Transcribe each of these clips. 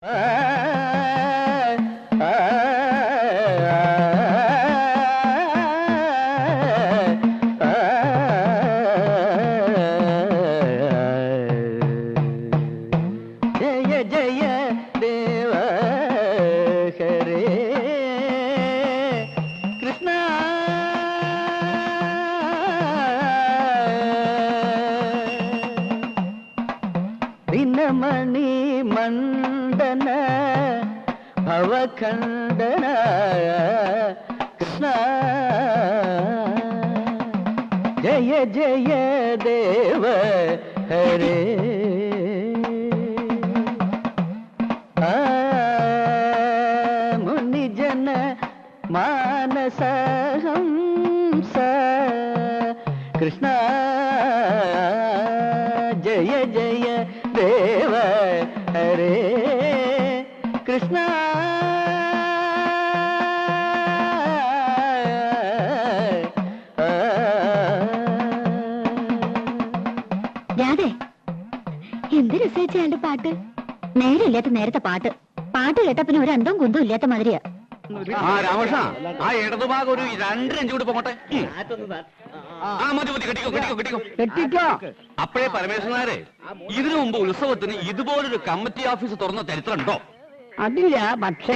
ജയ ജയ ദേവ ഹരേ കൃഷ്ണ ദിനമണി മണ്ഡന ഭവഖണ്ഡന കൃഷ്ണ ജയ ജയ ദേവ ഹരേ മുനിജന മാനസഹംസ കൃഷ്ണ ജയ ജയ ദേവ ഹരേ കൃഷ്ണ രാധേ, എന്ത് രസിച്ചാണ്ട് പാട്ട്. നേരമില്ലാത്ത നേരത്തെ പാട്ട് കേട്ട പിന്നെ ഒരു അന്തവും കുന്തവും ഇല്ലാത്ത മാതിരിയാ. രാമകൃഷ്ണ, ആ ഇടതുഭാഗം ഒരു 2 ഇഞ്ച് കൂടി പോകട്ടെ. മതി കെട്ടിക്കോ. അപ്പോഴേ പരമേശ്വരനാരെ, ഇതിനു മുമ്പ് ഉത്സവത്തിന് ഇതുപോലൊരു കമ്മിറ്റി ഓഫീസ് തുറന്ന ചരിത്രമുണ്ടോ? അതില്ല. പക്ഷേ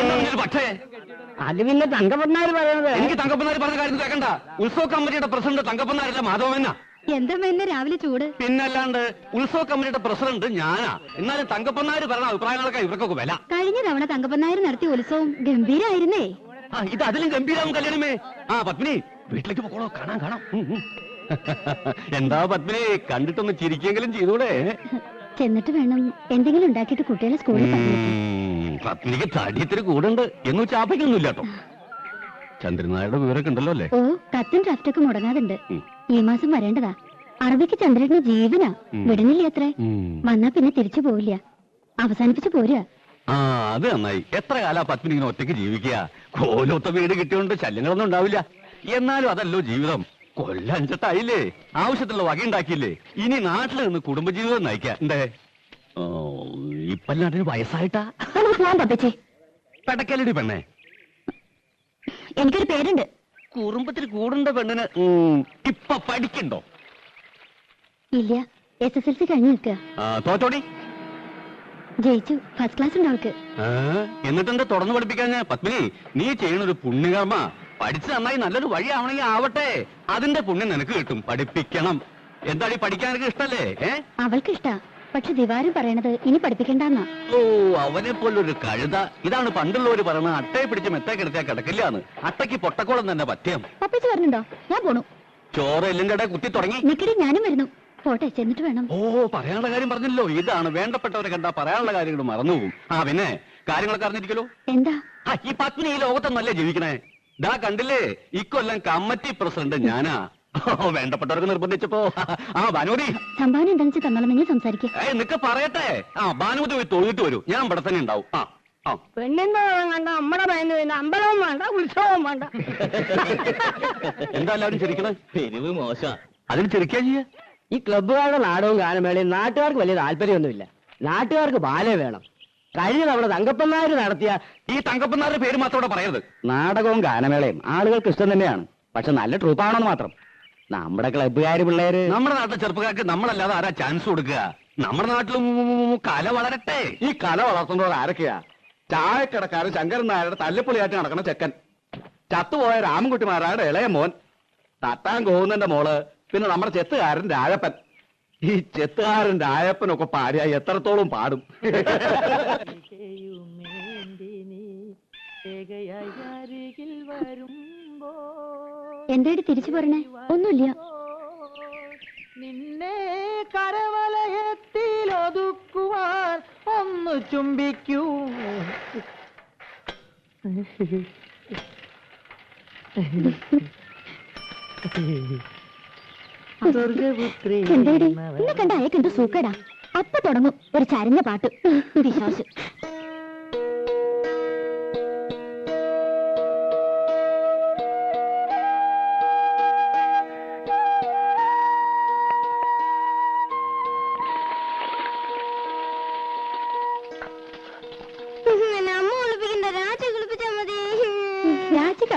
അത് പിന്നെ തങ്കപ്പന്നാര് പറയുന്നത്. എനിക്ക് തങ്കപ്പന്നാര് പറഞ്ഞ കാര്യം കേൾക്കണ്ട. ഉത്സവ കമ്മിറ്റിയുടെ പ്രസിഡന്റ് തങ്കപ്പന്നാരല്ല, മാധവമെന്നാ. എന്താ എന്നെ രാവിലെ ചൂട്? പിന്നല്ലാണ്ട് ഉത്സവ കമ്മിറ്റിയുടെ പ്രസിഡന്റ് ഞാനാ. എന്നാലും തങ്കപ്പന്നാര് പറഞ്ഞ അഭിപ്രായങ്ങളൊക്കെ ഇവർക്കൊക്കെ വില. കഴിഞ്ഞ തവണ തങ്കപ്പന്നാര് നടത്തിയ ഉത്സവം ഗംഭീരായിരുന്നേ. ഇത് അതിലും ഗംഭീരാവും കല്യാണമേ. പത്മിനി, വീട്ടിലേക്ക് പോകണോ? കാണാം. എന്താ പത്മിനി, കണ്ടിട്ടൊന്ന് ചിരിക്കെങ്കിലും ചെയ്തൂടെ? ചെന്നിട്ട് വേണം എന്തെങ്കിലും ഉണ്ടാക്കിയിട്ട് കുട്ടികളെ സ്കൂളിൽ പറഞ്ഞേക്കാൻ. പത്മിനിക്ക് തടിയത്തിന് കൂടുണ്ട് എന്ന് ചാപ്പയ്ക്കൊന്നുമില്ല കേട്ടോ. ചന്ദ്രനായുടെ വിവരമൊക്കെ ഉണ്ടല്ലോ അല്ലേ? ഓ, കത്തും ഡ്രാഫ്റ്റൊക്കെ മുടങ്ങാതുണ്ട്. ഈ മാസം വരേണ്ടതാ. അറബിക്ക് ചന്ദ്രന് ജീവനാ. വിടുന്നില്ല അത്രേ. വന്നാ പിന്നെ തിരിച്ചു പോവില്ല. അവസാനിപ്പിച്ചു പോരുക. അത് നന്നായി. എത്ര കാലാ പത്മിനി ഇങ്ങനെ ഒറ്റയ്ക്ക് ജീവിക്കുക? കോലൊത്ത വീട് കിട്ടിയോണ്ട് ശല്യങ്ങളൊന്നും ഉണ്ടാവില്ല. എന്നാലും അതല്ലോ ജീവിതം. കൊല്ലം 5-8ആയില്ലേ? ആവശ്യത്തിലുള്ള വകയുണ്ടാക്കിയില്ലേ? ഇനി നാട്ടിൽ നിന്ന് കുടുംബജീവിതം നയിക്കാം. എന്തേ ഇപ്പല്ലാണ്ടിന് വയസ്സായിട്ടാ? പെടക്കലടി പെണ്ണേ, എനിക്കൊരു പേരുണ്ട്. കുറുമ്പത്തിൽ കൂടുണ്ട പെണ്ണിന് ഇപ്പൊ പഠിക്കണ്ടോ? ഇല്ല, SSLC കഴിഞ്ഞു നിൽക്കുക. തോറ്റോടി? ജയിച്ചു. ഫസ്റ്റ് ക്ലാസ് ഉണ്ട് അവൾക്ക്. എന്നിട്ടെന്താ തുടർന്ന് പഠിപ്പിക്കാൻ? പത്മിനി, നീ ചെയ്യണൊരു പുണ്യകർമ്മ. പഠിച്ച് നന്നായി നല്ലൊരു വഴിയാവണമെങ്കിൽ ആവട്ടെ. അതിന്റെ പുണ്യം നിനക്ക് കിട്ടും. പഠിപ്പിക്കണം. എന്താടി, പഠിക്കാനൊക്കെ ഇഷ്ടല്ലേ? അവൾക്ക് ഇഷ്ടാ. പക്ഷെ ദിവാരും പറയണത് ഇനി പഠിപ്പിക്കണ്ടെന്നാ. ഓ, അവനെ പോലൊരു കഴുത. ഇതാണ് പണ്ടുള്ളവര് പറയണ അട്ടയെ പിടിച്ച് മെത്തേ കിടത്തിയാ കിടക്കില്ലാന്ന്. അട്ടയ്ക്ക് പൊട്ടക്കോളം തന്നെ പത്യം. പപ്പിച്ച് പറഞ്ഞിട്ടുണ്ടോ? ഞാൻ പോണു. ചോറ് എല്ലും കട കുത്തി തുടങ്ങി. നിക്കടി, ഞാനും വരുന്നു. പോട്ടെ, ചെന്നിട്ട് വേണം. ഓ, പറയാനുള്ള കാര്യം പറഞ്ഞല്ലോ. ഇതാണ് വേണ്ടപ്പെട്ടവരെ കണ്ടാ പറയാനുള്ള കാര്യങ്ങൾ മറന്നുപോകും. പിന്നെ കാര്യങ്ങളൊക്കെ അറിഞ്ഞിരിക്കലോ. എന്താ? ഈ പത്മിനി ഈ ലോകത്തൊന്നല്ലേ ജീവിക്കണേ? ദാ കണ്ടില്ലേ, ഇക്കൊല്ലം കമ്മിറ്റി പ്രസിഡന്റ് ഞാനാ. വേണ്ടപ്പെട്ടവർക്ക് നിർബന്ധിച്ചപ്പോ ഭാനുമതി സംഭാവന എന്താണെന്ന് തന്നോളെന്നെങ്കിൽ സംസാരിക്കേ. നിനക്ക് പറയട്ടെ. ഭാനുമതി പോയി തൊഴുതിട്ട് വരൂ. ഞാൻ ഇവിടെ തന്നെ ഉണ്ടാവും. പെണ്ണിന്റെ കണ്ട അമ്മടെ ഭയന്ന് പിന്നെ അമ്പലവും വേണ്ട, ഉത്സവവും വേണ്ട. എന്താ എല്ലാവരും ചിരിക്കണേ? പെരുവ് മോശം. അതിന് ചിരിക്കാ ചെയ്യ. ഈ ക്ലബ്ബുകാരുടെ നാടകവും ഗാനമേളയും നാട്ടുകാർക്ക് വലിയ താല്പര്യമൊന്നുമില്ല. നാട്ടുകാർക്ക് ബാലേ വേണം. കഴിഞ്ഞ തവണ തങ്കപ്പന്നാര് നടത്തിയ ഈ തങ്കപ്പന്നാരുടെ പേര് മാത്രം ഇവിടെ പറയരുത്. നാടകവും ഗാനമേളയും ആളുകൾക്ക് ഇഷ്ടം തന്നെയാണ്. പക്ഷെ നല്ല ട്രൂപ്പാണെന്ന് മാത്രം. നമ്മുടെ ക്ലബ്ബുകാര് പിള്ളേര്, നമ്മുടെ നാട്ടിലെ ചെറുപ്പക്കാർക്ക് നമ്മളല്ലാതെ ആരാ ചാൻസ് കൊടുക്കുക? നമ്മുടെ നാട്ടിലും കല വളരട്ടെ. ഈ കല വളർത്തുന്നവർ ആരൊക്കെയാ? ചായക്കടക്കാരൻ ശങ്കരൻ നായരുടെ തല്ലിപ്പൊളിയായിട്ട് നടക്കുന്ന ചെക്കൻ, ചത്തുപോയ രാമൻകുട്ടിമാരായുടെ ഇളയ മോൻ, തട്ടാൻ കോവുന്നന്റെ മോള്, പിന്നെ നമ്മുടെ ചെത്തുകാരൻ രാജപ്പൻ. ഈ ചെത്തുകാരൻ രാജപ്പനൊക്കെ പാടിയ എത്രത്തോളം പാടും. എന്തായിട്ട് തിരിച്ചു പോരണേ? ഒന്നുമില്ല. നിന്നെ കരവലയത്തിൽ ഒതുക്കുവാൻ ഒന്ന് ചുംബിക്കൂ. എന്താടി എന്നെ കണ്ട അയക്കെന്ത് സൂക്കേടാ. അപ്പൊ തുടങ്ങും ഒരു ചരഞ്ഞ പാട്ട്. വിശ്വാസം.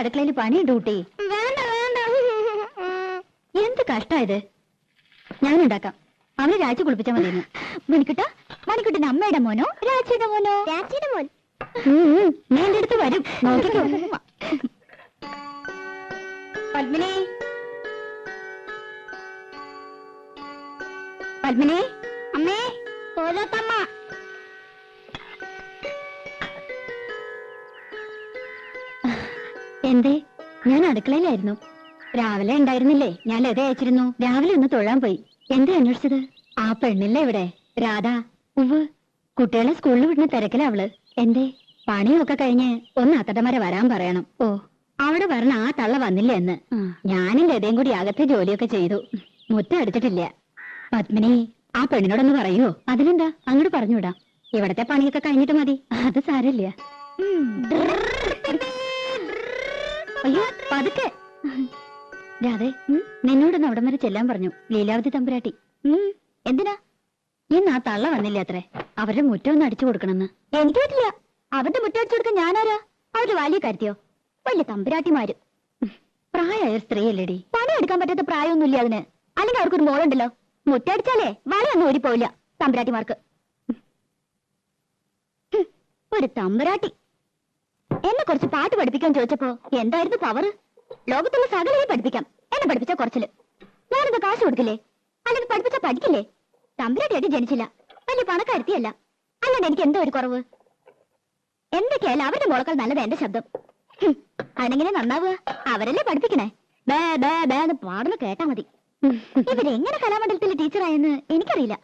അടുക്കളയിൽ പണിയുണ്ട് കുട്ടി. വേണ്ട വേണ്ട. എന്ത് കഷ്ടായത്. ഞാനുണ്ടാക്കാം. അവനെ രാജി കുളിപ്പിച്ചാൽ മതിയെന്ന്. മണിക്കുട്ട, മണിക്കുട്ടന്റെ അമ്മയുടെ മോനോ രാജിയുടെ മോനോ? രാജിയുടെ മോൻ. നീ എന്റെ അടുത്ത് വരും, നോക്കിക്കോ. പത്മിനി, പത്മിനി, അമ്മേ, കോലത്തമ്മ. എന്തേ? ഞാൻ അടുക്കളയിലായിരുന്നു. രാവിലെ ഉണ്ടായിരുന്നില്ലേ? ഞാൻ ലത അയച്ചിരുന്നു. രാവിലെ ഒന്ന് തൊഴാൻ പോയി. എന്തേ അന്വേഷിച്ചത്? ആ പെണ്ണില്ലേ ഇവിടെ, രാധ? ഉവ്, കുട്ടികളെ സ്കൂളിൽ വിടുന്ന തിരക്കില അവള്. എന്തേ? പണിയൊക്കെ കഴിഞ്ഞ് ഒന്ന് അത്തടമരെ വരാൻ പറയണം. ഓ, അവിടെ വരണ ആ തള്ള വന്നില്ല എന്ന്. ഞാനും ലതയും കൂടി അകത്തെ ജോലിയൊക്കെ ചെയ്തു. മുറ്റം അടിച്ചിട്ടില്ല. പത്മിനി, ആ പെണ്ണിനോടൊന്ന് പറയോ? അതിലെന്താ, അങ്ങോട്ട് പറഞ്ഞുവിടാം. ഇവിടത്തെ പണിയൊക്കെ കഴിഞ്ഞിട്ട് മതി. അത് സാരമില്ല. അയ്യോ, പതുക്കെ. രാധേ, നിന്നോടൊന്ന് അവിടം വരെ ചെല്ലാൻ പറഞ്ഞു ലീലാവതി തമ്പുരാട്ടി. എന്തിനാ? ഇന്ന് ആ തള്ള വന്നില്ല അത്രേ. അവരുടെ മുറ്റം ഒന്ന് അടിച്ചു കൊടുക്കണമെന്ന്. എനിക്ക് പറ്റില്ല. അവരുടെ മുറ്റം അടിച്ചു കൊടുക്കാൻ ഞാനാരാ? അവര് വലിയ കാര്യത്തിയോ? വലിയ തമ്പുരാട്ടിമാര്. പ്രായമായ സ്ത്രീയല്ലേടി. പണിയെടുക്കാൻ പറ്റാത്ത പ്രായമൊന്നുമില്ല അതിന്. അല്ലെങ്കിൽ അവർക്കൊരു മോളുണ്ടല്ലോ. മുറ്റടിച്ചാലേ വളയൊന്നും ഓടിപ്പോവില്ല തമ്പുരാട്ടിമാർക്ക്. ഒരു തമ്പുരാട്ടി എന്നെ കുറച്ച് പാട്ട് പഠിപ്പിക്കാൻ ചോദിച്ചപ്പോ എന്തായിരുന്നു പവർ? ലോകത്തുള്ള സകലയെ പഠിപ്പിക്കാം. എന്നെ പഠിപ്പിച്ച കുറച്ചില്. ഞാനെന്താ കാശ് കൊടുക്കില്ലേ? അല്ലെങ്കിൽ പഠിപ്പിച്ച പഠിക്കില്ലേ? തമ്പുരാട്ടിയായിട്ട് ജനിച്ചില്ല, വലിയ പണക്കാരുത്തിയല്ല. അല്ലാണ്ട് എനിക്ക് എന്തോ ഒരു കുറവ്. എന്തൊക്കെയായാലും അവരുടെ മോളക്കാൾ നല്ലത് എന്റെ ശബ്ദം. അതെങ്ങനെ നന്നാവുക? അവരല്ലേ പഠിപ്പിക്കണേ. ബേ ബേ ബേ എന്ന് പാടുന്ന കേട്ടാ മതി. ഇവരെങ്ങനെ കലാമണ്ഡലത്തിലെ ടീച്ചറായെന്ന് എനിക്കറിയില്ല.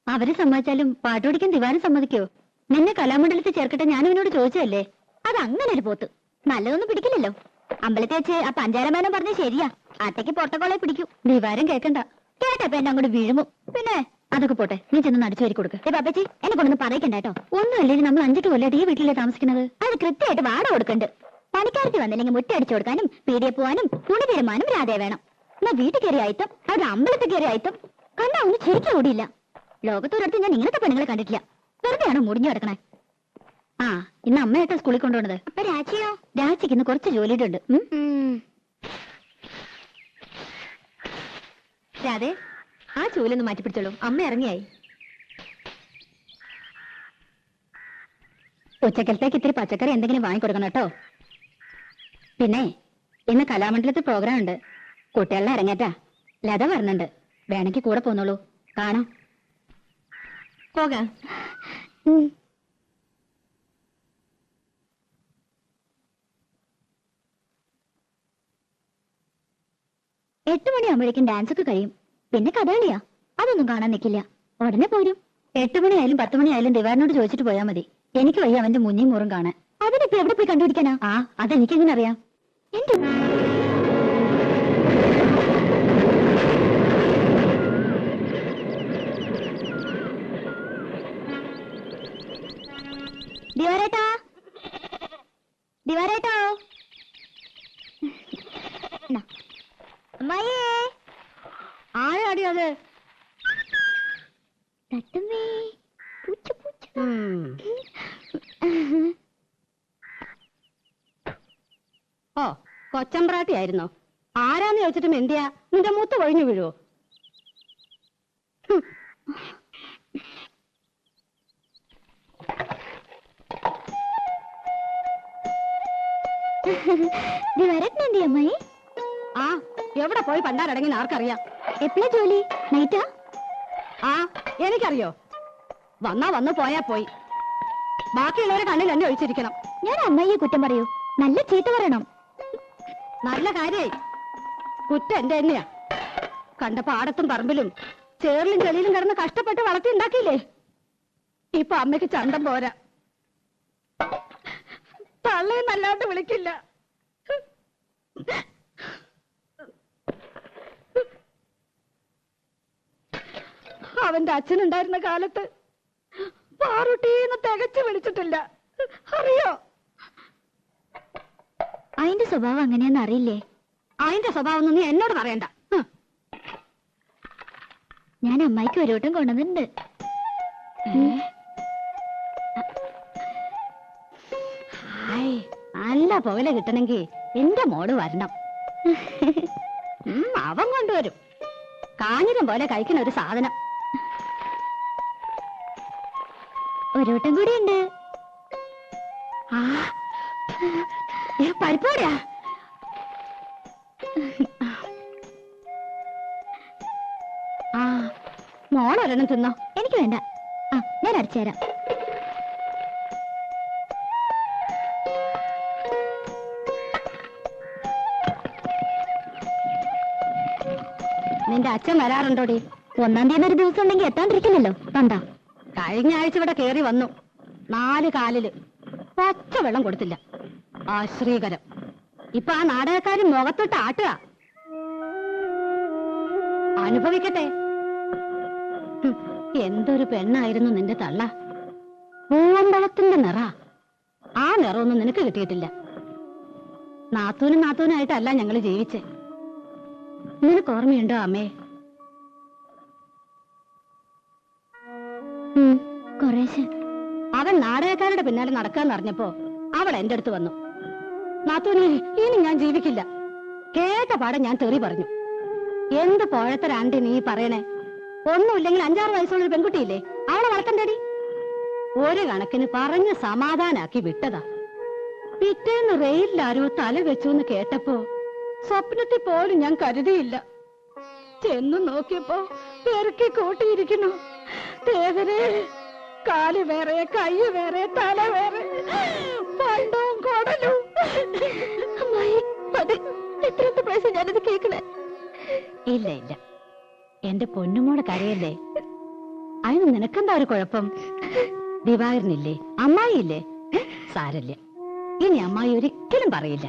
അവര് സമ്മതിച്ചാലും പാട്ട് പഠിക്കാൻ ദിവാരം സമ്മതിക്കോ? നിന്നെ കലാമണ്ഡലത്തിൽ ചേർക്കട്ടെ ഞാൻ ഇവനോട് ചോദിച്ചതല്ലേ. അത് അങ്ങനെ ഒരു പോത്ത് നല്ലതൊന്നും പിടിക്കില്ലല്ലോ. അമ്പലത്തിൽ വെച്ച് ആ പഞ്ചാരമേനം പറഞ്ഞ ശരിയാ. അട്ടയ്ക്ക് പൊട്ടക്കോളെ പിടിക്കും. ദിവാരം കേൾക്കണ്ട. കേട്ടപ്പോ എന്നെ അങ്ങോട്ട് വീഴുമോ? പിന്നെ അതൊക്കെ പോട്ടെ, നീ ചെന്ന് നടിച്ചു വരി കൊടുക്ക്. പാപ്പച്ചി, എന്നെ കൊണ്ടൊന്ന് പറയിക്കണ്ടോ. ഒന്നുമല്ലേ, നമ്മൾ 5 കൊല്ലമായിട്ട് ഈ വീട്ടിലെ താമസിക്കുന്നത്. അത് കൃത്യമായിട്ട് വാടക കൊടുക്കണ്ട്. പണിക്കാർക്ക് വന്നില്ലെങ്കിൽ മുറ്റടിച്ചു കൊടുക്കാനും പീടിയെ പോവാനും തുണി തീരുമാനം രാധേ വേണം. എന്നാ വീട്ടിൽ കയറിയ അയത്തം, അവരുടെ അമ്പലത്തിൽ കയറിയ അയത്തം കണ്ടാ ഒന്നും ശരിക്കും ഓടിയില്ല. ലോകത്തൊരിടത്ത് ഞാൻ ഇങ്ങനത്തെ പെണ്ണുങ്ങളെ കണ്ടിട്ടില്ല. വെറുതെയാണോ മുടിഞ്ഞു കിടക്കണേ? ആ, ഇന്ന് അമ്മയായിട്ടാ സ്കൂളിൽ കൊണ്ടുപോണത്. അപ്പൊ രാജിയോ? രാജിക്ക് ഇന്ന് കുറച്ച് ജോലിയുണ്ട്. രാധേ, ആ ചൂലൊന്ന് മാറ്റിപ്പിടിച്ചോളൂ. അമ്മ ഇറങ്ങിയായി. ഉച്ചക്കലത്തേക്ക് ഇത്തിരി പച്ചക്കറി എന്തെങ്കിലും വാങ്ങിക്കൊടുക്കണം കേട്ടോ. പിന്നെ ഇന്ന് കലാമണ്ഡലത്തിൽ പ്രോഗ്രാം ഉണ്ട്. കുട്ടികളുടെ ഇറങ്ങേറ്റാ. ലത പറഞ്ഞിട്ടുണ്ട്. വേണമെങ്കിൽ കൂടെ പോന്നോളൂ, കാണാം. പോകാം. 8 മണിയാകുമ്പോഴേക്കും ഡാൻസ് ഒക്കെ കഴിയും. പിന്നെ കഥകളിയാ, അതൊന്നും കാണാൻ നിൽക്കില്ല. ഉടനെ പോരും. 8 മണിയായാലും 10 മണിയായാലും ദിവാറിനോട് ചോദിച്ചിട്ട് പോയാൽ മതി. എനിക്ക് വയ്യ അവന്റെ മുന്നിൽ മൂറും കാണാൻ. അതിനിപ്പോ എവിടെ പോയി കണ്ടുപിടിക്കാനാ? ആ, അതെനിക്കെങ്ങനെ അറിയാം? എന്റെ ദിവാരേട്ടാ, ദിവാരേട്ടോ, അമ്മായേ, ആരാടി അത്? തട്ടുമ്മേ, പൂച്ച പൂച്ച. ഓ, കൊച്ചമ്പ്രാട്ടിയായിരുന്നോ? ആരാന്ന് ചോദിച്ചിട്ടും എന്തിയാ? നിന്റെ മൂത്ത് കൊഴിഞ്ഞു വീഴുവോ? ദിവാരേട്ടനെന്തി അമ്മായി? ആ, എവിടെ പോയി പണ്ടാരടങ്ങി ആർക്കറിയാം. എപ്പോഴാ ജോലി? നൈറ്റാ? ആ, എനിക്കറിയോ. വന്നാ വന്നു പോയാ പോയി. ബാക്കിയുള്ളവരെ കണ്ണിൽ എന്നെ ഒഴിച്ചിരിക്കണം. ഞാൻ അമ്മായിയെ കുറ്റം പറയൂ? നല്ല ചീത്ത പറയണം. നല്ല കാര്യായി. കുറ്റം എന്റെ തന്നെയാ. കണ്ട പാടത്തും പറമ്പിലും ചേറിലും ചെളിയിലും കിടന്ന് കഷ്ടപ്പെട്ട് വളർത്തി ഉണ്ടാക്കിയില്ലേ. ഇപ്പൊ അമ്മയ്ക്ക് ചന്തം പോരാ. തള്ളയും നല്ലാണ്ട് വിളിക്കില്ല. അവന്റെ അച്ഛനുണ്ടായിരുന്ന കാലത്ത് പാറുട്ടീന്ന് തികച്ചു വിളിച്ചിട്ടില്ല. അറിയോ? അതിന്റെ സ്വഭാവം അങ്ങനെയെന്ന് അറിയില്ലേ? അതിന്റെ സ്വഭാവം ഒന്നും നീ എന്നോട് പറയണ്ട. ഞാൻ അമ്മായിക്ക് ഒരു വട്ടം കൊണ്ടുവന്നിട്ടുണ്ട്. നല്ല പുകല കിട്ടണമെങ്കിൽ എന്റെ മോള് വരണം. അവൻ കൊണ്ടുവരും. കാഞ്ഞിരം പോലെ കഴിക്കുന്ന ഒരു സാധനം. ഒരു വട്ടം കൂടി ഉണ്ട്. പരിപ്പോടാ. മോളൊരെണ്ണം തിന്നോ. എനിക്ക് വേണ്ട. ഞാൻ അരച്ചു തരാം. നിന്റെ അച്ഛൻ വരാറുണ്ടോടി? 1-ാം തീയതി ഒരു ദിവസം ഉണ്ടെങ്കിൽ എത്താണ്ടിരിക്കില്ലല്ലോ. കണ്ടാ, കഴിഞ്ഞ ആഴ്ച ഇവിടെ കേറി വന്നു. 4 കാലില് പച്ച വെള്ളം കൊടുത്തില്ല. ആശ്രീകരം. ഇപ്പൊ ആ നാടകക്കാരൻ മുഖത്തോട്ട് ആട്ടുക. അനുഭവിക്കട്ടെ. എന്തൊരു പെണ്ണായിരുന്നു നിന്റെ തള്ള. പൂവമ്പളത്തിന്റെ നിറ. ആ നിറമൊന്നും നിനക്ക് കിട്ടിയിട്ടില്ല. നാത്തൂനായിട്ടല്ല ഞങ്ങള് ജീവിച്ചേ. നിനക്ക് ഓർമ്മയുണ്ടോ അമ്മേ? കുറേശ്ശെ. അവൻ നാടകക്കാരുടെ പിന്നാലെ നടക്കാന്ന് അറിഞ്ഞപ്പോ അവൾ എന്റെ അടുത്ത് വന്നു. നാത്തൂനെ, ഇനി ഞാൻ ജീവിക്കില്ല. കേട്ട പാടെ ഞാൻ തെറി പറഞ്ഞു. എന്ത് പോഴത്തരാണ്ടി നീ പറയണേ? ഒന്നുമില്ലെങ്കിൽ 5-6 വയസ്സുള്ളൊരു പെൺകുട്ടിയില്ലേ, അവളെ വളർത്തണ്ടേടി. ഒരു കണക്കിന് പറഞ്ഞ് സമാധാനാക്കി വിട്ടതാ. പിറ്റേന്ന് റെയിലാരോ തല വെച്ചു എന്ന് കേട്ടപ്പോ സ്വപ്നത്തിൽ പോലും ഞാൻ കരുതിയില്ല. ചെന്നു നോക്കിയപ്പോ പെറുക്കി കൂട്ടിയിരിക്കുന്നു. ദേവരെ, കാല് വേറെ, കൈ വേറെ, തല വേറെ, പണ്ടവും കൊടലും. എത്രത്തെ പ്രാവശ്യം ഞാനത് കേൾക്കണേ? ഇല്ല ഇല്ല, എന്റെ പൊന്നുമോടെ കരയല്ലേ. അതിന് നിനക്കെന്താ ഒരു കുഴപ്പം? ദിവാകരനില്ലേ, അമ്മായില്ലേ? സാരല്ല, ഇനി അമ്മായി ഒരിക്കലും പറയില്ല.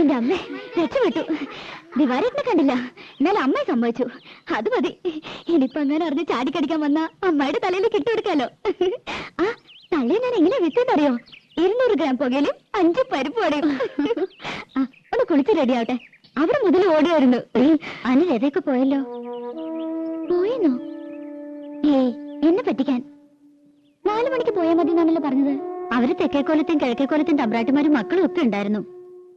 എന്റെ അമ്മേ, രക്ഷപ്പെട്ടു. ദിവാരേട്ടനെ കണ്ടില്ല, എന്നാലും അമ്മയെ സംഭവിച്ചു. അത് മതി. ഇനിയിപ്പോ അങ്ങനെ അറിഞ്ഞ് ചാടിക്കടിക്കാൻ വന്ന അമ്മയുടെ തലയിൽ കിട്ടുകൊടുക്കാലോ. ആ തലയിൽ ഞാൻ എങ്ങനെ വിട്ടെന്നറിയോ? 200 ഗ്രാം പുകയിലും 5 പരിപ്പ് വടയും. ഒന്ന് കുളിച്ച് റെഡിയാവട്ടെ. അവിടെ മുതൽ ഓടിയായിരുന്നു. അനിൽ എതൊക്കെ പോയല്ലോ. പോയെന്നോ? ഏയ്, എന്നെ പറ്റിക്കാൻ. 4 മണിക്ക് പോയാൽ മതി എന്നാണല്ലോ പറഞ്ഞത്. അവര് തെക്കേക്കോലത്തെയും കിഴക്കേക്കോലത്തെയും തമ്പ്രാട്ടിമാരും മക്കളും ഒക്കെ ഉണ്ടായിരുന്നു.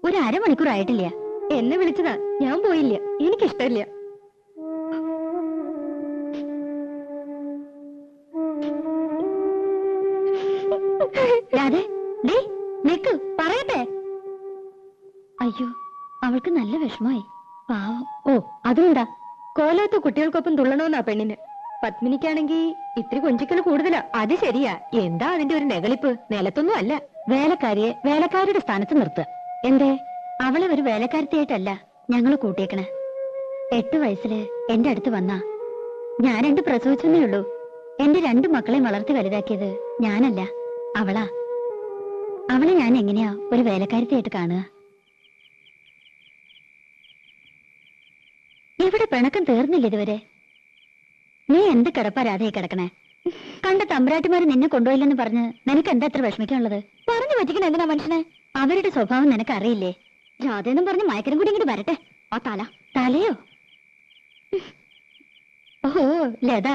ഒരു 1/2 മണിക്കൂർ ആയിട്ടില്ല. എന്നെ വിളിച്ചതാ, ഞാൻ പോയില്ല. എനിക്കിഷ്ടമില്ല. നിക്ക്, പറയട്ടെ. അയ്യോ, അവൾക്ക് നല്ല വിഷമായി. പാവം. ഓ, അതുകൊണ്ടാ. കോലത്ത് കുട്ടികൾക്കൊപ്പം തുള്ളണമെന്നാ പെണ്ണിന്. പത്മിനിക്കാണെങ്കി ഇത്തിരി കൊഞ്ചിക്കൽ കൂടുതലാ. അത് ശരിയാ. എന്താ അതിന്റെ ഒരു നെകളിപ്പ്? നിലത്തൊന്നും അല്ല. വേലക്കാരിയെ വേലക്കാരുടെ സ്ഥാനത്ത് നിർത്തുക. എന്തേ? അവളെ ഒരു വേലക്കാരത്തിയായിട്ടല്ല ഞങ്ങൾ കൂട്ടിയേക്കണേ. 8 വയസ്സില് എന്റെ അടുത്ത് വന്നാ. ഞാൻ 2 പ്രസവിച്ചെന്നേ ഉള്ളൂ. എന്റെ 2 മക്കളെയും വളർത്തി വലുതാക്കിയത് ഞാനല്ല, അവളാ. അവളെ ഞാൻ എങ്ങനെയാ ഒരു വേലക്കാരത്തിയായിട്ട് കാണുക? ഇവിടെ പിണക്കം തീർന്നില്ല ഇതുവരെ. നീ എന്ത് കിടപ്പാ രാധയെ കിടക്കണേ? കണ്ട തമ്പുരാട്ടിമാര് നിന്നെ കൊണ്ടുപോയില്ലെന്ന് പറഞ്ഞ് നിനക്ക് എന്താ അത്ര വിഷമിക്കാനുള്ളത്? പറഞ്ഞു പറ്റിക്കണ എന്തിനാ മനുഷ്യനെ? അവരുടെ സ്വഭാവം നിനക്ക് അറിയില്ലേ? രാധയെന്നും പറഞ്ഞ് മയക്കനും കൂടി ഇങ്ങോട്ട് വരട്ടെ. ആ തലയോ? ഓഹോ, ലത.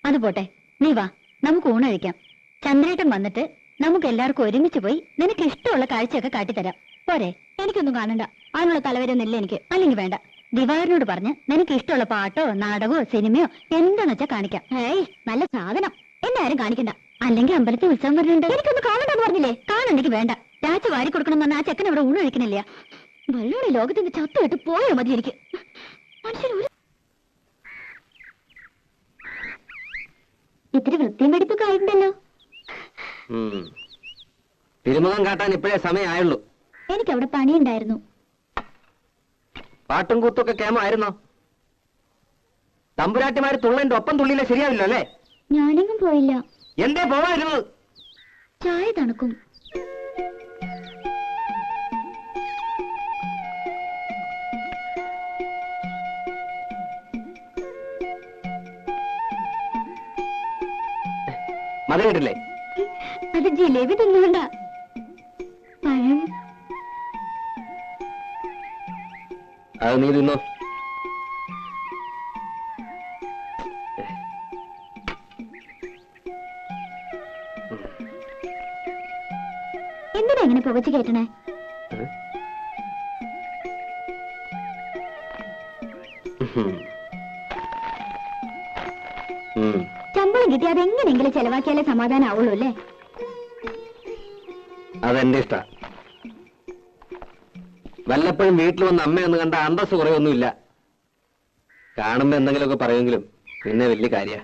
അത് പോട്ടെ, നീ വാ, നമുക്ക് ഊണഴിക്കാം. ചന്ദ്രേട്ടൻ വന്നിട്ട് നമുക്ക് എല്ലാവർക്കും ഒരുമിച്ച് പോയി നിനക്ക് ഇഷ്ടമുള്ള കാഴ്ചയൊക്കെ കാട്ടിത്തരാം. പോരെ? എനിക്കൊന്നും കാണണ്ട. അതിനുള്ള തലവരൊന്നുമില്ല എനിക്ക്. അല്ലെങ്കിൽ വേണ്ട. ദിവാകരനോട് പറഞ്ഞ് നിനക്ക് ഇഷ്ടമുള്ള പാട്ടോ നാടകമോ സിനിമയോ എന്താന്ന് വെച്ചാ കാണിക്കാം. ഏയ്, നല്ല സാധനം. എന്നെ ആരും കാണിക്കണ്ട. അല്ലെങ്കിൽ അമ്പലത്തിൽ ഉത്സവം വരുന്നുണ്ട്. എനിക്കൊന്ന് കാണണ്ടെന്ന് പറഞ്ഞില്ലേ? കാണണ്ടെങ്കിൽ വേണ്ട. രാജ വാരി കൊടുക്കണം എന്ന് പറഞ്ഞാൽ ആ ചെക്കൻ ഇവിടെ ഊണ് കഴിക്കണില്ല. വെള്ളോടെ ലോകത്തിന്റെ ചത്തുകെട്ട് പോയോ മതി എനിക്ക്. മനുഷ്യൻ ഇത്തിരി വൃത്തിയും വെടിപ്പൊക്കെ ആയിട്ടുണ്ടല്ലോ. തിരുമുഖം കാട്ടാൻ ഇപ്പോഴേ സമയമായുള്ളൂ. എനിക്കവിടെ പണിയുണ്ടായിരുന്നു. പാട്ടും കൂത്തൊക്കെ കേമായിരുന്നോ? തമ്പുരാട്ടിമാര് തുള്ളന്റെ ഒപ്പം തുള്ളിയില്ല, ശരിയാവില്ല അല്ലേ? ഞാനെങ്ങും പോയില്ല. എന്തേ പോവായിരുന്നു? ചായ തണുക്കും. മതി കേട്ടില്ലേ? അത് ജിലേബി തിന്നുകൊണ്ട. പഴം അത് നീ തിന്നോ. എന്തിനാ ഇങ്ങനെ പുകച്ചു കയറ്റണേ? ശമ്പളം കിട്ടി അതെങ്ങനെങ്കിലും ചെലവാക്കിയാലേ സമാധാനം ആവുള്ളൂ അല്ലേ? അതെന്റെ ഇഷ്ട. വല്ലപ്പോഴും വീട്ടിൽ വന്ന് അമ്മയൊന്ന് കണ്ട അന്തസ് കുറയൊന്നുമില്ല. കാണുമ്പോ എന്തെങ്കിലുമൊക്കെ പറയുമെങ്കിലും പിന്നെ വലിയ കാര്യ.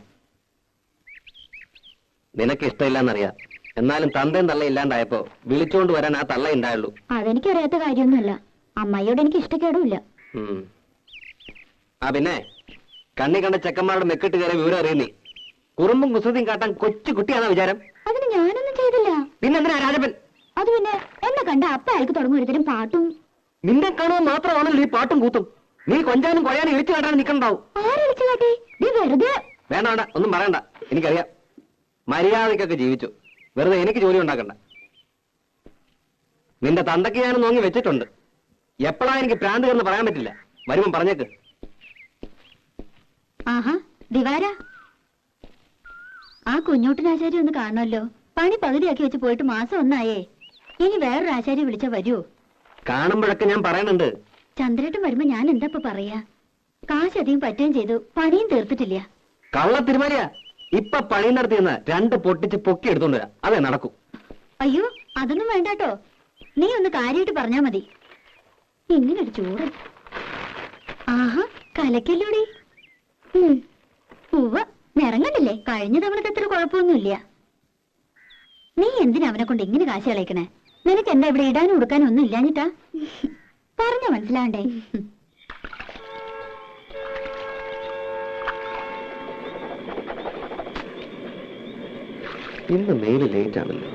നിനക്ക് ഇഷ്ടമില്ലെന്നറിയാം. എന്നാലും തന്തയും തള്ള ഇല്ലാണ്ടായപ്പോ വിളിച്ചോണ്ട് വരാൻ ആ തള്ള ഉണ്ടായുള്ളൂ. അതെനിക്കറിയാത്ത കാര്യമൊന്നുമല്ല. അമ്മയോട് എനിക്ക് ഇഷ്ടക്കേടുമില്ല. ആ പിന്നെ കണ്ണി കണ്ട ചെക്കന്മാരുടെ മെക്കിട്ട് കയറിയ വിവരം അറിയുന്നേ. കുറുമ്പും കുസൃതിയും കാട്ടാൻ കൊച്ചു കുട്ടിയാണോ വിചാരം? അതിന് ഞാനൊന്നും ചെയ്തില്ല. പിന്നെന്തിനാ രാജപ്പൻ? അത് പിന്നെ എന്നെ കണ്ട അപ്പ അയാൾക്ക് തുടങ്ങും ഒരുതരം പാട്ടും. നിന്നെ കാണുക മാത്രമാണല്ലോ ഈ പാട്ടും കൂത്തും. നീ കൊഞ്ചാനും കൊയാനും ഇളിച്ചു കാട്ടാനും നിൽക്കണ്ടാവും. ആരളിച്ചു കാട്ടി? നീ വെറുതെ. വേണ്ട വേണ്ട, ഒന്നും പറയണ്ട. എനിക്കറിയാം. മര്യാദയ്ക്കൊക്കെ ജീവിച്ചു. വെറുതെ എനിക്ക് ജോലി ഉണ്ടാക്കണ്ട. നിന്റെ തന്തയ്ക്ക് ഞാൻ നോങ്ങി വെച്ചിട്ടുണ്ട്. എപ്പോഴാ എനിക്ക് പ്രാന്ത് എന്ന് പറയാൻ പറ്റില്ല. വരുമ്പം പറഞ്ഞേക്ക്. ആഹാ ദിവാര, ആ കുഞ്ഞൂട്ടനാശാരി ഒന്ന് കാണണമല്ലോ. പണി പകുതിയാക്കി വെച്ച് പോയിട്ട് മാസം ഒന്നായേ. ഇനി വേറൊരു ആശാരി വിളിച്ചാ വരുമോ? കാണുമ്പോഴൊക്കെ ഞാൻ പറയുന്നുണ്ട്. ചന്ദ്രേട്ടൻ വരുമ്പോ ഞാൻ എന്താ പറയാ? കാശ് അധികം പറ്റുകയും ചെയ്തു, പണിയും തീർത്തിട്ടില്ല. കള്ള തിരുമാലിയാ. ഇപ്പൊ പണി നടത്തിയെന്ന് 2 പൊട്ടിച്ച് പൊക്കി എടുത്തോണ്ട് വരാം. അതേ നടക്കും. അയ്യോ അതൊന്നും വേണ്ടാട്ടോ. നീ ഒന്ന് കാര്യമായിട്ട് പറഞ്ഞാ മതി. ഇങ്ങനൊരു ചൂട്. ആഹാ കലക്കല്ലൂടി. ഉവ്വ നിറങ്ങണ്ടില്ലേ? കഴിഞ്ഞ തവണത്തെ അത്ര കുഴപ്പമൊന്നുമില്ല. നീ എന്തിനാ അവനെ കൊണ്ട് ഇങ്ങനെ കാശ് കളയിക്കണേ? നിനക്ക് എന്താ ഇവിടെ ഇടാനും ഉടുക്കാനും ഒന്നും ഇല്ലാഞ്ഞിട്ടാ? പറഞ്ഞ മനസ്സിലാണ്ടേ? ഇന്ന് മെയില് ലേറ്റ് ആണല്ലോ.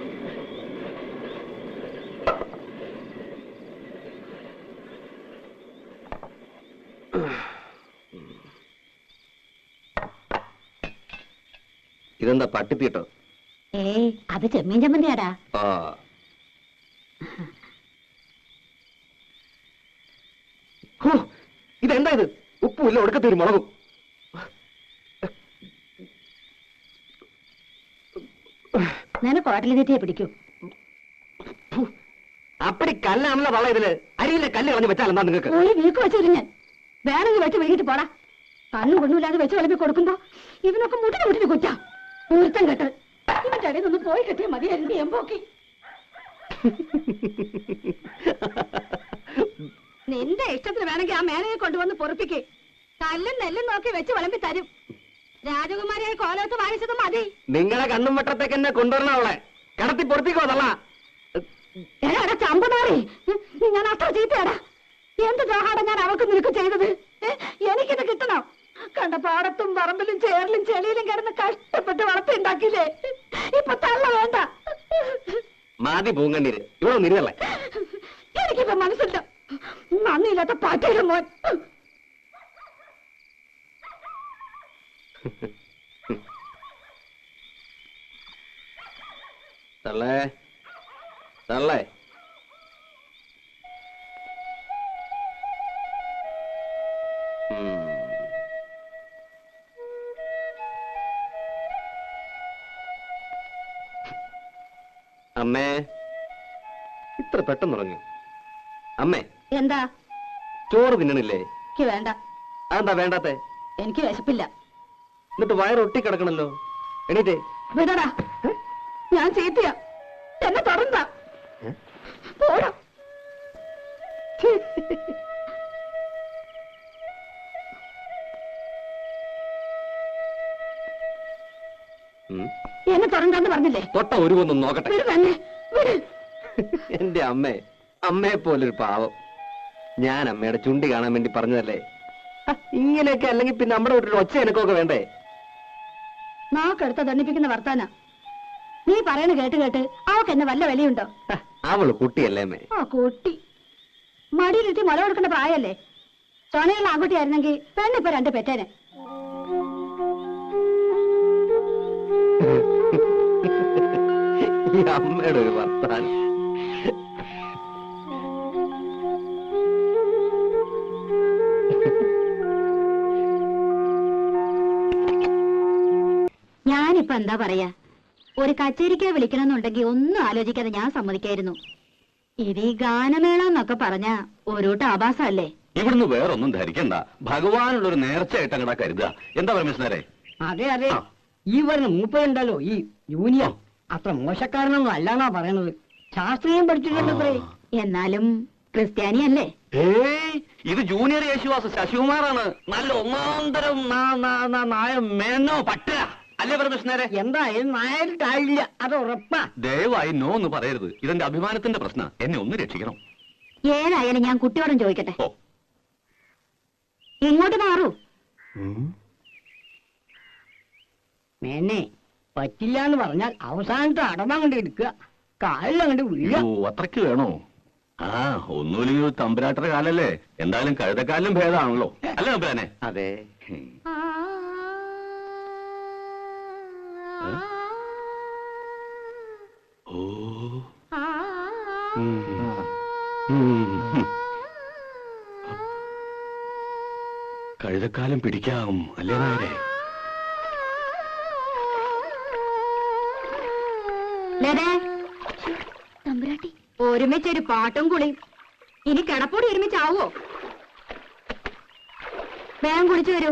ഇതെന്താ പട്ടിത്തീട്ടോ? അത് ചെമ്മീൻ ചമ്മന്തിയാടാ. ആ ഇതെന്താ ഇത്? ഉപ്പുമില്ല, ഒടുക്കത്തൊരു മുളകും. നിനക്ക് ഹോട്ടലിൽ തീറ്റിയെ പിടിക്കൂ. അപ്പടി കല്ലാണല്ലോ തള്ള ഇതില്. അരിയിലെ കല്ല് കളഞ്ഞ് വെച്ചാൽ എന്താ നിങ്ങൾക്ക്? ഒരു വീക്ക് വെച്ചു ഞാൻ വേണമെങ്കിൽ വെച്ച് വൈകിട്ട് പോടാ. കണ്ണും കൊണ്ടുമില്ലാതെ വെച്ച് വിളമ്പി കൊടുക്കുമ്പോ ഇവനൊക്കെ മുട്ടിന് കുറ്റാ. ഊർത്തം കേട്ട് ഇവന്റെ ഇടയിൽ നിന്ന് പോയി കിട്ടിയ മതിയായിരുന്നു എമ്പോക്കി. നിന്റെ ഇഷ്ടത്തിന് വേണമെങ്കിൽ ആ മേനയെ കൊണ്ടുവന്ന് പൊറപ്പിക്ക്. കല്ലും നെല്ലും നോക്കി വെച്ച് വിളമ്പി തരും. രാജകുമാരിയെ കോലത്ത് വാങ്ങിച്ചത് മതി. നിങ്ങളെ കണ്ണും വട്ടത്തേക്ക് എന്നെ കൊണ്ടുവരണം. അവളെ കടത്തി പൊറപ്പിക്കോ തള്ള. എടാ ചമ്പനാറി, ഞാൻ അത്ര ചീത്തയാടാ. എന്ത് ദ്രോഹാടാ ഞാൻ അവർക്ക് നിനക്ക് ചെയ്തത്? എനിക്കിത് കിട്ടണം. കണ്ട പാടത്തും പറമ്പിലും ചേറിലും ചെളിയിലും കിടന്ന് കഷ്ടപ്പെട്ട് വളർത്തിണ്ടാക്കിയില്ലേ? ഇപ്പൊ തള്ള വേണ്ട. മാതി പൂങ്കണ്ണീര് ഇവിടെ ഒന്നിരുന്നല്ലേ? എനിക്കിപ്പോ മനസ്സില്ല. നന്ദിയില്ലാത്ത പാറ്റയിലും മോൻ. തള്ളേ തള്ളേ, അമ്മേ ഇത്ര പെട്ടെന്ന് ഉറങ്ങി? അമ്മേ എന്താ? ചോറ് തിന്നണില്ലേ? എനിക്ക് വേണ്ട. അതെന്താ വേണ്ടാത്തെ? എനിക്ക് വിശപ്പില്ല. എന്നിട്ട് വയറൊട്ടി കിടക്കണല്ലോ. എണീറ്റേ. വിടടാ, ഞാൻ ചീത്തയാ. എന്നെ തുടർന്ന പോടാ. എന്നെ തുടർന്നാന്ന് പറഞ്ഞില്ലേ? തൊട്ട ഒരുവൊന്നും നോക്കട്ടെ. വിട് തന്നെ, വിട്. എന്റെ അമ്മേ, അമ്മയെ പോലൊരു പാവം. ഞാൻ അമ്മയുടെ ചുണ്ടി കാണാൻ വേണ്ടി പറഞ്ഞതല്ലേ. ഇങ്ങനെയൊക്കെ അല്ലെങ്കിൽ പിന്നെ നമ്മുടെ വീട്ടിൽ ഒച്ച എനക്കൊക്കെ വേണ്ടേ? നാക്കെടുത്ത ദണ്ണിപ്പിക്കുന്ന വർത്താന നീ പറയണ കേട്ട് കേട്ട് അവക്ക് എന്നെ വല്ല വിലയുണ്ടോ? അവള് കുട്ടിയല്ലേ അമ്മേ? ആ കുട്ടി മടിയിലിട്ട് മുല കൊടുക്കേണ്ട പ്രായല്ലേ? ചൊണയുള്ള ആൺകുട്ടിയായിരുന്നെങ്കിൽ പെണ്ണിപ്പോ 2 പെറ്റേനെ. ഈ അമ്മയുടെ ഒരു വർത്താനം. ഞാനിപ്പോ എന്താ പറയാ, ഒരു കച്ചേരിക്ക് വിളിക്കണമെന്നുണ്ടെങ്കിൽ ഒന്നും ആലോചിക്കാതെ ഞാൻ സമ്മതിക്കായിരുന്നു. ഇത് ഈ ഗാനമേള എന്നൊക്കെ പറഞ്ഞ ഒരുട്ട് ആഭാസല്ലേ. ഇവിടുന്ന് വേറൊന്നും ധരിക്കണ്ട. ഭഗവാനുള്ളൊരു നേർച്ചയായിട്ട് അങ്ങടാ കരുതുക. എന്താ പരമേശ്വരേ? അതെ അതെ, ഈ വരുന്ന മൂപ്പരുണ്ടല്ലോ ഈ ജൂനിയർ, അത്ര മോശക്കാരനൊന്നും അല്ലാന്നാ പറയണത്. ശാസ്ത്രീയം പഠിച്ചിട്ടുണ്ടത്രേ. എന്നാലും ക്രിസ്ത്യാനിയല്ലേ? ഏയ്, ഇത് ജൂനിയർ യേശുദാസ് ശശികുമാറാണ്. നല്ല ഒന്നാന്തരം നായ മേനോ പട്ട അല്ലേ പരമേശ്വരേ? എന്തായാലും നായരിട്ടായില്ല, അത് ഉറപ്പാ. ദയവായി നോ എന്ന് പറയരുത്. ഇതെന്റെ അഭിമാനത്തിന്റെ പ്രശ്ന. എന്നെ ഒന്ന് രക്ഷിക്കണം. ഏതായാലും ഞാൻ കുട്ടിയോടും ചോദിക്കട്ടെ. ഓ, ഇങ്ങോട്ട് മാറൂ. മേനെ പറ്റില്ല എന്ന് പറഞ്ഞാൽ അവസാനത്തെ അടമങ്ങണ്ട് എടുക്കുക, കാലിലങ്ങണ്ട് വീഴ. ഓ, അത്രയ്ക്ക് വേണോ? ആ, ഒന്നുമില്ലെങ്കിൽ തമ്പുരാട്ടയുടെ കാലല്ലേ. എന്തായാലും കഴുതക്കാലിലും ഭേദമാണല്ലോ അല്ലേ തമ്പുരാനെ? അതെ. ഓ, കഴുതക്കാലം പിടിക്കാം അല്ലേ നായരെ? തമ്പുരാട്ടി, ഒരുമിച്ചൊരു പാട്ടും കുളിയും. ഇനി കിടപ്പോടി ഒരുമിച്ചാവോ? വേഗം കുളിച്ചു വരൂ.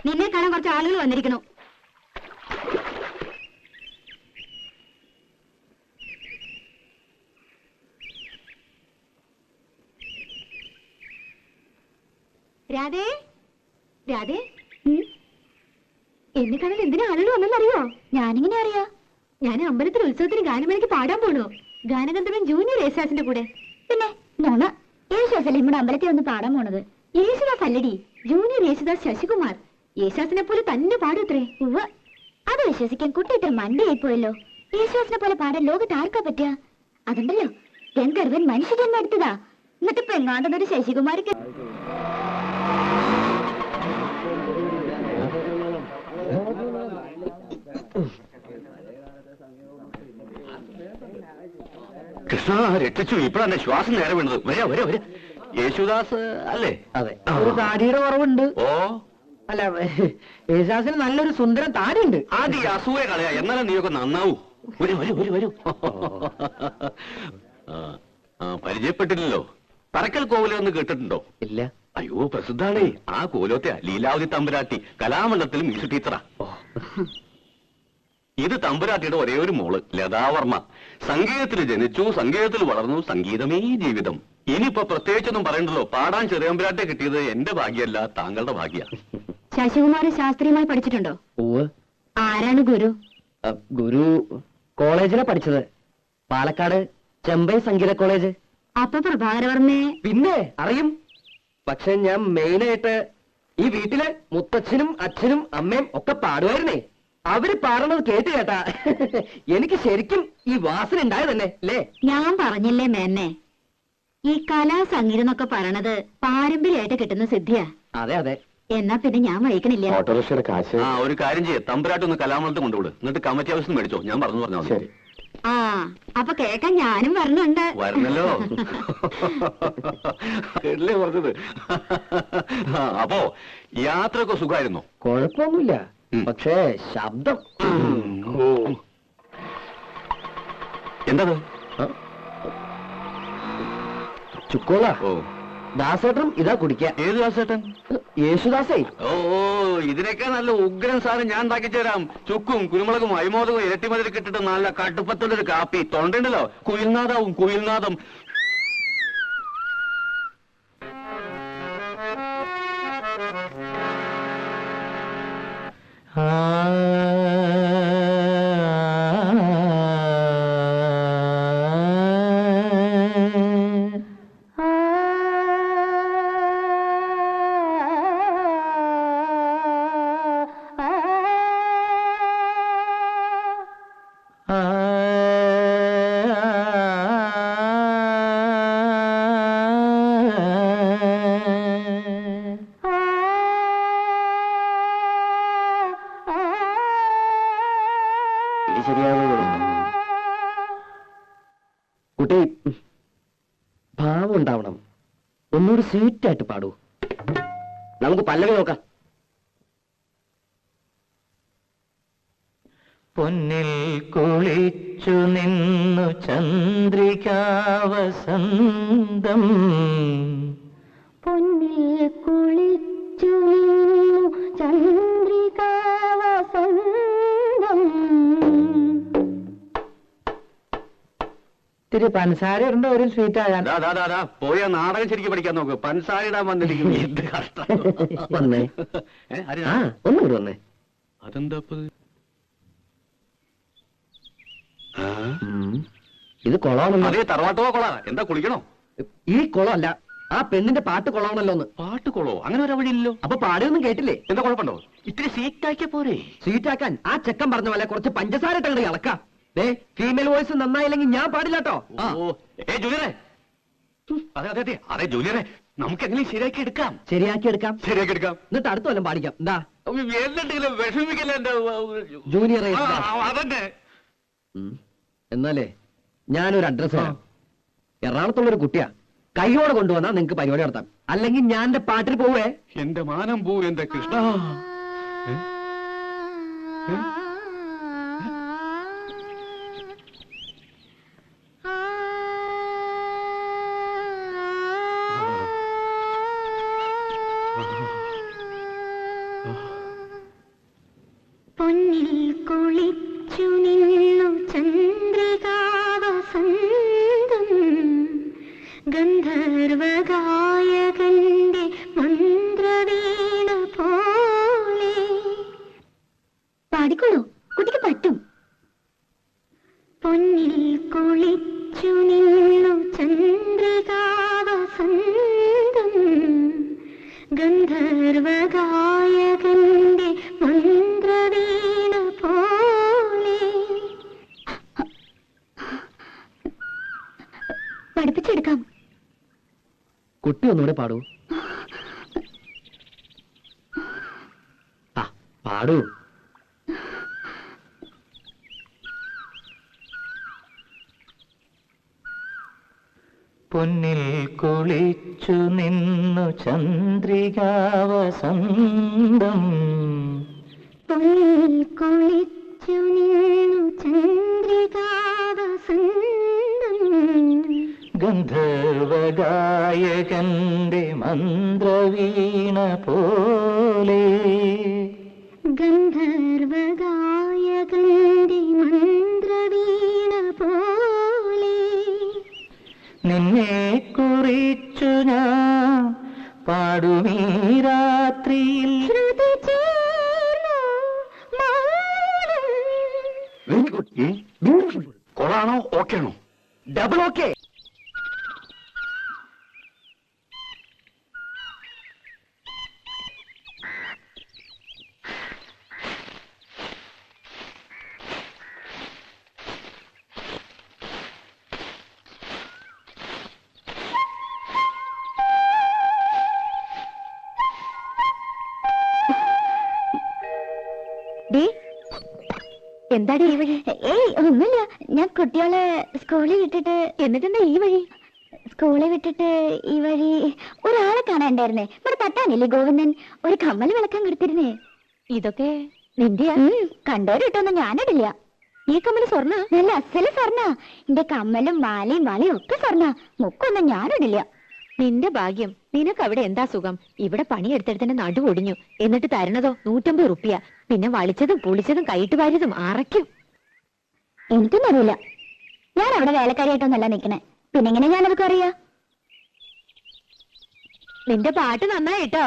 നിന്നെ കാണാൻ കുറച്ച് ആളുകൾ വന്നിരിക്കണു. രാധേ, രാധേ, എന്നെ കാണാൻ എന്തിനാ ആളുകൾ വന്നെന്നറിയോ? ഞാനിങ്ങനെ അറിയാ. ഞാൻ അമ്പലത്തിൽ ഉത്സവത്തിന് ഗാനമേളയ്ക്ക് പാടാൻ പോണു. ഗാനഗന്ധർവൻ ജൂനിയർ യേശുദാസിന്റെ കൂടെ. പിന്നെ നോണ, യേശുദാസല്ലേ നമ്മുടെ അമ്പലത്തിൽ വന്ന് പാടാൻ പോണത്? യേശുദാസ് അല്ലടി, ജൂനിയർ യേശുദാസ് ശശികുമാർ. യേശുദാസിനെ പോലെ തന്നെ പാടൂത്രേ. ഉവ്വ, അത് വിശ്വസിക്കാൻ കുട്ടി ഇത്ര മണ്ടയായി പോയല്ലോ. യേശുദാസിനെ പോലെ പാടാൻ ലോകത്ത് ആർക്കാ പറ്റുക? അതുണ്ടല്ലോ, ഗന്ധർവൻ മനുഷ്യജന്മം എടുത്തതാ. എന്നിട്ടിപ്പോ എങ്ങാണ്ടെന്നൊരു ശശികുമാർക്ക്. കൃഷ്ണ രക്ഷിച്ചു. ഇപ്പഴാണ് ശ്വാസം നേരെ വീണത്. വരാ വരാ വരാ. യേശുദാസ് അല്ലേ? അതെ, ഒരു താടിയുടെ കുറവുണ്ട്. ഓ, അല്ല, യേശുദാസിന് നല്ലൊരു സുന്ദരം താടിയുണ്ട്. ആദ്യ അസൂയ കളയാ, എന്നാലും നീയൊക്കെ നന്നാവൂ. വരൂ വരൂ വരൂ വരൂ. പരിചയപ്പെട്ടില്ലല്ലോ. തറക്കൽ കോവിലെന്ന് കേട്ടിട്ടുണ്ടോ? ഇല്ല. അയ്യോ, പ്രസിദ്ധാണേ. ആ കോലോത്തെ ലീലാവതി തമ്പുരാട്ടി കലാമണ്ഡലത്തിൽ മ്യൂസിക് ടീച്ചറാ. ഇത് തമ്പുരാട്ടിയുടെ ഒരേ ഒരു മോള് ലതാവർമ്മ. സംഗീതത്തിൽ ജനിച്ചു, സംഗീതത്തിൽ വളർന്നു, സംഗീതമേ ജീവിതം. ഇനിയിപ്പോ പ്രത്യേകിച്ചൊന്നും പറയണ്ടല്ലോ. പാടാൻ ചെറിയമ്പുരാട്ടെ കിട്ടിയത് എന്റെ ഭാഗ്യമല്ല, താങ്കളുടെ ഭാഗ്യ. ശശികുമാർ ശാസ്ത്രീയമായി പഠിച്ചിട്ടുണ്ടോ? ആരാണ് ഗുരു? ഗുരു കോളേജിലെ പഠിച്ചത്, പാലക്കാട് ചെമ്പൈ സംഗീത കോളേജ്. അപ്പൊ പ്രഭാകരവർമ്മയെ പിന്നെ അറിയും. പക്ഷെ ഞാൻ മെയിനായിട്ട് ഈ വീട്ടില് മുത്തച്ഛനും അച്ഛനും അമ്മയും ഒക്കെ പാടുമായിരുന്നേ. അവര് പാടണത് കേട്ട് കേട്ടാ എനിക്ക് ശരിക്കും ഈ വാസന ഉണ്ടായത് തന്നെ അല്ലേ? ഞാൻ പറഞ്ഞില്ലേ മേന്നെ, ഈ കലാ സംഗീതം എന്നൊക്കെ പറയണത് പാരമ്പര്യമായിട്ട് കിട്ടുന്ന സിദ്ധിയാ. അതെ അതെ. എന്നാ പിന്നെ ഞാൻ വഹിക്കണില്ല. ഓട്ടോറിക്ഷയുടെ കാശ്. ആ, ഒരു കാര്യം ചെയ്യേ, തമ്പുരാട്ടി ഒന്ന് കലാമണ്ഡലത്തിൽ കൊണ്ടുവിട്. എന്നിട്ട് കമ്മിറ്റി ഹൗസിൽ മേടിച്ചോ. ഞാൻ പറഞ്ഞാൽ മതി. ആ, അപ്പൊ കേൾക്കാൻ ഞാനും വരണുണ്ട്. വരണല്ലോ. കേട്ടില്ലേ പറഞ്ഞത്? അപ്പോ യാത്രയൊക്കെ സുഖമായിരുന്നോ? കുഴപ്പമൊന്നുമില്ല, പക്ഷേ ശബ്ദം. എന്തത്? ചുക്കോള. ഓ, ദാസേട്ടൻ ഇതാ കുടിക്കാൻ. ഏത് ദാസേട്ടൻ? യേശുദാസേ. ഓ, ഇതിനൊക്കെ നല്ല ഉഗ്രൻ സാധനം ഞാൻ ഉണ്ടാക്കി തരാം. ചുക്കും കുരുമുളകും അയ്മോദകവും ഇരട്ടിമതിലൊക്കെ ഇട്ടിട്ട് നല്ല കടുപ്പത്തിലൊരു കാപ്പി. തൊണ്ടുണ്ടല്ലോ, കുയിൽനാദവും കുയിൽനാദം. കുട്ടി, ഭാവം ഉണ്ടാവണം. ഒന്നുകൂടി സ്വീറ്റായിട്ട് പാടൂ. നമുക്ക് പല്ലവി നോക്കാം. പൊന്നിൽ കുളിച്ചു നിന്നു ചന്ദ്രികാവസന്തം പൊന്നിൽ കുളിച്ചു നിന്നു ചന്ദ്രികാവസന്തം. ഇത്തിരി പഞ്ചസാര ഇടണ്ട ഒരു സ്വീറ്റ് ആകാൻ. പോയ നാടകം ശരിക്കും പഠിക്കാൻ നോക്ക്. പഞ്ചസാര ഇടാൻ വന്നിരിക്കുന്നു. എന്ത് കഷ്ടം. വന്നേ. ആ ഒന്നും കൂടി വന്നേ. അതെന്താ ഇത് കൊളമാണല്ലോ. അതേ തറവാട്ടോ കൊള. എന്താ കുളിക്കണോ? ഈ കുളമല്ല, ആ പെണ്ണിന്റെ പാട്ട് കൊളമാണല്ലോന്ന്. പാട്ട് കൊളോ? അങ്ങനെ ഒരു വഴിയില്ലല്ലോ. അപ്പൊ പാടിയൊന്നും കേട്ടില്ലേ? എന്താ കുഴപ്പമുണ്ടോ? ഇത്തിരി സീറ്റാക്കിയ പോരെ. സ്വീറ്റാക്കാൻ ആ ചെക്കൻ പറഞ്ഞ പോലെ കുറച്ച് പഞ്ചസാര ഇട്ടങ്ങട് ഇളക്കാം. ദേ ഫീമെയിൽ വോയിസ് നന്നായില്ലെങ്കിൽ ഞാൻ പാടില്ലാട്ടോ. ജൂലിയറെ, അതെ അതെ അതെ അതെ ജൂലിയറെ, നമുക്ക് എങ്ങനെ ശരിയാക്കി എടുക്കാം. ശരിയാക്കി എടുക്കാം. ശരിയാക്കി എടുക്കാം. എന്നിട്ട് അടുത്ത കൊല്ലം പാടിക്കാം. എന്താ എന്തെങ്കിലും വിഷമിക്കല്ല എന്റെ ജൂനിയർ. അതന്നെ. എന്നാലേ ഞാനൊരു അഡ്രസ് തരാം. എറണാകുളത്തുള്ളൊരു കുട്ടിയാ. കൈയോടെ കൊണ്ടുവന്നാ നിങ്ങക്ക് പരിപാടി നടത്താം. അല്ലെങ്കിൽ ഞാൻ എന്റെ പാട്ടിൽ പോവേ. എന്റെ മാനം പോ എന്റെ കൃഷ്ണ. പൊന്നിൽ കുളിച്ചു നിന്നു ചന്ദ്രികാവസന്തം. ഗന്ധർവഗായകന്റെ മന്ത്രവീണ പോലെ. പാടിക്കോളൂ, കുട്ടിക്ക് പറ്റും. പൊന്നിൽ കുളിച്ചു നിന്നു ചന്ദ്രികാവസന്തം. ഗന്ധർവഗായകന്റെ മന്ത്രവീണ പോലെ. പഠിപ്പിച്ചെടുക്കാം. കുട്ടി ഒന്നുകൂടെ പാടൂ. ആ പാടൂ. പൊന്നിൽ കുളിച്ചു നിന്നു ചന്ദ്രികാവസന്തം. പൊന്നിൽ കുളിച്ചു നിന്നു ചന്ദ്രികാവസന്തം. ഗന്ധർവഗായകന്റെ മന്ത്രവീണ പോലെ. ഗന്ധർവഗായകന്റെ മന്ത്രവീണ പോലെ. നിന്നെ കുറിച്ചു ഞാൻ പാടുമീ രാത്രിയിൽ. ശ്രുതി ചേർന്നു മൗനം. Very good. ബ്യൂട്ടിഫുൾ. കൊളാണോ ഓക്കെ ആണോ? Double okay. എന്താടി ഈ വഴി? ഏയ് ഒന്നുമില്ല, ഞാൻ കുട്ടികളെ സ്കൂളിൽ വിട്ടിട്ട്. എന്നിട്ടെന്താ ഈ വഴി? സ്കൂളിൽ വിട്ടിട്ട് ഈ വഴി ഒരാളെ കാണാണ്ടായിരുന്നേ. ഇവിടെ തട്ടാനില്ലേ ഗോവിന്ദൻ, ഒരു കമ്മൽ വിളക്കാൻ കൊടുത്തിരുന്നേ. ഇതൊക്കെ നിന്റെയാ? കണ്ടോരിട്ടൊന്നും ഞാനിടില്ല. ഈ കമ്മല് സ്വർണ്ണ? നല്ല അസല് സ്വർണ്ണ. എന്റെ കമ്മലും മാലയും വളയും ഒക്കെ സ്വർണ്ണ. മുക്കൊന്നും ഞാനിടില്ല. നിന്റെ ഭാഗ്യം. നിനക്ക് അവിടെ എന്താ സുഖം? ഇവിടെ പണിയെടുത്തെടുത്തിന്റെ നടു ഒടിഞ്ഞു. എന്നിട്ട് തരണതോ 150 റുപ്യ. പിന്നെ വളിച്ചതും പുളിച്ചതും കൈയിട്ട് വാരിയതും അറയ്ക്കും. എനിക്കൊന്നും അറിയില്ല. ഞാൻ അവിടെ വേലക്കാരിയായിട്ടൊന്നല്ല നിക്കണേ. പിന്നെ എങ്ങനെ ഞാനതൊക്കെ അറിയാ? നിന്റെ പാട്ട് നന്നായിട്ടോ.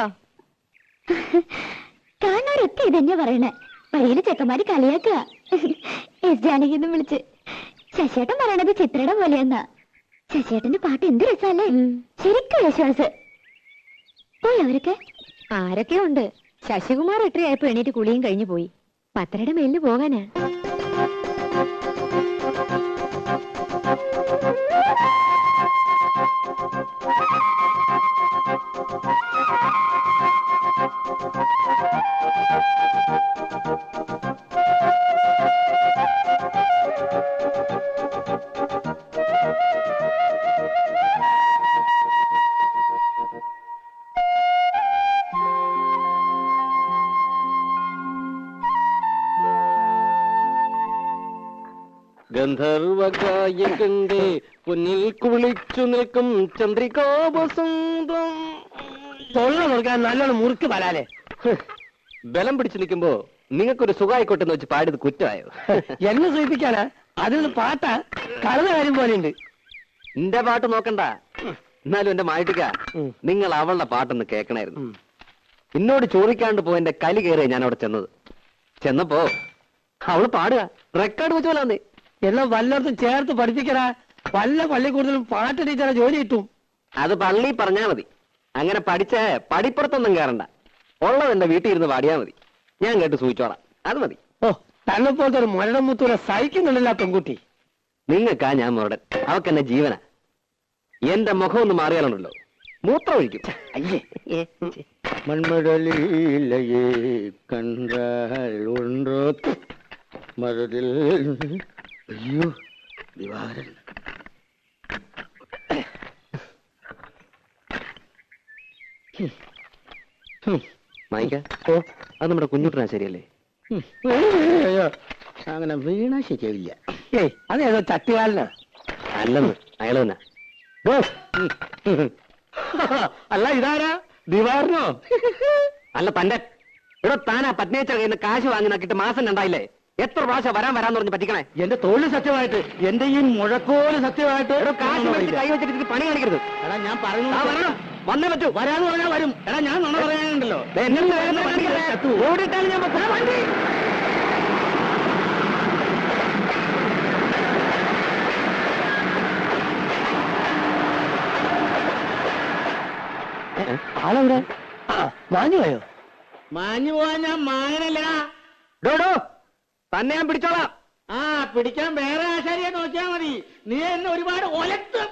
കാണാറൊക്കെ ഇതന്നെ പറയണേ. വഴിയില് ചെക്കന്മാര് കളിയാക്കുക. എസ് ജാനകിന്ന് വിളിച്ച്. ശശിയേട്ടൻ പറയണത് ചിത്രയുടെ പോലെയെന്നാ. ശശിയേട്ടന്റെ പാട്ട് എന്ത് രസല്ലേ. ശരിക്കും വിശ്വാസം. പോയി അവരൊക്കെ? ആരൊക്കെ ഉണ്ട്. ശശികുമാർ എട്ടരയായപ്പോ എണീറ്റ് കുളിയും കഴിഞ്ഞു പോയി. 10:30 മേലിന് പോകാനാ. ഗന്ധർവകായകന്റെ പൊന്നിൽ കുളിച്ചു നിൽക്കും ചന്ദ്രികാവസന്തം. തൊള്ള നോക്കാൻ നല്ലോണം മുറുക്ക് വരാലേ. ബലം പിടിച്ചു നിൽക്കുമ്പോ നിങ്ങൾക്കൊരു സുഖമായിക്കോട്ടെന്ന് വെച്ച് പാടിയത് കുറ്റമായോ? എന്നെ സൂചിപ്പിക്കാനാ? അതിന് പാട്ടാ കളന്ന കാര്യം പോലെയുണ്ട്. എന്റെ പാട്ട് നോക്കണ്ട. എന്നാലും എന്റെ മായിട്ടിക്ക, നിങ്ങൾ അവളുടെ പാട്ടൊന്ന് കേൾക്കണായിരുന്നു. എന്നോട് ചോദിക്കാണ്ട് പോയി എന്റെ കലി കയറിയ ഞാൻ അവിടെ ചെന്നപ്പോ അവള് പാടുക റെക്കോർഡ് വെച്ച് പോലാന്നേ. എല്ലാം വല്ലയിടത്തും ചേർത്ത് പഠിപ്പിക്കടാ. വല്ല പള്ളിക്കൂടുതലും പാട്ട് ടീച്ചറെ ജോലി കിട്ടും. അത് പള്ളി പറഞ്ഞാ മതി. അങ്ങനെ പഠിച്ച പടിപ്പുറത്തൊന്നും കയറണ്ട. ഉള്ളത് എന്റെ വീട്ടിൽ ഇരുന്ന് പാടിയാ മതി. ഞാൻ കേട്ട് സൂചിച്ചോളാം. അത് മതി. ഓ, തന്നെ പോലത്തെ ഒരു മരണം മുത്തൂരെ സഹിക്കുന്നില്ല പെൺകുട്ടി. നിങ്ങൾക്കാ ഞാൻ മുരടൻ, അവക്ക് എന്നെ ജീവനാ. എന്റെ മുഖം ഒന്ന് മാറിയാലുണ്ടല്ലോ മൂത്രം ഒഴിക്കും. അയ്യേ, മൺമടലിലയെ കണ്ടാൽ ഉണ്ടോ മരതിൽ. അയ്യോ ദിവാകരൻ. മായിക്ക, അത് നമ്മുടെ കുഞ്ഞുട്ടനാ ശരിയല്ലേ? അങ്ങനെ വീണ ശരിയാവില്ല. ഏയ്, അതേതോ ചട്ടുകാലനാ. അല്ലെന്ന് അയാൾ തന്നെ. അല്ല, ഇതാരാ? ദിവാറിനോ? അല്ല, തന്റെ ഇവിടെ താനാ പത്നിയച്ച കയ്യിൽ നിന്ന് കാശ് വാങ്ങി നോക്കിയിട്ട് മാസം രണ്ടായില്ലേ? എത്ര പ്രാവശ്യം വരാന്ന് പറഞ്ഞ് പറ്റിക്കണേ? എന്റെ തോല് സത്യമായിട്ട്, എന്റെ ഈ മുഴക്കോല് സത്യമായിട്ട്. കാശ് കൈ വെച്ചിട്ട് പണി കാണിക്കരുത്. എടാ ഞാൻ പറഞ്ഞു വന്നേ പറ്റൂ. വരാന്ന് പറഞ്ഞാൽ വരും. എടാ ഞാൻ നുണ പറയാനുണ്ടല്ലോ. ഓടിയിട്ടാണ് ഞാൻ വണ്ടി. ആളെവിടെ? മാഞ്ഞു പോയോ? മാഞ്ഞു പോവാൻ ഞാൻ മാങ്ങനല്ല. ഡോഡോ, തന്നെ ഞാൻ പിടിച്ചോളാം. ആ, പിടിക്കാൻ വേറെ ആശാരിയെ നോക്കിയാ മതി. നീ എന്നെ ഒരുപാട് ഒലത്തും.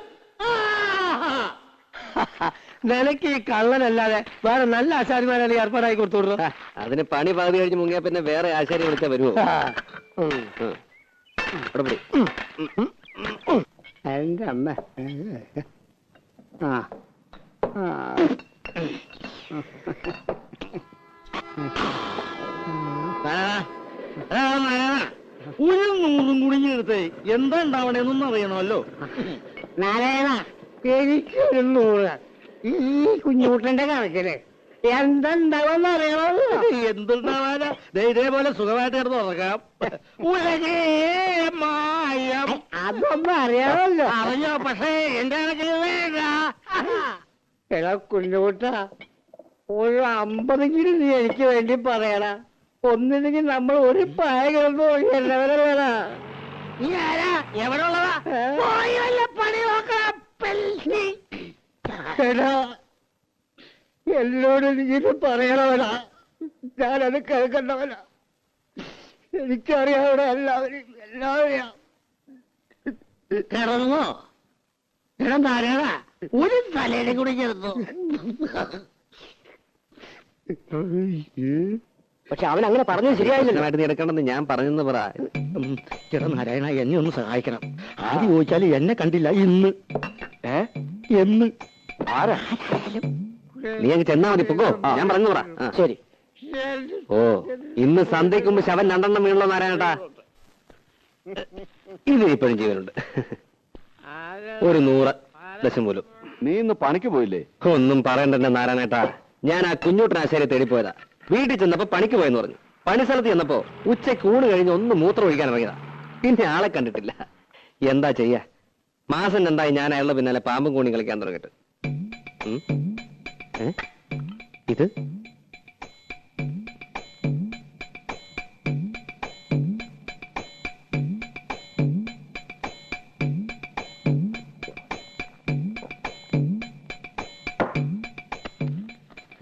നിനക്ക് ഈ കള്ളനല്ലാതെ വേറെ നല്ല ആശാരിമാരെ ഏർപ്പാടായി കൊടുത്തോളൂ. അതിന് പണി പകുതി കഴിഞ്ഞ് മുങ്ങിയ പിന്നെ വേറെ ആശാരി വിളിച്ചാ വരുമോ? എന്റെ അമ്മ. ആ ഒരു 100 കുടുങ്ങിയെടുത്ത് എന്താ ഉണ്ടാവണേന്നൊന്നും അറിയണമല്ലോ. നാരായണ, എനിക്കൊരു 100 ഈ കുഞ്ഞൂട്ടന്റെ കണക്കില് എന്തുണ്ടാവുമെന്ന് അറിയണമല്ലോ. എന്തുണ്ടാവാനാ? ഇതേപോലെ സുഖമായിട്ട് കിടന്ന് ഉറക്കാം. ഉലകേ മായം. അതൊന്നും അറിയാമല്ലോ. അറിഞ്ഞോ? പക്ഷേ എന്റെ കണക്കിൽ വേണ്ട. എടാ കുഞ്ഞൂട്ട, ഒരു 50 നീ എനിക്ക് വേണ്ടി പറയണ. ഒന്നില്ലെങ്കിൽ നമ്മൾ ഒരു പായ കിടന്നു എല്ലാവരല്ലേടാ. നീ ആരാ? എവിടെ ഉള്ളതാ? പോയി വല്ല പണി നോക്കാം. എടാ, എന്നോട് നീ പറയണവനാ. ഞാനത് കേൾക്കണ്ടവനാ. എനിക്കറിയാവിടെ എല്ലാവരെയും. കിടന്നോ? എടാ നാരായണ, ഒരു തലയുടെ കൂടി കിടന്നു. പക്ഷെ അവൻ അങ്ങനെ പറഞ്ഞത് ശരിയായില്ല. നീ എടുക്കണമെന്ന് ഞാൻ പറഞ്ഞെന്ന് പറ. ചേട്ടാ നാരായണ, എന്നെ ഒന്ന് സഹായിക്കണം. ആദ്യം ചോദിച്ചാൽ എന്നെ കണ്ടില്ല. ഇന്ന് എന്ന് ആരാ? നീ അങ്ങ് ചെന്നാ മതി. പൊക്കോ, ഞാൻ പറഞ്ഞു പറ. ശരി. ഓ, ഇന്ന് സന്ധ്യയ്ക്ക് മുമ്പ് ശവൻ 2 വീണല്ലോ നാരായണട്ടാ. ഇത് ഇപ്പോഴും ജീവനുണ്ട്. ഒരു 100 ദശം പോലും. നീ ഇന്ന് പണിക്ക് പോയില്ലേ? ഒന്നും പറയണ്ടെന്നെ നാരായണേട്ടാ. ഞാൻ ആ കുഞ്ഞൂട്ടനാശാരിയെ തേടിപ്പോയതാ. വീട്ടിൽ ചെന്നപ്പോ പണിക്ക് പോയെന്ന് പറഞ്ഞു. പണിസ്ഥലത്ത് ചെന്നപ്പോ ഉച്ചയ്ക്ക് ഊണ് കഴിഞ്ഞ് ഒന്ന് മൂത്രം ഒഴിക്കാൻ ഇറങ്ങിയതാ. പിന്നെ ആളെ കണ്ടിട്ടില്ല. എന്താ ചെയ്യാ? മാസം 2 ഞാൻ അയാളുടെ പിന്നാലെ പാമ്പും കൂണി കളിക്കാൻ തുടങ്ങിട്ട്. ഇത്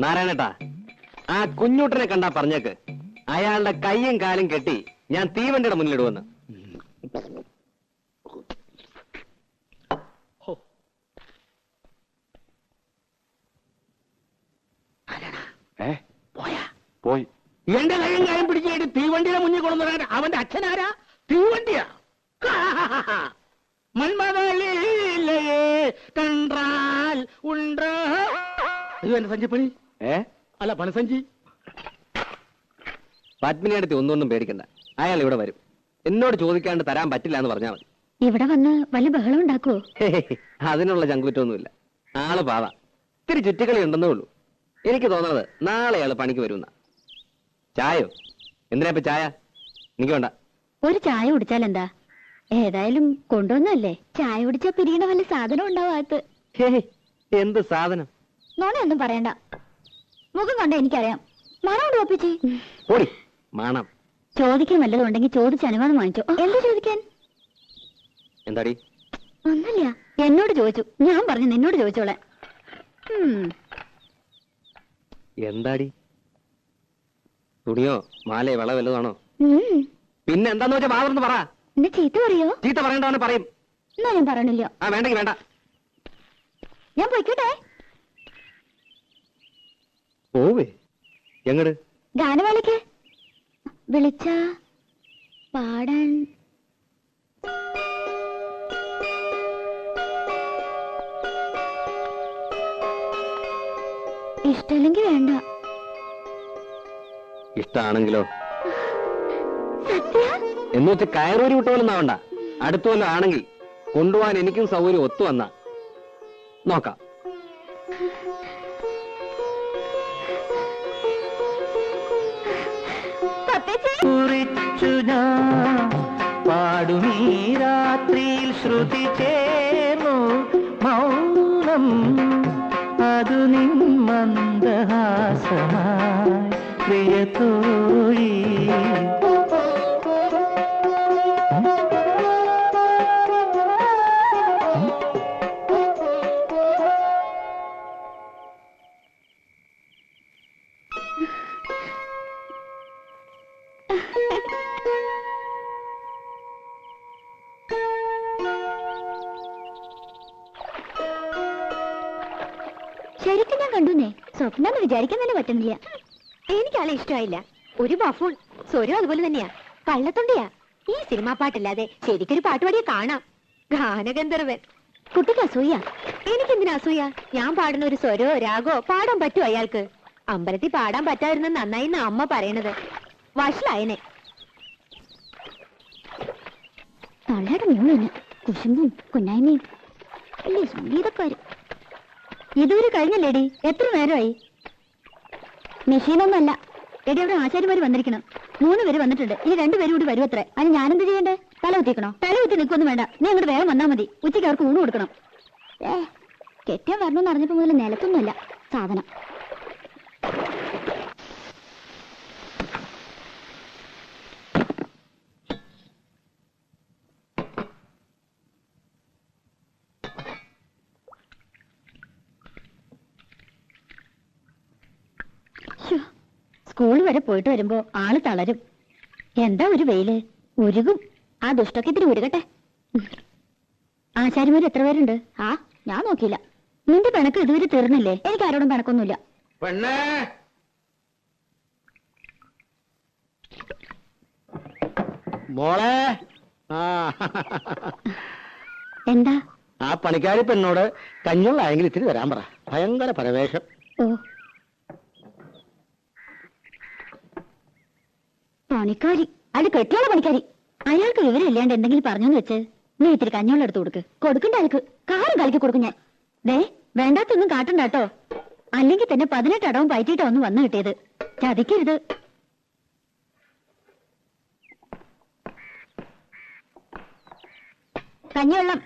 നാരായണേട്ടാ, ആ കുഞ്ഞൂട്ടനെ കണ്ടാ പറഞ്ഞേക്ക് അയാളുടെ കയ്യും കാലും കെട്ടി ഞാൻ തീവണ്ടിയുടെ മുന്നിലിടുവെന്ന്. പോയി. എന്റെ കയ്യും കാര്യം പിടിച്ചിട്ട് തീവണ്ടിയുടെ മുന്നിൽ കൊണ്ടുവരാൻ അവന്റെ അച്ഛനാരാ? തീവണ്ടിയാ. മന്മതലേ കണ്ടാൽ ഉണ്ട്. അയ്യോ, എന്റെ സഞ്ചിപ്പണി. അല്ല, പണസഞ്ചി. പത്മിനിയടുത്ത് ഒന്നും പേടിക്കണ്ട. അയാൾ ഇവിടെ വരും. എന്നോട് ചോദിക്കാണ്ട് തരാൻ പറ്റില്ല എന്ന് പറഞ്ഞാൽ മതി. ഇവിടെ വന്ന് വല്ല ബഹളം ഉണ്ടാക്കുവോ? അതിനുള്ള ചങ്കുറ്റൊന്നുമില്ല. ആള് പാവ, ഇത്തിരി ചുറ്റിക്കളി ഉണ്ടെന്നേ ഉള്ളൂ. എനിക്ക് തോന്നുന്നത് നാളെ ആള് പണിക്ക് വരുന്ന. ചായോ? എന്തിനാ ഇപ്പൊ ചായ? എനിക്ക് വേണ്ട. ഒരു ചായ കുടിച്ചാൽ എന്താ? ഏതായാലും കൊണ്ടുവന്നല്ലേ. ചായ കുടിച്ചാ പിരിയണ വല്ല സാധനം ഉണ്ടാവാത്ത. എന്ത് സാധനം? നോണയൊന്നും പറയണ്ട. മുഖം കണ്ട എനിക്കറിയാം. മണം കൊണ്ട് ഒപ്പിച്ചേ. ഓടി മണം. ചോദിക്കാൻ വല്ലതും ഉണ്ടെങ്കിൽ ചോദിച്ച് അനുവാദം വാങ്ങിച്ചോ. എന്താ ചോദിക്കാൻ? എന്താടി? ഒന്നല്ല, എന്നോട് ചോദിച്ചു. ഞാൻ പറഞ്ഞു നിന്നോട് ചോദിച്ചോളെ. എന്താടി? തുണിയോ മാലയോ വള വല്ലതാണോ? പിന്നെ എന്താന്ന് വെച്ചാ വാർന്ന് പറ. എന്നെ ചീത്ത പറയോ? ചീത്ത പറയണ്ടാന്ന് പറയും. എന്നാ ഞാൻ പറയണില്ല. ആ വേണ്ടെങ്കി വേണ്ട. ഞാൻ പോയിക്കോട്ടെ. പോവേ? എങ്ങട്? ഗാനമേളയ്ക്ക്. വിളിച്ച പാടാൻ. ഇഷ്ടല്ലെങ്കിൽ വേണ്ട. ഇഷ്ടാണെങ്കിലോ? സത്യ? എന്ന് വെച്ച് കയറൂരി വിട്ടോലൊന്നാവണ്ട. അടുത്തു വല്ല ആണെങ്കിൽ കൊണ്ടുപോകാൻ എനിക്കും സൗകര്യം ഒത്തു വന്ന നോക്കാം. കുറിച്ചു ഞാൻ പാടുമീ രാത്രിയിൽ ശ്രുതി ചേർന്നു മൗനം അതു നിൻ മന്ദഹാസമായി പ്രിയതോഴി. ശരിക്കും ഞാൻ കണ്ടുന്നേ. സ്വപ്നം വിചാരിക്കാൻ തന്നെ പറ്റുന്നില്ല. എനിക്കാളെ ഇഷ്ടമായില്ല. ഒരു ബഫൂൺ. സ്വരം അതുപോലെ തന്നെയാ. കള്ളത്തൊണ്ടിയാ. ഈ സിനിമാ പാട്ടില്ലാതെ ശരിക്കൊരു പാട്ടുപാടിയെ കാണാം. ഗാനഗന്ധർവൻ. കുട്ടിക്ക് അസൂയ. എനിക്കെന്തിനാ അസൂയ? ഞാൻ പാടുന്ന ഒരു സ്വരോ രാഗോ പാടാൻ പറ്റുമോ അയാൾക്ക്? അമ്പലത്തിൽ പാടാൻ പറ്റാതിരുന്ന നന്നായി അമ്മ പറയണത്. വഷളായനെ. തള്ളയുടെ മൂന്ന് കുശുമ്പും കുന്നായ്മയും വലിയ സംഗീതക്കാര്. ഇതുവരെ കഴിഞ്ഞല്ലേടി? എത്ര നേരമായി? മെഷീനൊന്നുമല്ല എടി. അവിടെ ആശാരിമാര് വന്നിരിക്കണം. 3 പേര് വന്നിട്ടുണ്ട്. ഈ 2 പേരും കൂടി വരും അത്രേ. അതിന് ഞാനെന്ത് ചെയ്യണ്ടേ? തല കുത്തിക്കണോ? തല കുത്തി നിൽക്കൊന്നും വേണ്ട. നീ അങ്ങോട്ട് വേഗം വന്നാൽ മതി. ഉച്ചയ്ക്ക് അവർക്ക് ഊണ് കൊടുക്കണം. കെട്ടിയാൻ വരണമെന്ന് അറിഞ്ഞപ്പോ മുതൽ നിലത്തൊന്നുമല്ല സാധനം. സ്കൂൾ വരെ പോയിട്ട് വരുമ്പോ ആള് തളരും. എന്താ ഒരു വെയില്? ഉരുകും. ആ ദുഷ്ടൊക്കെ ഇത്തിരി ഉരുകട്ടെ. ആശാരിമാര് എത്ര പേരുണ്ട്? ആ ഞാൻ നോക്കിയില്ല. നിന്റെ പിണക്ക് ഇതുവരെ തീർന്നില്ലേ? എനിക്ക് ആരോടും പിണക്കൊന്നുമില്ല. പെണ്ണേ, മോളെ. ആ എന്താ? ആ പണിക്കാരി പെണ്ണോട് കഞ്ഞുള്ളായെങ്കിൽ ഇത്തിരി തരാൻ പറ. ഭയങ്കര പരവേശം. ഓ പണിക്കാരി? അത് കെട്ടിയുള്ള പണിക്കാരി. അയാൾക്ക് വിവരം ഇല്ലാണ്ട് എന്തെങ്കിലും പറഞ്ഞോന്ന് വെച്ച് നീ ഇത്തിരി കഞ്ഞോളം എടുത്ത് കൊടുക്ക്. കൊടുക്കണ്ട അയാൾക്ക്. കാറും കളിക്ക് കൊടുക്കും ഞാൻ. ദേ വേണ്ടാത്തൊന്നും കാട്ടണ്ട കേട്ടോ. അല്ലെങ്കിൽ തന്നെ 18 അടവും പയറ്റിയിട്ടാ ഒന്ന് വന്നു കിട്ടിയത്. ചതിക്കരുത്. കഞ്ഞിവെള്ളം.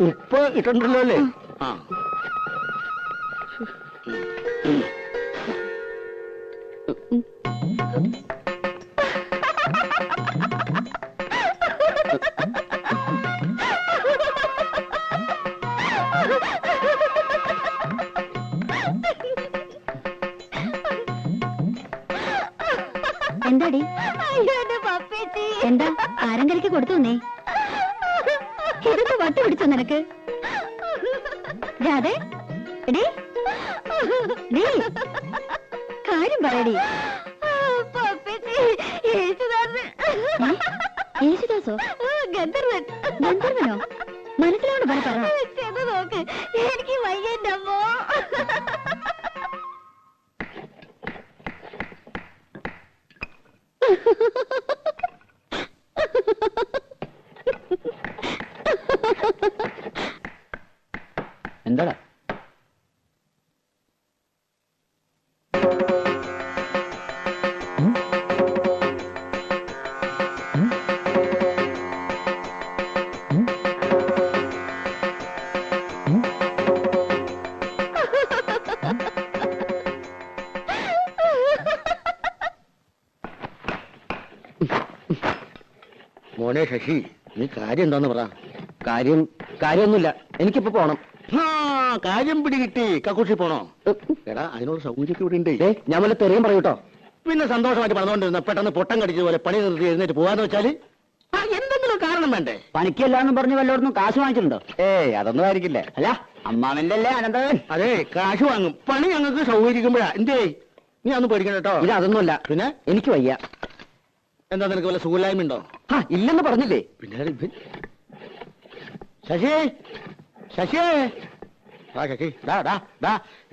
ഉപ്പ് ഇട്ടുണ്ടല്ലോ അല്ലേ? ആ എന്താടി? എന്താ ആരങ്കരയ്ക്ക് കൊടുത്തു നീ? ഇതൊക്കെ വട്ട് പിടിച്ചോ നിനക്ക്? രാധേ എടീ, ഡീ, കാര്യം പറയടി. യേശുദാസ് യേശുദാസോ? ഗന്ധർവൻ. ഗന്ധർവനോ? മനസ്സിലോട് പറ. ചെന്ന് നോക്ക്, എനിക്ക് വയ്യന്റെ അമ്മോ. എന്താടാ? മോനെ ശശി, നീ കാര്യം എന്താന്ന് പറ. കാര്യമൊന്നുമില്ല, എനിക്കിപ്പോ പോണം. കാര്യം പിടികിട്ടി. കക്കൂഷി പോണോ? എടാ, അതിനുള്ള സൗകര്യമൊക്കെ ഇവിടെ ഉണ്ട്. ഞാൻ വല്ല തെറിയും പറയൂട്ടോ. പിന്നെ സന്തോഷമായിട്ട് പറഞ്ഞുകൊണ്ടിരുന്ന പെട്ടെന്ന് പൊട്ടം കടിച്ചത് പോലെ പണി നിർത്തി എഴുന്നേറ്റ് പോവാന്ന് വെച്ചാല് എന്തെങ്കിലും കാരണം വേണ്ടേ? പണിക്കല്ലാന്ന് പറഞ്ഞ് വല്ലയിടത്തും കാശ് വാങ്ങിച്ചിട്ടുണ്ടോ? അതൊന്നും ആയിരിക്കില്ല. അല്ല, അമ്മാവന്റെ അല്ലേ അനന്തവൻ? അതെ, കാശ് വാങ്ങും. പണി ഞങ്ങൾക്ക് സൗകര്യക്കുമ്പോഴാ. എന്തേ, നീ അന്ന് പേടിക്കണം കേട്ടോ. ഇത് അതൊന്നുമല്ല. പിന്നെ എനിക്ക് വയ്യ. എന്താ, നിനക്ക് വല്ല സുഖമില്ലായ്മ ഉണ്ടോ? ഇല്ലെന്ന് പറഞ്ഞില്ലേ? പിന്നെ ശശി, ശശി, ശശി,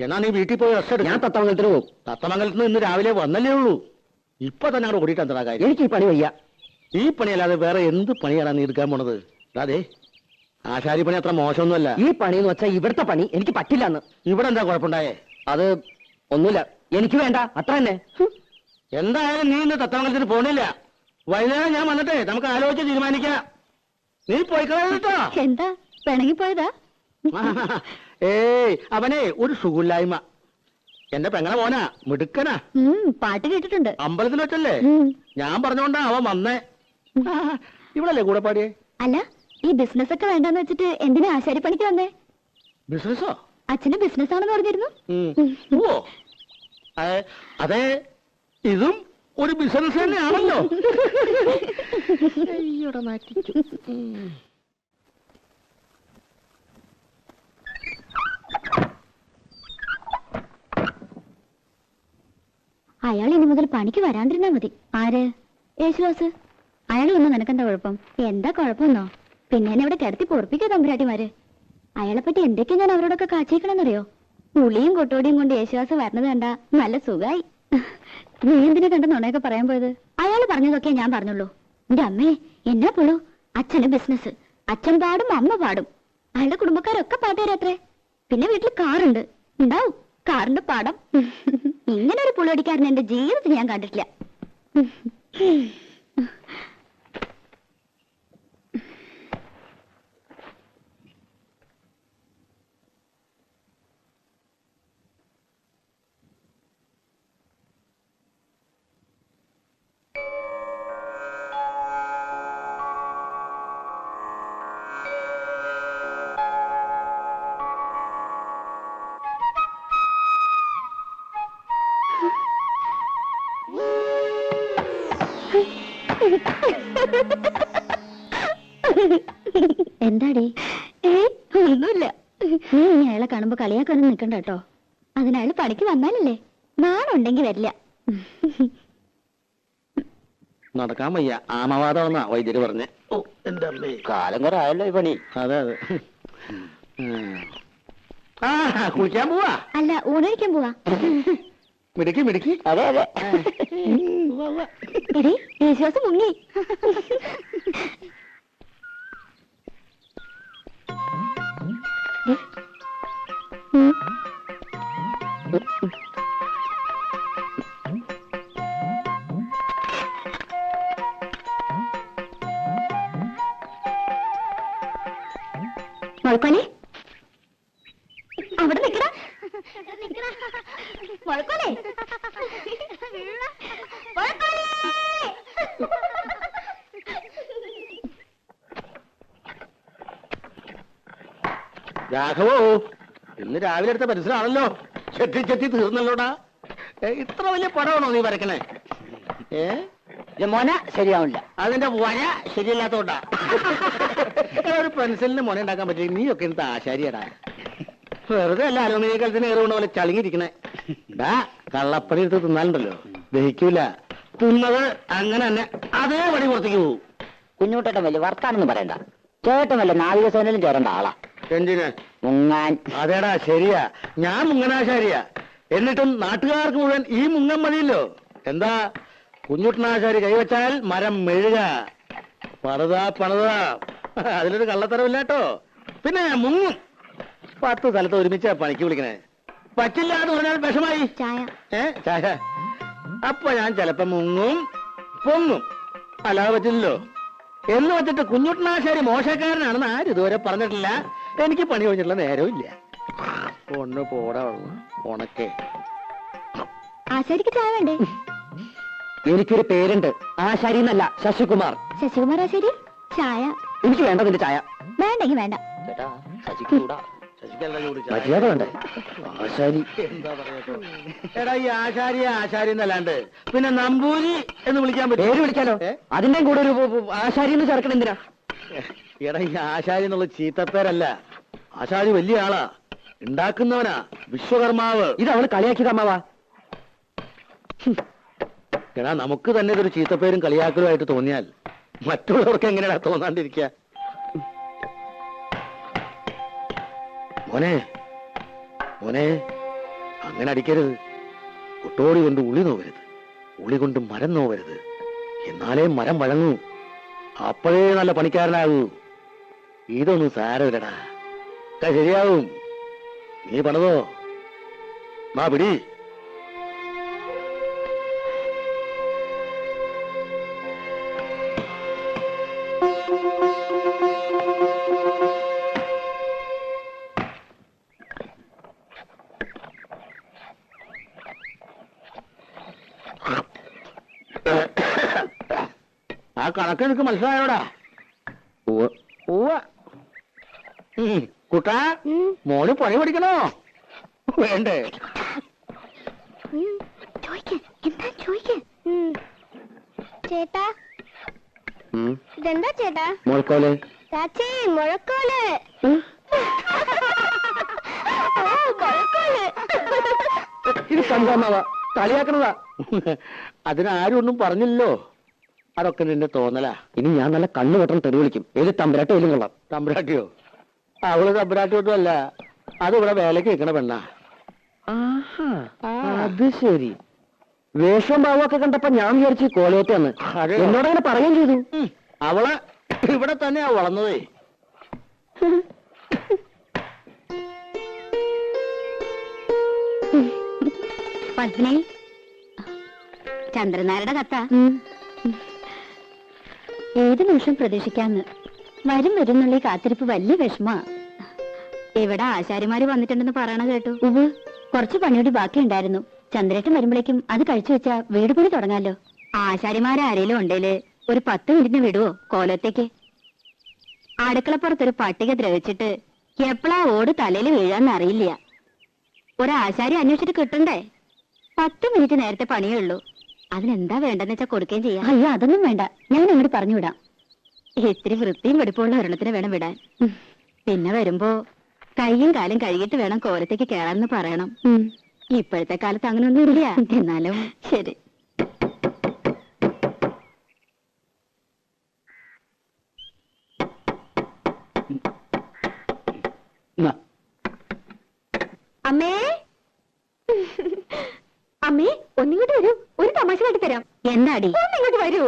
എന്നാ നീ വീട്ടിൽ പോയി റെസ്റ്റ് എടുക്കും. ഞാൻ തത്തമംഗലത്തിന് പോകും. തത്തമംഗലത്ത് നിന്ന് ഇന്ന് രാവിലെ വന്നല്ലേ ഉള്ളൂ. ഇപ്പൊ തന്നെ അവിടെ ഓടിയിട്ട് എന്താ കാര്യം? എനിക്ക് ഈ പണി വയ്യ. ഈ പണിയല്ലാതെ വേറെ എന്ത് പണിയാണ് നീ എടുക്കാൻ പോണത്? അതെ, ആശാരി പണി അത്ര മോശമൊന്നുമല്ല. ഈ പണി എന്ന് വെച്ചാൽ ഇവിടുത്തെ പണി എനിക്ക് പറ്റില്ലെന്ന്. ഇവിടെ എന്താ കുഴപ്പമുണ്ടായേ? അത് ഒന്നുമില്ല, എനിക്ക് വേണ്ട, അത്ര തന്നെ. എന്തായാലും നീ ഇന്ന് തത്തമംഗലത്തിന് പോണില്ല. വൈകുന്നേരം ഞാൻ വന്നിട്ടേ നമുക്ക് ആലോചിച്ച് തീരുമാനിക്കാം. നീ പോയി കളയാ. എന്താ പിണങ്ങിപ്പോയതാ? അവനെ ഒരു സുഖമില്ലായ്മ. എന്റെ പെങ്ങളെ മോനാ, മിടുക്കനാ. പാട്ട് കേട്ടിട്ടുണ്ട്. അമ്പലത്തിൽ വെച്ചല്ലേ? ഞാൻ പറഞ്ഞോണ്ടാ അവൻ വന്നേ. ഇവിടല്ലേ കൂടെ പാടിയേ? അല്ല, ഈ ബിസിനസ് ഒക്കെ വേണ്ടെന്ന് വെച്ചിട്ട് എന്തിനാ ആശാരിപ്പണിക്ക് വന്നേ? ബിസിനസ്സോ? അച്ഛന് ബിസിനസ് ആണെന്ന് പറഞ്ഞിരുന്നു. ഓ, അതെ, ഇതും ഒരു ബിസിനസ് തന്നെയാണല്ലോ. അയാൾ ഇനി മുതൽ പണിക്ക് വരാണ്ടിരുന്നാ മതി. ആര്? യേശുദാസ്. അയാൾ വന്നു നിനക്കെന്താ കുഴപ്പം? എന്താ കുഴപ്പമെന്നോ? പിന്നെ എന്നെ ഇവിടെ കിടത്തി പൊറപ്പിക്കുക തമ്പുരാട്ടിമാര്. അയാളെ പറ്റി എന്തൊക്കെയാ ഞാൻ അവരോടൊക്കെ കാച്ചിക്കണമെന്നറിയോ? പുളിയും കൊട്ടോടിയും കൊണ്ട് യേശുദാസ് വരണത് കണ്ട നല്ല സുഖായി. നീ എന്തിനെ കണ്ട നുണയൊക്കെ പറയാൻ പോയത്? അയാൾ പറഞ്ഞതൊക്കെ ഞാൻ പറഞ്ഞുള്ളൂ. എന്റെ അമ്മേ, എന്നാ പുളു. അച്ഛന് ബിസിനസ്, അച്ഛൻ പാടും അമ്മ പാടും. അയാളുടെ കുടുംബക്കാരൊക്കെ പാട്ടുകാരത്രേ. പിന്നെ വീട്ടിൽ കാറുണ്ട്, ഉണ്ടാവും കാറിന്റെ പാടം. ഇങ്ങനെ ഒരു പുളിയടിക്കാരൻ എന്റെ ജീവിതത്തിൽ ഞാൻ കണ്ടിട്ടില്ല. എന്താടി? ഒന്നുമില്ല. നീ അയാളെ കാണുമ്പോ കളിയാക്കാനും നിക്കണ്ട കേട്ടോ. അതിനയാള് പണിക്ക് വന്നാലല്ലേ. നാളുണ്ടെങ്കി വരില്ല. നടക്കാൻ വയ്യ, ആമവാദമെന്നാ വൈദ്യര് പറഞ്ഞേ. ഓ, എന്റെ അമ്മേ, കാലം കുറെ ആയല്ലോ ഈ പണി. അതെ അതെ. കുളിക്കാൻ പോവാ? അല്ല, ഊണഴിക്കാൻ പോവാ. മിടുക്കി മിടുക്കി. അതെ അതെ. എടി, യേശുദാസ് മുങ്ങി. മുഴക്കോലെ, അവിടെ നിക്കടാ. മുഴക്കോലെ, രാഘവോ, ഇന്ന് രാവിലെ എടുത്ത പരിസരമാണല്ലോ. ചെത്തി ചെത്തി തീർന്നല്ലോടാ. ഇത്ര വലിയ പടമാണോ നീ വരക്കണേ? മോന ശരിയാവില്ല. അതിന്റെ വര ശരിയല്ലാത്തോണ്ടാ. ഒരു പെൻസിലിന് മുന ഉണ്ടാക്കാൻ പറ്റില്ല. നീയൊക്കെ എന്ത് ആശാരിയടാ. വെറുതെ അല്ല അലുമിനിയ കലത്തിന് ഏറുകൊണ്ട പോലെ ചളിങ്ങിരിക്കണേ. ഡാ, കള്ളപ്പണി എടുത്ത് തിന്നാലുണ്ടല്ലോ, ദഹിക്കൂല. തിന്നത് അങ്ങനെ തന്നെ അതേപടി പുറത്തേക്ക് പോവും. കുഞ്ഞുട്ടേട്ടൻ വലിയ വർത്താനൊന്നും പറയണ്ട. ചേട്ടൻ വല്ല നാവികസേനയിലും ചേരേണ്ട ആളാ. എന്തിന്? മുങ്ങാൻ. അതേടാ ശരിയാ, ഞാൻ മുങ്ങനാശാരിയാ. എന്നിട്ടും നാട്ടുകാർക്ക് മുഴുവൻ ഈ മുങ്ങൻ മതിയല്ലോ. എന്താ കുഞ്ഞുട്ടനാശാരി കൈവച്ചാൽ മരം മെഴുക. പണിതാ അതിലൊരു കള്ളത്തരമില്ലാട്ടോ. പിന്നെ മുങ്ങും. 10 സ്ഥലത്ത് ഒരുമിച്ചാ പണിക്ക് വിളിക്കണേ. പറ്റില്ല എന്ന് പറഞ്ഞാൽ വിഷമായി. ചായ. അപ്പൊ ഞാൻ ചിലപ്പോ മുങ്ങും പൊങ്ങും, അല്ലാതെ പറ്റില്ലല്ലോ. എന്ന് വെച്ചിട്ട് കുഞ്ഞുട്ടനാശാരി മോശക്കാരനാണെന്ന് ആരും ഇതുവരെ പറഞ്ഞിട്ടില്ല. എനിക്ക് പണി കഴിഞ്ഞിട്ടുള്ള നേരവും ഇല്ല. ഒന്ന് പോടാ ഉണക്കേ. ആശാരിക്ക് ചായ വേണ്ടേ? എനിക്കൊരു പേരുണ്ട്, ആശാരി എന്നല്ല, ശശികുമാർ. ശശികുമാർ ആശാരി ചായ? എനിക്ക് വേണ്ട നിന്റെ ചായ. വേണ്ടെങ്കി വേണ്ട. മര്യാദ വേണ്ടേ? ആശാരി എന്താ പറയാ? എടാ ഈ ആശാരി എന്നല്ലാണ്ട് പിന്നെ നമ്പൂരി എന്ന് വിളിക്കാൻ പറ്റും? പേര് വിളിക്കാലോ. അതിന്റെ കൂടെ ഒരു ആശാരി എന്ന് ചേർക്കണം എന്തിനാ? എടാ ഈ ആശാരി എന്നുള്ള ചീത്തപ്പേരല്ല. ആശാരി വലിയ ആളാ, ഉണ്ടാക്കുന്നവനാ, വിശ്വകർമാവ്. ഇത് അവള് കളിയാക്കിയത് അമ്മാവാ. എടാ നമുക്ക് തന്നെ ഇതൊരു ചീത്തപ്പേരും കളിയാക്കലുമായിട്ട് തോന്നിയാൽ മറ്റുള്ളവർക്ക് എങ്ങനെയാ തോന്നാണ്ടിരിക്കുക? മോനെ അങ്ങനെ അടിക്കരുത്. കുട്ടോടി കൊണ്ട് ഉളി നോവരുത്, ഉളി കൊണ്ട് മരം നോവരുത്. എന്നാലേ മരം വഴങ്ങൂ, അപ്പോഴേ നല്ല പണിക്കാരനാകൂ. ഇതൊന്നും സാരമില്ലടാ, ശരിയാവും. നീ പണിതോ, മാ പിടി. ആ കണക്ക് എനിക്ക് മനസ്സിലായോടാ? കുട്ടാ, മോന് പണി പഠിക്കണോ വേണ്ടേ? ചേട്ടാ ഇതെന്താ ചേട്ടാ? മുഴക്കോല്. ചാച്ചി മുഴക്കോല്. ഇത് സംഭവമാവാ, കളിയാക്കണതാ. അതിനാരും ഒന്നും പറഞ്ഞില്ലല്ലോ. അതൊക്കെ നിന്റെ തോന്നലാ. ഇനി ഞാൻ നല്ല കണ്ണു വെട്ടം തെറി വിളിക്കും. ഏത് തമ്പരാട്ടോ ഏലും കൊള്ളാം. തമ്പുരാട്ടിയോ? അവള് തമ്പുരാട്ടിയോട്ടും അല്ല, അത് ഇവിടെ വേലക്ക് വെക്കണ പെണ്ണാ. അത് ശരി. വേഷം ഭാവമൊക്കെ കണ്ടപ്പോ ഞാൻ വിചാരിച്ചു കോലയത്തെന്ന്. എന്നോടങ്ങനെ പറയുകയും ചെയ്തു. അവള് ഇവിടെ തന്നെയാ വളർന്നതേ. പത്നി, ചന്ദ്രനാരുടെ കത്ത ഏത് നിമിഷം പ്രതീക്ഷിക്കാന്ന്. വരും എന്നുള്ള കാത്തിരിപ്പ് വലിയ വിഷമാ. ഇവിടെ ആശാരിമാര് വന്നിട്ടുണ്ടെന്ന് പറയണ കേട്ടു. കുറച്ച് പണിയോടി ബാക്കിയുണ്ടായിരുന്നു. ചന്ദ്രേട്ടൻ വരുമ്പോഴേക്കും അത് കഴിച്ചു വെച്ചാ വീട് പണി തുടങ്ങാലോ. ആശാരിമാരാരേലും ഉണ്ടേല് ഒരു 10 മിനിറ്റിന് വിടുവോ കോലത്തേക്ക്? അടുക്കളപ്പുറത്തൊരു പട്ടിക ദ്രവിച്ചിട്ട് എപ്പോഴാ ഓട് തലയിൽ വീഴാന്ന് അറിയില്ല. ഒരാശാരി അന്വേഷിച്ചിട്ട് കിട്ടണ്ടേ? 10 മിനിറ്റ് നേരത്തെ പണിയേ ഉള്ളൂ. അതിനെന്താ വേണ്ടെന്ന് വെച്ചാ കൊടുക്കുകയും ചെയ്യാം. അയ്യോ അതൊന്നും വേണ്ട, ഞാൻ അങ്ങോട്ട് പറഞ്ഞുവിടാം. ഇത്തിരി വൃത്തിയും വെടിപ്പുള്ള ഒരെണ്ണത്തിന് വേണം വിടാൻ. പിന്നെ വരുമ്പോ കൈയും കാലും കഴുകിയിട്ട് വേണം കോലത്തേക്ക് കേറാന്ന് പറയണം. ഇപ്പോഴത്തെ കാലത്ത് അങ്ങനൊന്നും ഇല്ല. എന്നാലും ശരി. അമ്മേ, അമ്മേ ഒന്നിങ്ങോട്ട് വരൂ, ഒരു തമാശ കാട്ടിത്തരാം. എന്താടി? ഒന്നിങ്ങോട്ട് വരൂ.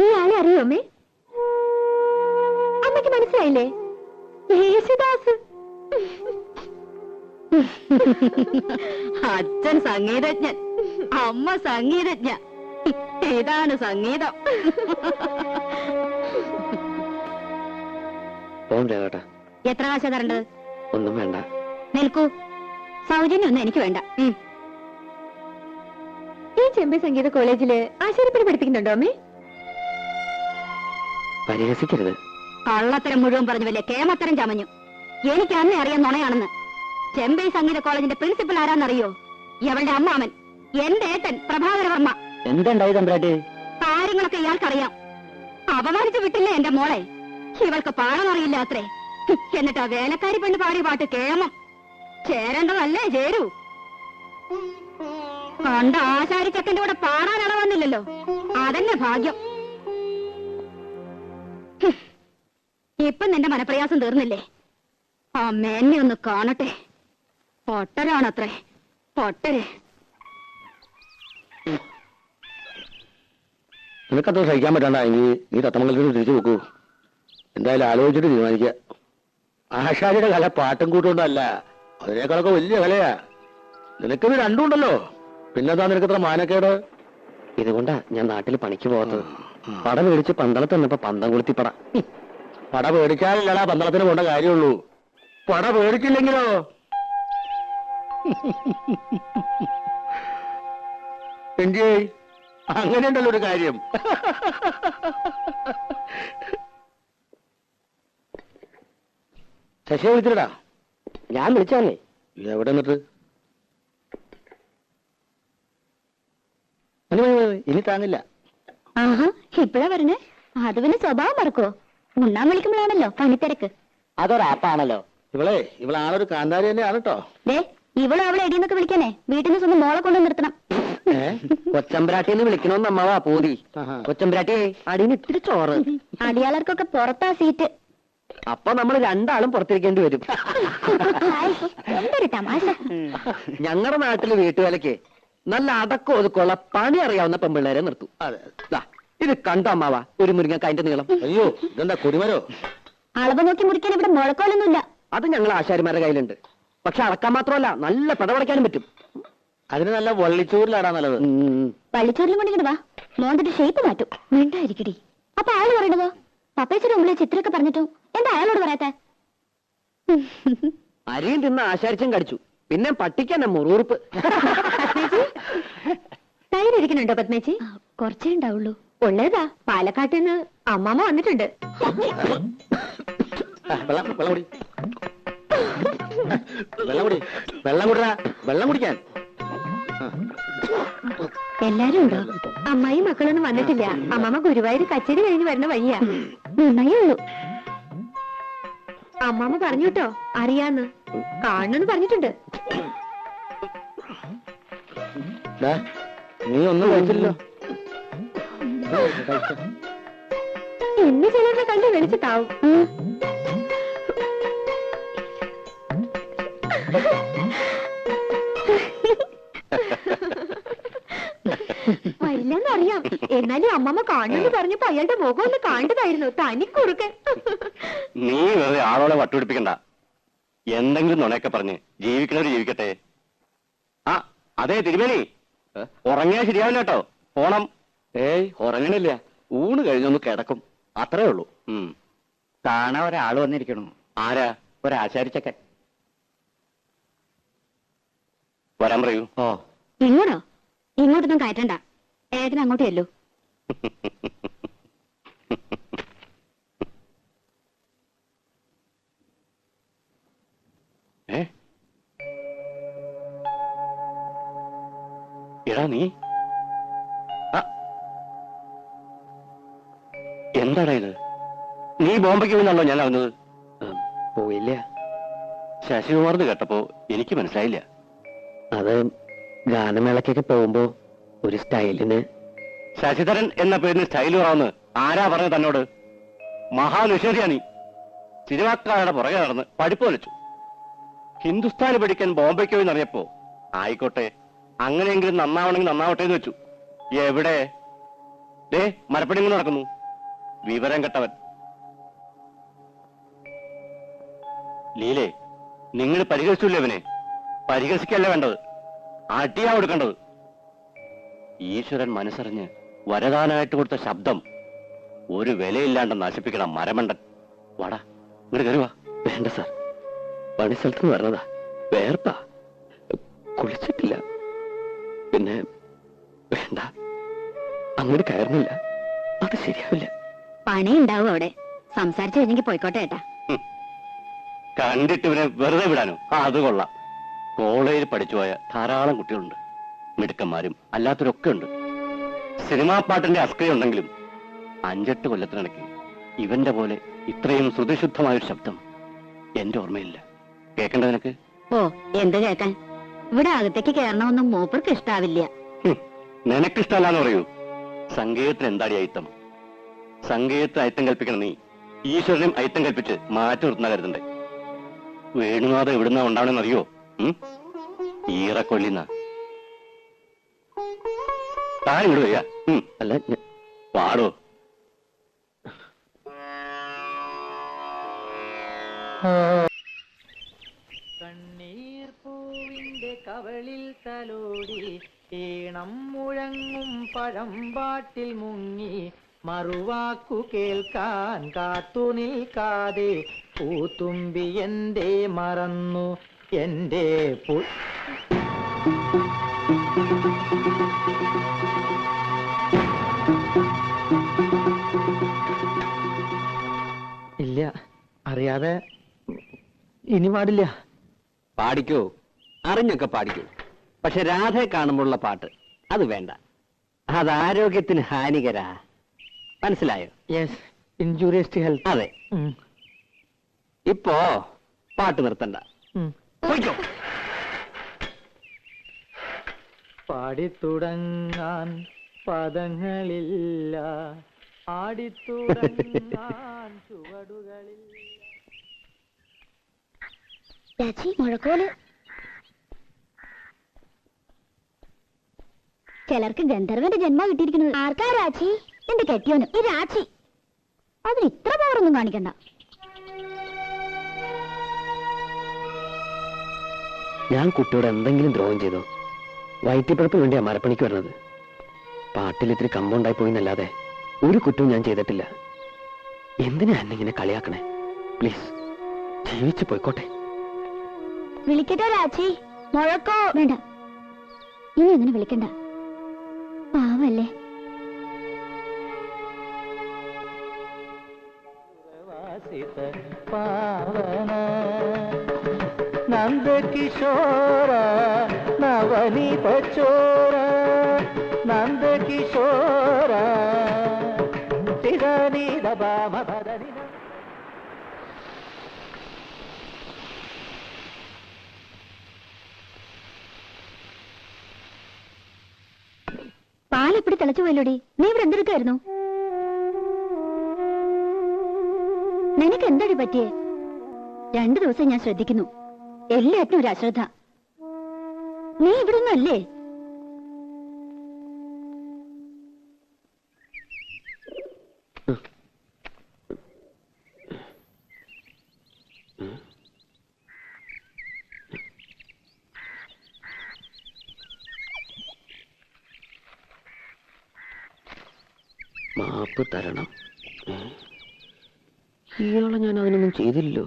ഈ ആളെ അറിയോ അമ്മേ? അമ്മയ്ക്ക് മനസ്സിലായില്ലേ? യേശുദാസ്. അച്ഛൻ സംഗീതജ്ഞൻ, അമ്മ സംഗീതജ്ഞ. ഇതാണ് സംഗീതം. എത്ര കാശ തരേണ്ടത്? ഒന്നും വേണ്ട. നിൽക്കൂ, സൗജന്യൊന്നും എനിക്ക് വേണ്ട. ഈ ചെമ്പൈ സംഗീത കോളേജില് ആശാരിപ്പണി പഠിപ്പിക്കുന്നുണ്ടോ അമ്മേ? പരിഹസിക്കരുത്. കള്ളത്തരം മുഴുവൻ പറഞ്ഞു വലിയ കേമത്തരം ചമഞ്ഞു. എനിക്ക് അന്നേ അറിയാൻ നുണയാണെന്ന്. ചെമ്പൈ സംഗീത കോളേജിന്റെ പ്രിൻസിപ്പൽ ആരാന്നറിയോ? ഇവളുടെ അമ്മാമൻ, എന്റെ ഏട്ടൻ പ്രഭാകരവർമ്മ. എന്തുണ്ടായി തമ്പ്രാട്ടി? കാര്യങ്ങളൊക്കെ ഇയാൾക്കറിയാം. അപമാനിച്ചു വിട്ടില്ലേ എന്റെ മോളെ? ഇവൾക്ക് പാടം അറിയില്ല അത്രേ. എന്നിട്ടാ വേലക്കാരി പെണ്ണ് പാടിയ പാട്ട് കേമം. ചേരേണ്ടതല്ലേ ചേരൂ. കണ്ട ആശാരി ചെക്കന്റെ കൂടെ പാടാൻ ഇളവന്നില്ലല്ലോ, അതന്നെ ഭാഗ്യം. ഇപ്പൊ നിന്റെ മനപ്രയാസം തീർന്നില്ലേ? അമ്മേന്നെ ഒന്ന് കാണട്ടെ. പൊട്ടരാണത്രേ, പൊട്ടര്. നിനക്കത്ര സഹിക്കാൻ പറ്റണ്ടെങ്കിൽ നീ തത്തമംഗലത്തിന് തിരിച്ചു നോക്കൂ. എന്തായാലും ആലോചിച്ചിട്ട് തീരുമാനിക്കുക. ആശാരിയുടെ കല പാട്ടും കൂട്ടുകൊണ്ടല്ല, അതിനേക്കാളൊക്കെ വലിയ കലയാ. നിനക്കിത് രണ്ടും ഉണ്ടല്ലോ, പിന്നെന്താ നിനക്കത്ര മാനക്കേട്? ഇതുകൊണ്ടാ ഞാൻ നാട്ടിൽ പണിക്ക് പോകാത്തത്. പട മേടിച്ച് പന്തളത്ത് വന്നപ്പോ പന്തം കൊളുത്തിപ്പട. പട പേടിക്കാനില്ലടാ പന്തളത്തിന് പോണ്ട കാര്യമുള്ളൂ. പട പേടിച്ചില്ലെങ്കിലോ? എന്തേ അങ്ങനെയുണ്ടല്ലോ ഒരു കാര്യം. ശശിയെ വിളിച്ചിട്ടാ? ഞാൻ വിളിച്ചതന്നെ. എവിടെ നിന്നിട്ട്? ഇനി താങ്ങില്ല. ആഹാ, ഇപ്പഴാ പറഞ്ഞേ. അത് പിന്നെ സ്വഭാവം മറക്കോ? ഉണ്ണാൻ വിളിക്കുമ്പോഴാണല്ലോ പണിത്തിരക്ക്. അതൊരാപ്പാണല്ലോ. ഇവളാണൊരു കാന്താരി തന്നെയാണ് കേട്ടോ. ദേ, ഇവളും അവളെ എടിയെന്നൊക്കെ വിളിക്കാനേ വീട്ടിൽ നിന്ന് സ്വന്തം മോളെ കൊണ്ട് നിർത്തണം. കൊച്ചമ്പ്രാട്ടിന്ന് വിളിക്കണോന്ന് അമ്മാവാ പൂതി. കൊച്ചമ്പ്രാട്ടിയെ അടിയിൽ ഇത്തിരി ചോറ്. അടിയാളർക്കൊക്കെ പുറത്താ സീറ്റ്. അപ്പൊ നമ്മൾ രണ്ടാളും പുറത്തിരിക്കേണ്ടി വരും. എന്തൊരു തമാശ. ഞങ്ങളുടെ നാട്ടില് വീട്ടുവേലയ്ക്ക് നല്ല അടക്കം ഒതുക്കമുള്ള പണി അറിയാവുന്ന പെമ്പിള്ളേരെ നിർത്തും. ദാ, ഇത് കണ്ടോ അമ്മാവാ, ഒരു മുരിങ്ങക്കായന്റെ നീളം. അയ്യോ, ഇതെന്താ കൊടിമരോ? അളവ് നോക്കി മുറിക്കാൻ ഇവിടെ മുഴക്കോലൊന്നുമില്ല. അത് ഞങ്ങൾ ആശാരിമാരുടെ കയ്യിലുണ്ട്. പക്ഷെ അളക്കാൻ മാത്രമല്ല, നല്ല പടപടയ്ക്കാനും പറ്റും. അതിന് നല്ല വള്ളിച്ചൂരിലാടാ നല്ലത്. പള്ളിച്ചോറിലും കൊണ്ടിങ്ങട് വാ, മോന്തിട്ട് ഷേപ്പ് മാറ്റും. മിണ്ടായിരിക്കടി. അപ്പൊ അയാൾ പറയണതോ? പപ്പേച്ചിയുടെ മുമ്പിൽ ചിത്രമൊക്കെ പറഞ്ഞിട്ടും എന്താ അയാളോട് പറയാത്ത? അരിയും തിന്ന് ആശാരിച്ചും കടിച്ചു, പിന്നെ പട്ടിക്കന്നെ മുറുറുപ്പ്. തൈരിക്കുന്നുണ്ടോ പത്മേച്ചി? കുറച്ചേ ഉണ്ടാവുള്ളൂ. ഉള്ളതാ, പാലക്കാട്ടിൽ നിന്ന് അമ്മാമ്മ വന്നിട്ടുണ്ട്. വെള്ളം കുടിക്കാൻ എല്ലാരും ഉണ്ടോ? അമ്മായി മക്കളൊന്നും വന്നിട്ടില്ല. അമ്മാമ്മ ഗുരുവായൂർ കച്ചേരി കഴിഞ്ഞ് വരുന്ന വഴിയാ. നന്നായേ ഉള്ളൂ. അമ്മാമ്മ പറഞ്ഞു കേട്ടോ, അറിയാന്ന് കാണണെന്ന് പറഞ്ഞിട്ടുണ്ട്. നീ ഒന്നും കഴിച്ചില്ലല്ലോ. ഇന്ന് ചിലരുടെ കണ്ട് വിളിച്ചിട്ടാവും. വരില്ലെന്നറിയാം, എന്നാലും അമ്മമ്മ കാണുമെന്ന് പറഞ്ഞപ്പോ അയാളുടെ മുഖം ഒന്ന് കാണേണ്ടതായിരുന്നു. തനിക്കുറുക്കൻ. നീ വെറുതെ ആളോടെ വട്ടുപിടിപ്പിക്കണ്ട. എന്തെങ്കിലും നുണയൊക്കെ പറഞ്ഞ് ജീവിക്കണവര് ജീവിക്കട്ടെ. ആ അതെ തിരുമേനി, ഉറങ്ങിയാൽ ശരിയാവില്ല കേട്ടോ. പോണം. ഏയ് ഉറങ്ങണില്ല, ഊണ് കഴിഞ്ഞൊന്ന് കിടക്കും, അത്രേ ഉള്ളൂ. കാണാൻ ഒരാൾ വന്നിരിക്കണു. ആരാ? ഒരാശാരിച്ചക്കൻ. വരാൻ പറയൂ. ഓ, ഇങ്ങോട്ടോ? ഇങ്ങോട്ടൊന്നും കയറ്റണ്ട, ഏട്ടൻ അങ്ങോട്ട് ചെല്ലൂ. എടാ നീ എന്താടാ ഇത്? നീ ബോംബെക്ക് പോയിന്നാണല്ലോ ഞാൻ അറിഞ്ഞത്. പോയില്ല. ശശികുമാർന്ന് കേട്ടപ്പോ എനിക്ക് മനസ്സിലായില്ല. അത് ഗാനമേളക്കൊക്കെ പോകുമ്പോ ഒരു സ്റ്റൈലിന്. ശശിധരൻ എന്ന പേരിന് സ്റ്റൈൽ കുറവെന്ന് ആരാ പറഞ്ഞത് തന്നോട്? മഹാനുഷേരിയാ നീ. സിനിമാക്കാരുടെ പുറകെ നടന്ന് പഠിപ്പ് വലിച്ചു. ഹിന്ദുസ്ഥാന് പഠിക്കാൻ ബോംബെക്ക് പോയി എന്നറിയപ്പോ ആയിക്കോട്ടെ, അങ്ങനെയെങ്കിലും നന്നാവണമെങ്കിൽ നന്നാവട്ടെ എന്ന് വെച്ചു. എവിടെ? ദേ മരപ്പണി കൊണ്ട് നടക്കുന്നു. വിവരം കെട്ടവൻ. ലീലേ, നിങ്ങൾ പരിഹസിച്ചില്ലേ അവനെ? പരിഹസിക്കല്ല വേണ്ടത്, അടിയാ കൊടുക്കേണ്ടത്. ഈശ്വരൻ മനസ്സറിഞ്ഞ് വരദാനായിട്ട് കൊടുത്ത ശബ്ദം ഒരു വിലയില്ലാണ്ട് നശിപ്പിക്കണം മരമണ്ടൻ. വാടാ, ഇങ്ങോട്ട് കയറുവാ. വേണ്ട സാർ, പണി സ്ഥലത്ത് പറഞ്ഞതാ, വേർപ്പാ, കുളിച്ചിട്ടില്ല. പിന്നെ വേണ്ട, അങ്ങോട്ട് കയറുന്നില്ല, അത് ശരിയാവില്ല. പണി ഉണ്ടാവും അവിടെ. സംസാരിച്ചു കഴിഞ്ഞെങ്കിൽ പോയിക്കോട്ടെ ഏട്ടാ. കണ്ടിട്ട് ഇവനെ വെറുതെ വിടാനോ? അത് കൊള്ളാം. കോളേജിൽ പഠിച്ചുപോയ ധാരാളം കുട്ടികളുണ്ട്, മിടുക്കന്മാരും അല്ലാത്തവരൊക്കെ ഉണ്ട്. സിനിമാ പാട്ടിന്റെ അസ്കയുണ്ടെങ്കിലും 5-8 കൊല്ലത്തിനിടയ്ക്ക് ഇവന്റെ പോലെ ഇത്രയും ശ്രുതിശുദ്ധമായൊരു ശബ്ദം എന്റെ ഓർമ്മയില്ല. കേൾക്കണ്ട നിനക്ക്? ഓ എന്ത് കേക്കാൻ, ഇവിടെ അകത്തേക്ക് കയറണമെന്നും മൂപ്പർക്ക് ഇഷ്ടാവില്ല. നിനക്കിഷ്ടല്ലാന്ന് പറയൂ. സംഗീതത്തിന് എന്താടി അയിത്തം? സംഗീതത്തിന് അയിത്തം കൽപ്പിക്കണം നീ. ഈശ്വരനും അയിത്തം കൽപ്പിച്ച് മാറ്റി നിർത്തുന്ന കരുതണ്ടേ? വേണുനാഥം എവിടുന്നാ ഉണ്ടാവണെന്ന് അറിയോ? ഈറക്കൊള്ളിന്ന താൻ ഇങ്ങോട്ട് വരിക. അല്ല പാടോ. കണ്ണീർ പൂവിന്റെ കവളിൽ തലോടി ഈണം മുഴങ്ങും പഴമ്പാട്ടിൽ മുങ്ങി മറുവാക്കു കേൾക്കാൻ കാത്തു നിൽക്കാതെ പൂത്തുമ്പി എന്തേ മറന്നു എന്റെ ഇല്ല, അറിയാതെ ഇനി പാടില്ല. പാടിക്കോ, അറിഞ്ഞൊക്കെ പാടിക്കോ. പക്ഷെ രാധയെ കാണുമ്പോഴുള്ള പാട്ട് അത് വേണ്ട. അത് ആരോഗ്യത്തിന് ഹാനികരാ. മനസ്സിലായോ? Yes, injurious to health. അതെ. ഇപ്പോ പാട്ട് നിർത്തണ്ട. പോയിക്കോ. പാടിത്തുടങ്ങാൻ പദങ്ങളില്ല, ആടിത്തുടങ്ങാൻ ചുവടുകളില്ല. രാജി, മുഴക്കോല്. ചിലർക്ക് ഗന്ധർവന്റെ ജന്മം കിട്ടിയിരിക്കുന്നത്. ആർക്കാ രാജി? എന്റെ കെട്ടിയോന് ഈ രാജി. അതിന് ഇത്ര പവറൊന്നും കാണിക്കണ്ട. ഞാൻ കുട്ടിയോട് എന്തെങ്കിലും ദ്രോഹം ചെയ്തോ? വയറ്റിപ്പഴപ്പിന് വേണ്ടിയാ മരപ്പണിക്ക് വരുന്നത്. പാട്ടിൽ ഇത്തിരി കമ്പൗണ്ടായി പോയിന്നല്ലാതെ ഒരു കുറ്റവും ഞാൻ ചെയ്തിട്ടില്ല. എന്തിനാ എന്നെ ഇങ്ങനെ കളിയാക്കണേ? പ്ലീസ്, ജീവിച്ചു പോയിക്കോട്ടെ. വിളിക്കട്ടോ രാജി? മുഴക്കോ വേണ്ട, ഇനി അങ്ങനെ വിളിക്കണ്ട. പാവല്ലേ. പാവന നന്ദകിശോര നവനീത ചോര, നന്ദകിശോര തിരനീത ബാമ ഭദനി. പാലെപ്പിടി തിളച്ചു പോയല്ലോടി. നീ ഇവിടെ എന്തെടുക്കായിരുന്നു? നിനക്ക് എന്താടി പറ്റിയേ? 2 ദിവസം ഞാൻ ശ്രദ്ധിക്കുന്നു, എല്ലാറ്റിനും ഒരു അശ്രദ്ധ. നീ ഇവിടെ ഒന്നും അല്ലേ? മാപ്പ് തരണം. ഇയാളെ ഞാൻ അതിനൊന്നും ചെയ്തില്ലല്ലോ.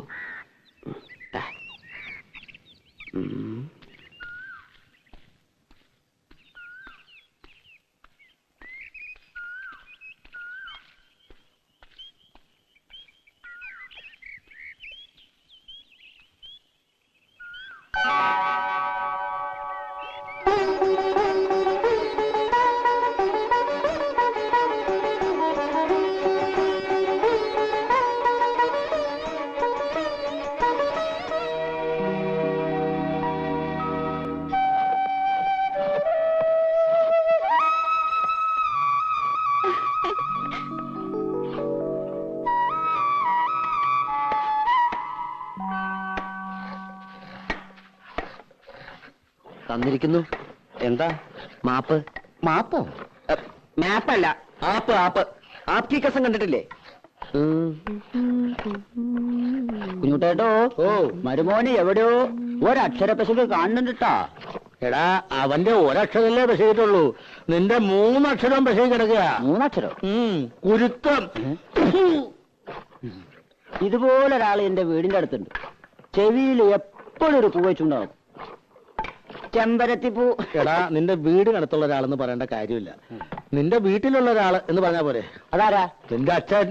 തന്നിരിക്കുന്നു. എന്താ? മാപ്പ്. മാപ്പോ? മാപ്പല്ല, ആപ്പ്. ആപ്പ്. ആപ്കി കസം കണ്ടിട്ടില്ലേ? കുഞ്ഞുട്ടേട്ടോ, ഓ മരുമോന് എവിടെയോ ഒരക്ഷര പെശക് കാണുന്നുണ്ടാ. എടാ, അവന്റെ ഒരക്ഷരല്ലേ പെശകിട്ടുള്ളൂ, നിന്റെ 3 അക്ഷരം പെശകി കിടക്കുക. 3 അക്ഷരം? കുരുത്തം. ഇതുപോലൊരാൾ എന്റെ വീടിന്റെ അടുത്തുണ്ട്. ചെവിയിൽ എപ്പോഴും ഒരു പൂ വെച്ചുണ്ടാവും. ചെമ്പരത്തിപ്പൂ. എടാ, നിന്റെ വീടിനടുത്തുള്ള ഒരാളെന്ന് പറയേണ്ട കാര്യമില്ല, നിന്റെ വീട്ടിലുള്ള ഒരാള് എന്ന് പറഞ്ഞാ പോരെ. അതാരാ? നിന്റെ അച്ഛൻ.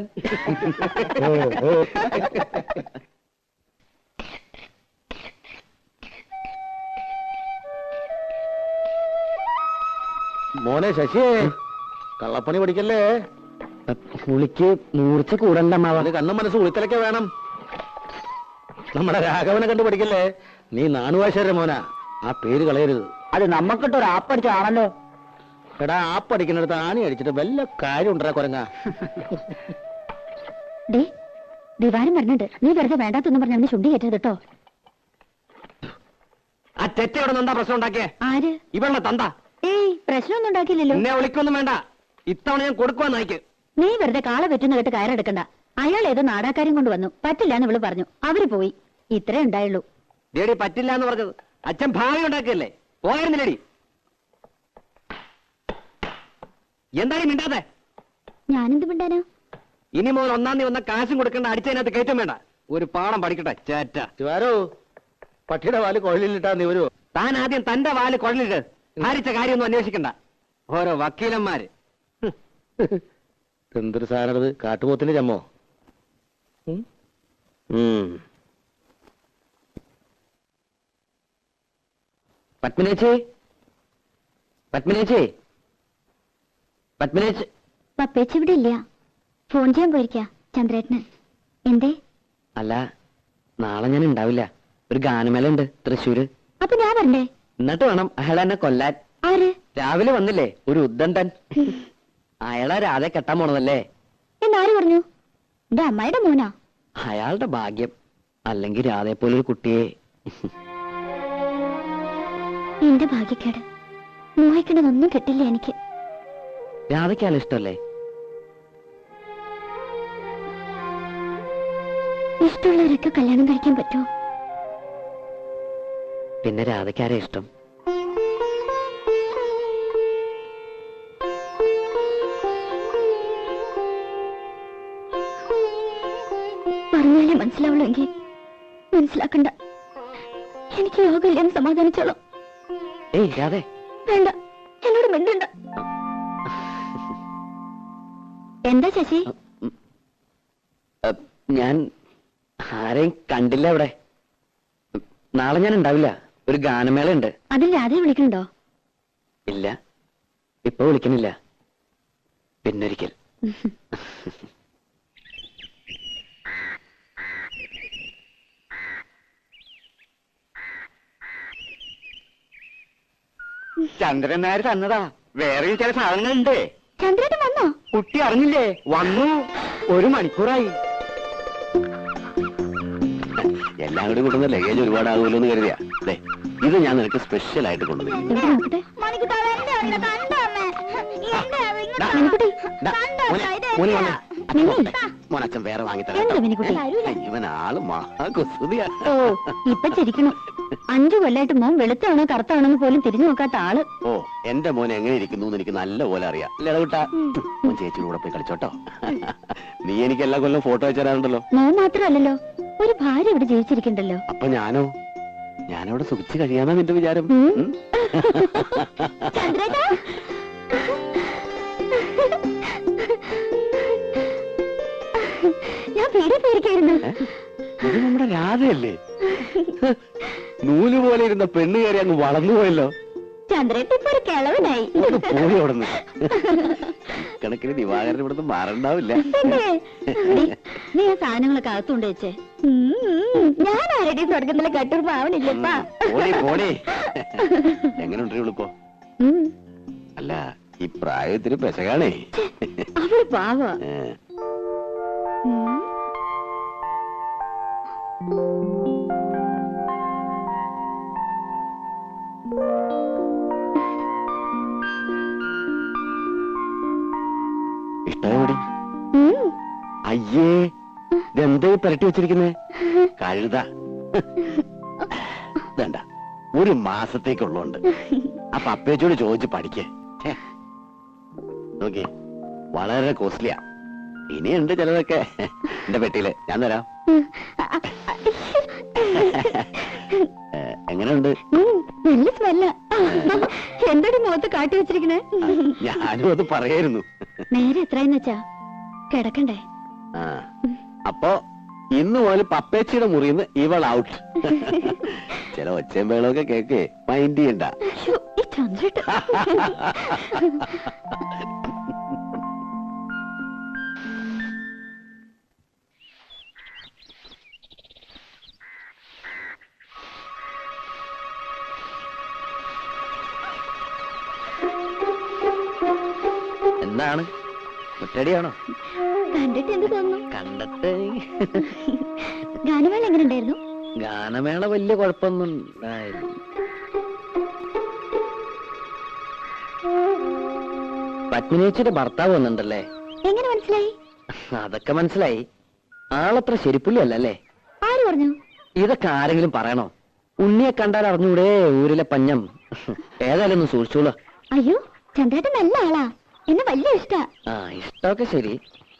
മോനെ ശശിയെ, കള്ളപ്പണി പഠിക്കല്ലേ. പുളിക്ക് മൂർച്ച കൂടണ്ടമാവാ. കണ്ണും മനസ്സും ഉളിത്തലൊക്കെ വേണം. നമ്മുടെ രാഘവനെ കണ്ടു പഠിക്കല്ലേ, നീ നാണുവാശാരുടെ മോനാ, ആ പേര് കളയരുത്. അത് നമ്മക്കിട്ട് ഒരു ആപ്പടിച്ചാണല്ലോ. എടാ, ആപ്പടിക്കുന്നിടത്ത് ആണി അടിച്ചിട്ട് വല്ല കാര്യം ഉണ്ടാ കുരങ്ങ. ദിവാരം പറഞ്ഞിട്ട് നീ വെറുതെ വേണ്ടാത്തൊന്നും പറഞ്ഞ അവന് ചുണ്ടി കയറ്റരുത് കേട്ടോ. ആ തെറ്റയോടെ എന്താ പ്രശ്നം ഉണ്ടാക്കിയേ? ആര്? ഇവളുടെ തന്ത. ഏയ്, പ്രശ്നമൊന്നും ഉണ്ടാക്കിയില്ലല്ലോ. എന്നെ വിളിക്കൊന്നും വേണ്ട, ഇത്തവണ ഞാൻ കൊടുക്കുവാന്ന് നോക്ക്. നീ വെറുതെ കാള പറ്റുന്ന കേട്ട് കയറെടുക്കണ്ട. അയാൾ ഏതോ നാടാക്കാരും കൊണ്ട് വന്നു, പറ്റില്ല എന്ന് ഇവള് പറഞ്ഞു, അവര് പോയി. ഇത്രേ ഉണ്ടായുള്ളൂ. ദേടി പറ്റില്ല എന്ന് പറഞ്ഞത് അച്ഛൻ ഭാവി ഉണ്ടാക്കിയല്ലേ, പോയിരുന്നില്ലടി. എന്താടി മിണ്ടാതെ? ഞാനെന്ത് മിണ്ടാനോ? ഇനി മുതൽ ഒന്നാം തീയതി വന്ന കാശും കൊടുക്കേണ്ട, അടിച്ചതിനകത്ത് കയറ്റം വേണ്ട. ഒരു പാഠം പഠിക്കട്ടെ ചേറ്റ. ശിവാരോ, പട്ടിയുടെ വാല് കുഴലിലിട്ടാ നീ വരുവോ? താൻ ആദ്യം തന്റെ വാല് കുഴലിട്ട് ഭാരിച്ച കാര്യമൊന്നും അന്വേഷിക്കണ്ട. ഓരോ വക്കീലന്മാര്. എന്തൊരു സാധനത്, കാട്ടുപോത്തിന്റെ ചമ്മോ? പത്മിനേച്ചി, പത്മിനേച്ചി, പത്മിനേച്ചി. പപ്പേച്ചി ഇവിടെ ഇല്ല, ഫോൺ ചെയ്യാൻ പോയിരിക്കാ ചന്ദ്രേട്ടന്. എന്തേ? അല്ല, നാളെ ഞാൻ ഉണ്ടാവില്ല. ഒരു ഗാനമേള ഉണ്ട് തൃശ്ശൂര്. അപ്പൊ ഞാൻ വരണ്ടേ? എന്നിട്ട് വേണം അയാൾ എന്നെ കൊല്ലാൻ. ആര്? രാവിലെ വന്നില്ലേ ഒരു ഉദ്ദണ്ഡൻ, അയാളെ രാധെ കെട്ടാൻ പോണതല്ലേ. എന്നാര് പറഞ്ഞു? എന്റെ അമ്മായിയുടെ മോനാ. അയാളുടെ ഭാഗ്യം, അല്ലെങ്കിൽ രാധയെ പോലൊരു കുട്ടിയെ. എന്റെ ഭാഗ്യക്കേട്, മോഹിക്കണതൊന്നും കിട്ടില്ല എനിക്ക്. രാധയ്ക്ക് ആൾ ഇഷ്ടല്ലേ? ഇഷ്ടമുള്ളവരൊക്കെ കല്യാണം കഴിക്കാൻ പറ്റുമോ? പിന്നെ രാധയ്ക്കാരെ ഇഷ്ടം? പറഞ്ഞാലേ മനസ്സിലാവുള്ളെങ്കിൽ മനസ്സിലാക്കണ്ട. എനിക്ക് യോഗമില്ലെന്ന് സമാധാനിച്ചോളാം. ഏയ് രാധേ, വേണ്ട, എന്നോട് മിണ്ടണ്ട. എന്താ ശശി? ഞാൻ ആരെയും കണ്ടില്ല ഇവിടെ. നാളെ ഞാൻ ഉണ്ടാവില്ല, ഒരു ഗാനമേള ഉണ്ട്. അതിൽ രാധയെ വിളിക്കണ്ടോ? ഇല്ല, ഇപ്പൊ വിളിക്കണില്ല, പിന്നൊരിക്കൽ. ചന്ദ്രൻ നായർ തന്നതാ, വേറെയും ചില സാധനങ്ങളുണ്ട്. ചന്ദ്രേട്ടൻ വന്നോ? കുട്ടി അറിഞ്ഞില്ലേ? വന്നു, 1 മണിക്കൂറായി. എല്ലാം കൂടി കൊണ്ടുവന്ന ലഗേജ് ഒരുപാടാകുമല്ലോ എന്ന് കരുതിയാ. ഇത് ഞാൻ നിനക്ക് സ്പെഷ്യൽ ആയിട്ട് കൊണ്ടുവരും. എവിടെ നോക്കട്ടെ. മോനച്ഛൻ വേറെ എന്താ വാങ്ങിത്തരാം. മിനിക്കുട്ടി? ഇവനാള് മഹാകുസുതിയാ. ഓ, ഇപ്പൊ ചിരിക്കണു. 5 കൊല്ലായിട്ട് മോൻ വെളുത്താണോ കറുത്താണോന്ന് പോലും തിരിഞ്ഞു നോക്കാത്ത ആള്. ഓ, എന്റെ മോൻ എങ്ങനെ ഇരിക്കുന്നു എന്ന് എനിക്ക് നല്ല പോലെ അറിയാം. ലതകുട്ടാ, മോൻ ചേച്ചിയുടെ കൂടെ പോയി കളിച്ചോട്ടോ. നീ എനിക്ക് എല്ലാ കൊല്ലം ഫോട്ടോ അയച്ചു തരാറുണ്ടല്ലോ. മോൻ മാത്രമല്ലല്ലോ, ഒരു ഭാര്യ ഇവിടെ ജീവിച്ചിരിക്കണ്ടല്ലോ. അപ്പൊ ഞാനവിടെ സുഖിച്ച് കഴിയാന്നാ നിന്റെ വിചാരം? ചന്ദ്രേട്ടാ, ഞാൻ പേടി പേടിക്കായിരുന്നു. ഇത് നമ്മുടെ രാധയല്ലേ? നൂല് പോലെ ഇരുന്ന പെണ്ണ് കയറി അങ്ങ് വളർന്നുപോയല്ലോ. ചന്ദ്രേട്ട ഇപ്പൊ ഒരു കിളവനായി. പോയി അവിടുന്ന്. കണക്കിന് ദിവാകരൻ ഇവിടുന്ന് മാറണ്ടാവില്ല. നീ ആ സാധനങ്ങളൊക്കെ അകത്തുകൊണ്ട് വെച്ചേ. ഞാൻ ആരുടെയും തുടക്കത്തിലെ കട്ടൂർ പാവണില്ലപ്പാ. പോണേ എങ്ങനെയുണ്ട് ഇവളിപ്പോ? അല്ല, ഈ പ്രായത്തിന് പെശകാണേ. അവള് പാവ. ഇഷ്ടയോടെ? അയ്യേ, ഇതെന്താ പുരട്ടി വെച്ചിരിക്കുന്നേ? കഴുത. വേണ്ട, 1 മാസത്തേക്കുള്ളതുണ്ട്. അപ്പൊ അപ്പേച്ചോട് ചോദിച്ച് പഠിക്കേ. നോക്കി, വളരെ കോസ്റ്റ്ലിയാ. ഇനിയുണ്ട് ചിലതൊക്കെ എന്റെ പെട്ടിയില്, ഞാൻ തരാം. എങ്ങനെയുണ്ട്? നല്ല സ്മെല്ല. എന്താണ് മുഖത്ത് കാട്ടി വെച്ചിരിക്കണേ? ഞാനും അത് പറയായിരുന്നു. നേരെ എത്രയെന്ന് വെച്ചാ കിടക്കണ്ടേ? അപ്പൊ ഇന്ന് മുതൽ പപ്പേച്ചിയുടെ മുറിന്ന് ഇവൾ ഔട്ട്. ചില ഒച്ചയും വേളമൊക്കെ കേക്ക് മൈൻഡ് ചെയ്യണ്ട. ഈ ചന്ദ്രേട്ട എന്താണ് മുറ്റടിയാണോ? കണ്ടിട്ട് എന്ത് തോന്നുന്നു? കണ്ടിട്ട് ഗാനമേള എങ്ങനെ ഉണ്ടായിരുന്നു? ഗാനമേള വലിയ കുഴപ്പമൊന്നും ഉണ്ടായില്ല. പത്മിനിയുടെ ഭർത്താവ് വന്നിട്ടുണ്ടല്ലേ? എങ്ങനെ മനസ്സിലായി? അതൊക്കെ മനസ്സിലായി. ആളത്ര ശരിപ്പുള്ളി അല്ലല്ലേ? ആര് പറഞ്ഞു? ഇതൊക്കെ ആരെങ്കിലും പറയണോ? ഉണ്ണിയെ കണ്ടാൽ അറിഞ്ഞൂടെ ഊരിലെ പഞ്ഞം. ഏതായാലും ഒന്ന് സൂക്ഷിച്ചോളൂ. അയ്യോ, ചന്ദ്രേട്ടൻ നല്ല ആളാ, എന്നെ വലിയ ഇഷ്ടാ. ആ, ഇഷ്ടമൊക്കെ ശരി,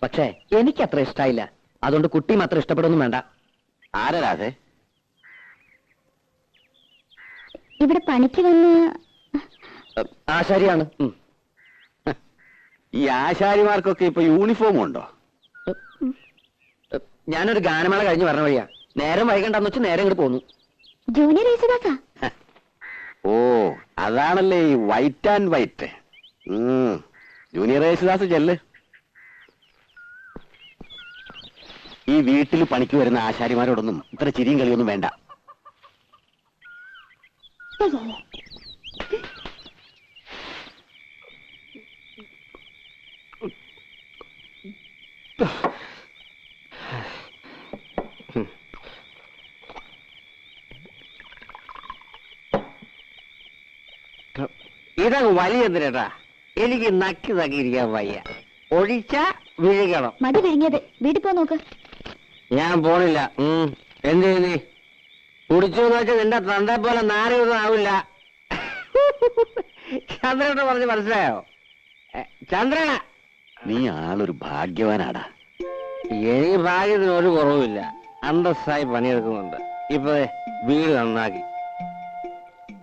പക്ഷേ എനിക്ക് അത്ര ഇഷ്ടായില്ല. അതുകൊണ്ട് കുട്ടി മാത്രം ഇഷ്ടപ്പെടുന്നു വേണ്ട. ആരാ അതെ? ഇവിടെ പണിക്ക് വന്ന് ആശാരിയാണ്. ഈ ആശാരിമാർക്കൊക്കെ ഇപ്പൊ യൂണിഫോം ഉണ്ടോ? ഞാനൊരു ഗാനമേള കഴിഞ്ഞ് പറഞ്ഞ വഴിയാ. നേരം വൈകണ്ടെന്ന് വെച്ച് നേരം ഇങ്ങോട്ട് പോന്നു. ജൂനിയർ യേശുദാസാ. ഓ, അതാണല്ലേ ഈ white and white. Junior Yesudas ചെല്ല്. ഈ വീട്ടിൽ പണിക്ക് വരുന്ന ആശാരിമാരോടൊന്നും ഇത്ര ചിരിയും കളിയൊന്നും വേണ്ട. ഇതങ്ങ് വലിയ എന്തിനാ? എനിക്ക് നക്കി തക്കിയിരിക്കാൻ വയ്യ. ഒഴിച്ച വിഴുകണം. മതി വിഴുങ്ങിയത്. വീട്ടിൽ പോ നോക്ക്. ഞാൻ പോണില്ല. എന്ത് നീ കുടിച്ചോന്ന് വെച്ചാൽ നിന്റെ തന്റെ പോലെ നാരയൊന്നും ആവില്ല. ചന്ദ്രനോട് പറഞ്ഞ് മനസ്സിലായോ? ചന്ദ്രന, നീ ആളൊരു ഭാഗ്യവാനാടാ. എനിക്ക് ഭാഗ്യത്തിന് ഒരു കുറവുമില്ല. അന്തസ്സായി പണിയെടുക്കുന്നുണ്ട്. ഇപ്പൊ വീട് നന്നാക്കി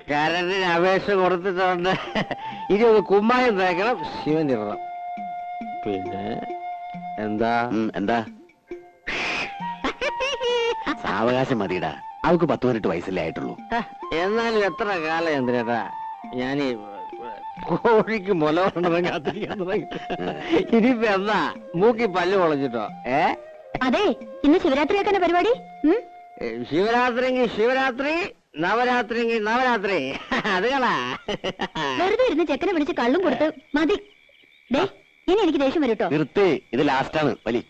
കരണ്ടിന് അപേക്ഷ കൊടുത്തിട്ടുണ്ട്. ഇനി ഒന്ന് കുമ്മായം തേക്കണം, ശിവൻ ഇടണം. പിന്നെ എന്താ എന്താ സാവകാശം മതിയിടാ. അവക്ക് 10-18 വയസ്സല്ലേ ആയിട്ടുള്ളൂ. എന്നാലും എത്ര കാലം എന്തിനാ ഞാനീ കോഴിക്ക് മുലവണ്ണം കാത്തിരിക്കാൻ തുടങ്ങി. ഇനിയിപ്പോ എന്താ മൂക്കി പല്ല് പൊളഞ്ഞിട്ടോ? അതെ, ഇന്ന് ശിവരാത്രിയാക്കാன പരിപാടി. ശിവരാത്രിയെങ്കിൽ ശിവരാത്രി, നവരാത്രിയെങ്കിൽ നവരാത്രി. അത് കളാ. വെറുതെ ഇരുന്ന് ചെക്കനെ വിളിച്ച് കള്ളും കൊടുത്ത് മതി. ദേ, ഇനി എനിക്ക് ദേഷ്യം വരും കേട്ടോ. നിർത്തേ, ഇത് ലാസ്റ്റാണ് വലി.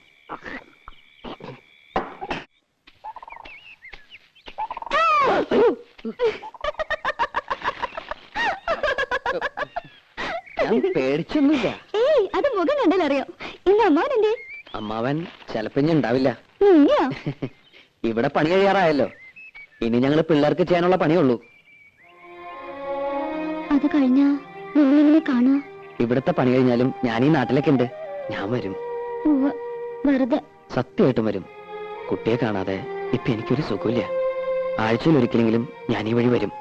ഞാൻ പേടിച്ചൊന്നുമില്ല. ഏയ്, അത് മുഖം കണ്ടാലറിയാം. ഇന്ന് അമ്മാവൻ എന്തേ? അമ്മാവൻ ചിലപ്പോ ഉണ്ടാവില്ല. നീയോ? ഇവിടെ പണി കഴിയാറായല്ലോ. ഇനി ഞങ്ങള് പിള്ളേർക്ക് ചെയ്യാനുള്ള പണിയുള്ളൂ. അത് കഴിഞ്ഞാ നിങ്ങളെങ്ങനെ കാണുക? ഇവിടുത്തെ പണി കഴിഞ്ഞാലും ഞാൻ ഈ നാട്ടിലൊക്കെ ഉണ്ട്. ഞാൻ വരും. ഉവ്വ്, വെറുതെ. സത്യമായിട്ടും വരും. കുട്ടിയെ കാണാതെ ഇപ്പൊ എനിക്കൊരു സുഖമില്ല. ആഴ്ചയിൽ ഒരിക്കലെങ്കിലും ഞാൻ ഈ വഴി വരും.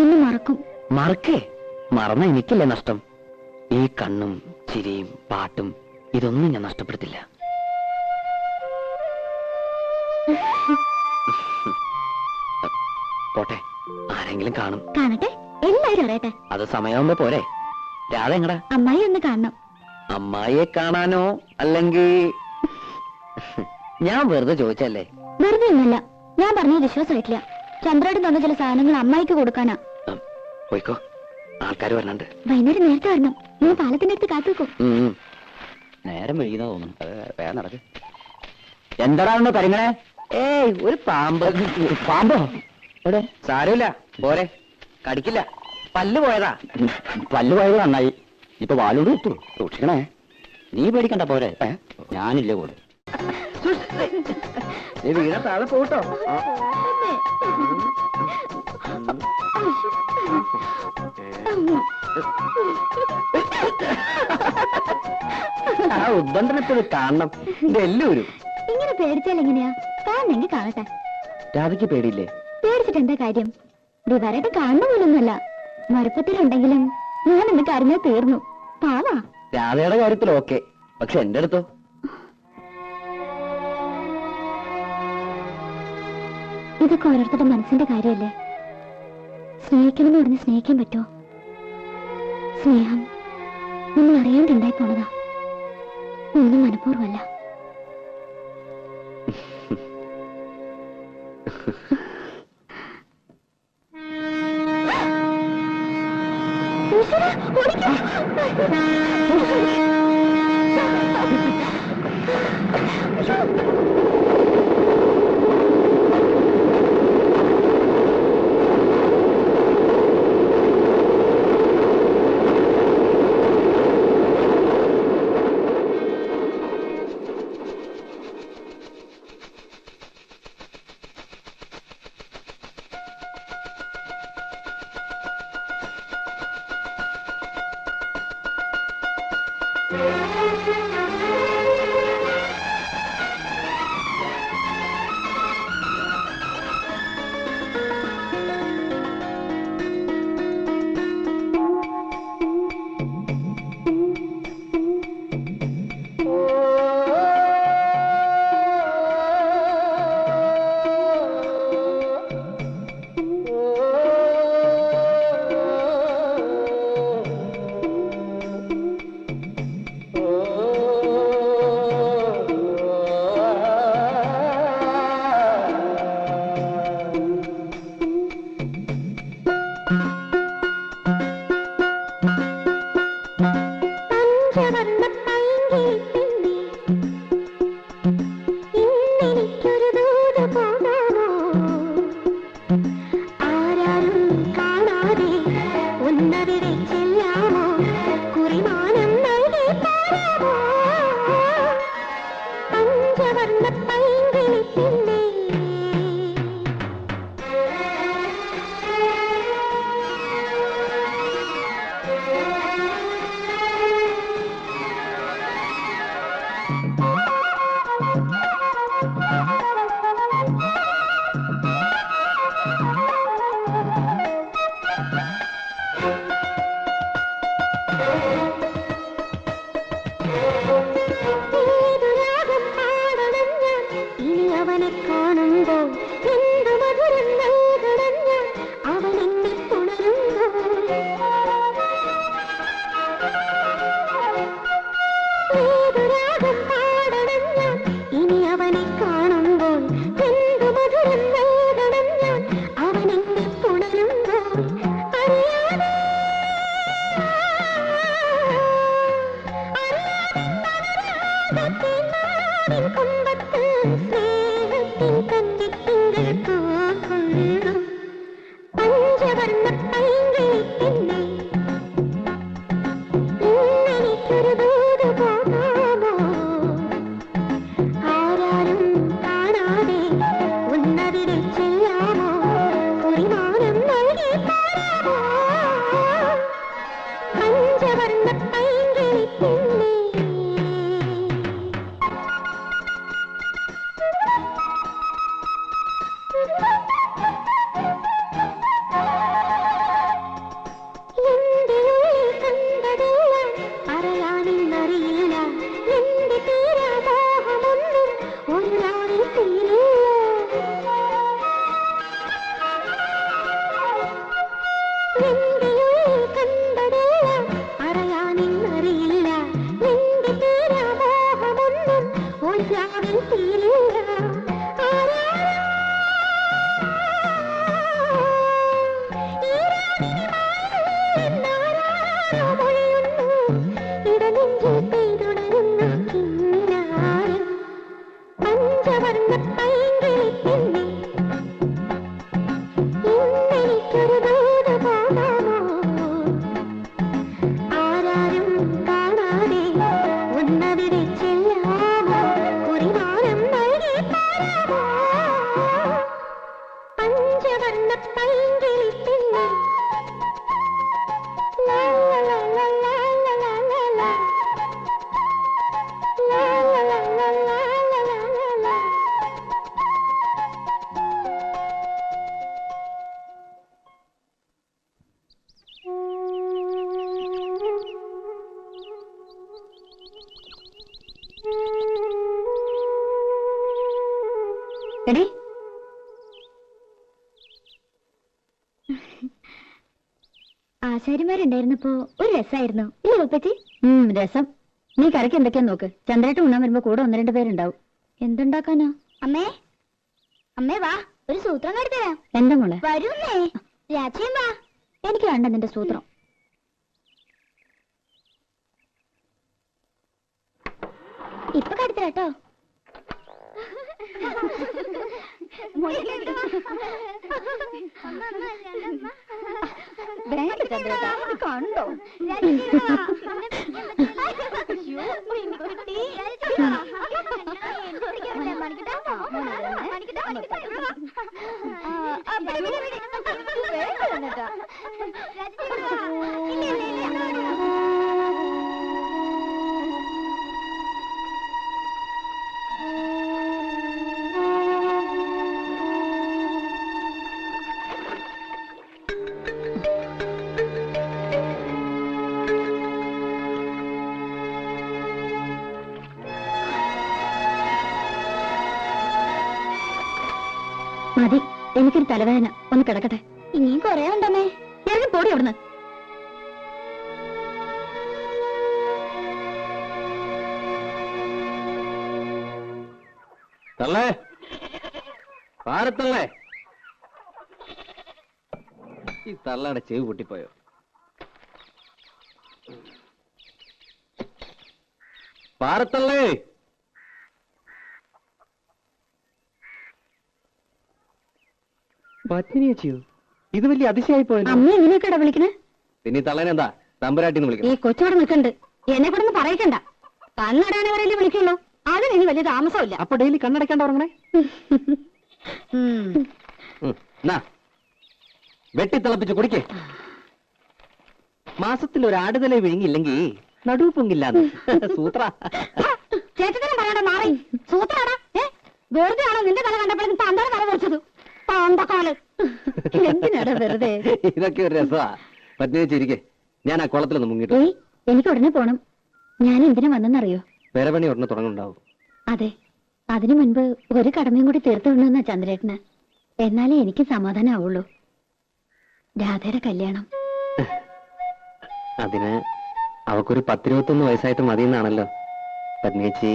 എന്നെ മറക്കും. മറക്കേ? മറന്ന എനിക്കല്ലേ നഷ്ടം. ഈ കണ്ണും ചിരിയും പാട്ടും ഇതൊന്നും ഞാൻ നഷ്ടപ്പെടുത്തില്ല. പോട്ടെ, ആരെങ്കിലും കാണും. കാണട്ടെ, എല്ലാരും അറിയട്ടെ. അത് സമയമാകുമ്പോ പോരെ. രാധ എങ്ങടാ? അമ്മായി ഒന്ന് കാണണം. അമ്മായിയെ കാണാനോ? അല്ലെങ്കിൽ ഞാൻ വെറുതെ ചോദിച്ചല്ലേ? വെറുതെ ഒന്നുമില്ല. ഞാൻ പറഞ്ഞത് വിശ്വാസമായിട്ടില്ല. ചന്ദ്രേട്ടൻ തന്ന ചില സാധനങ്ങൾ അമ്മായിക്ക് കൊടുക്കാനാ. പോയിക്കോ, ആൾക്കാർ വരണുണ്ട്. വൈകുന്നേരം നേരത്തെ വരണം. ഞാൻ പാലത്തിന്റെ അടുത്ത് കാത്തു വെക്കും. നേരം വൈകുന്ന തോന്നുന്നു. വേഗം നടക്ക്. എന്താടാ പരിങ്ങളെ? ഏയ്, ഒരു പാമ്പ്. പാമ്പോ? എവിടെ? സാരമില്ല, പോരെ, കടിക്കില്ല. പല്ല് പോയതാ. പല്ല് പോയത് നന്നായി. ഇപ്പൊ വാലോട് കിട്ടു. സൂക്ഷിക്കണേ. നീ പേടിക്കണ്ട, പോരെ. ഞാനില്ല കൂടെ. നീ വീണ താഴെ പോട്ടോ. ആ ഉദ്ബന്ധനത്തിന് കാണണം. ഇതെല്ലാവരും ഇങ്ങനെ പേടിച്ചാൽ എങ്ങനെയാ? കാണണമെങ്കിൽ കാണട്ടെ. രാധയ്ക്ക് പേടിയില്ലേ? പേടിച്ചിട്ട് എന്താ കാര്യം? ദിവാരായിട്ട് കാണുന്ന പോലൊന്നുമല്ല. മറുപ്പത്തിലുണ്ടെങ്കിലും ഞാൻ എന്ന് കരഞ്ഞാൽ തീർന്നു. പാവാ. രാധയുടെ കാര്യത്തിൽ ഓക്കെ, പക്ഷെ എന്റെ അടുത്തോ? ഇതൊക്കെ ഓരോരുത്തരുടെ മനസ്സിന്റെ കാര്യമല്ലേ. സ്നേഹിക്കണമെന്ന് പറഞ്ഞ് സ്നേഹിക്കാൻ പറ്റുമോ? സ്നേഹം നമ്മൾ അറിയാണ്ടുണ്ടായി പോണതാ. ഒന്നും മനഃപൂർവ്വമല്ല. എടി ആശാരിമാരുണ്ടായിരുന്നപ്പോ ഒരു രസമായിരുന്നു ഇല്ലേ ഉപ്പച്ചി? രസം. നീ കറിക്ക് എന്തൊക്കെയാ നോക്ക്. ചന്ദ്രേട്ട് ഉണ്ണാൻ വരുമ്പോ കൂടെ 1-2 പേരുണ്ടാവും. എന്തുണ്ടാക്കാനാ? അമ്മേ അമ്മേ വാ, ഒരു സൂത്രം കാട്ടിത്തരാം. എന്താ മോളെ? വരുന്നേ രാത്രിയും വാ. എനിക്ക് വേണ്ട നിന്റെ സൂത്രം. ഇപ്പൊ കാട്ടിത്തരാട്ടോ. വേണ്ട ചന്ദ്രേട്ടാ, ഇത് കണ്ടോ? മതി, എനിക്കൊരു തലവേദന, ഒന്ന് കിടക്കട്ടെ. ഇനിയും കൊറേ ഉണ്ടമ്മേ. ഇറങ്ങി പോടി അവിടുന്ന്. തള്ളേ, പാരത്തള്ളേ. ഈ തള്ളയുടെ ചെവി പൊട്ടിപ്പോയോ? പാരത്തള്ളേ. പത്മിനിയോ? ഇത് വലിയ അതിശയായി പോയല്ലോ. അമ്മ എങ്ങനെയൊക്കെയാ വിളിക്കണേ? പിന്നെ ഈ തള്ളേനെന്താ തമ്പുരാട്ടിന്ന് ഈ വിളിക്കണം? കൊച്ചോടെ നിൽക്കണ്ട്, എന്നെ കൂടെ ഒന്ന് പറയിക്കണ്ട. കണ്ണടാനെ വരെയല്ലേ വിളിക്കുള്ളൂ, അതിന് ഇനി വലിയ താമസമില്ല. അപ്പൊ ഡെയിലി കണ്ണടയ്ക്കാണ്ട് ഉറങ്ങണേ. വെട്ടിത്തിളപ്പിച്ച് കുടിക്കേ. മാസത്തിൽ ഒരു ആടുതല വിഴുങ്ങില്ലെങ്കിൽ നടുവ് പൊങ്ങില്ലാന്ന് സൂത്ര. ചേട്ടത്തിനും പറയണ്ട, മാറി സൂത്രാടാ. വെറുതെ ആണോ നിന്റെ തല കണ്ടപ്പോഴേക്കും തന്റെ തല കുറച്ചത്? പാണ്ടക്കാല് എന്തിനാടാ വെറുതെ? ഇതൊക്കെ ഒരു രസമാ. പത്നിച്ചിരിക്കെ, ഞാൻ ആ കുളത്തിലൊന്ന് മുങ്ങിട്ടു. എനിക്ക് ഉടനെ പോണം. ഞാൻ എന്തിനാ വന്നെന്നറിയോ? വേറെ പണി ഉടനെ തുടങ്ങുന്നുണ്ടാവും. അതെ, അതിനു മുൻപ് ഒരു കടമയും കൂടി തീർത്തുകൊണ്ടെന്നാ ചന്ദ്രേട്ടന്. എന്നാലേ എനിക്ക് സമാധാനം ആവുള്ളൂ. രാധയുടെ കല്യാണം. അതിന് അവക്കൊരു 10-21 വയസ്സായിട്ട് മതിയെന്നാണല്ലോ പത്നിയേച്ചി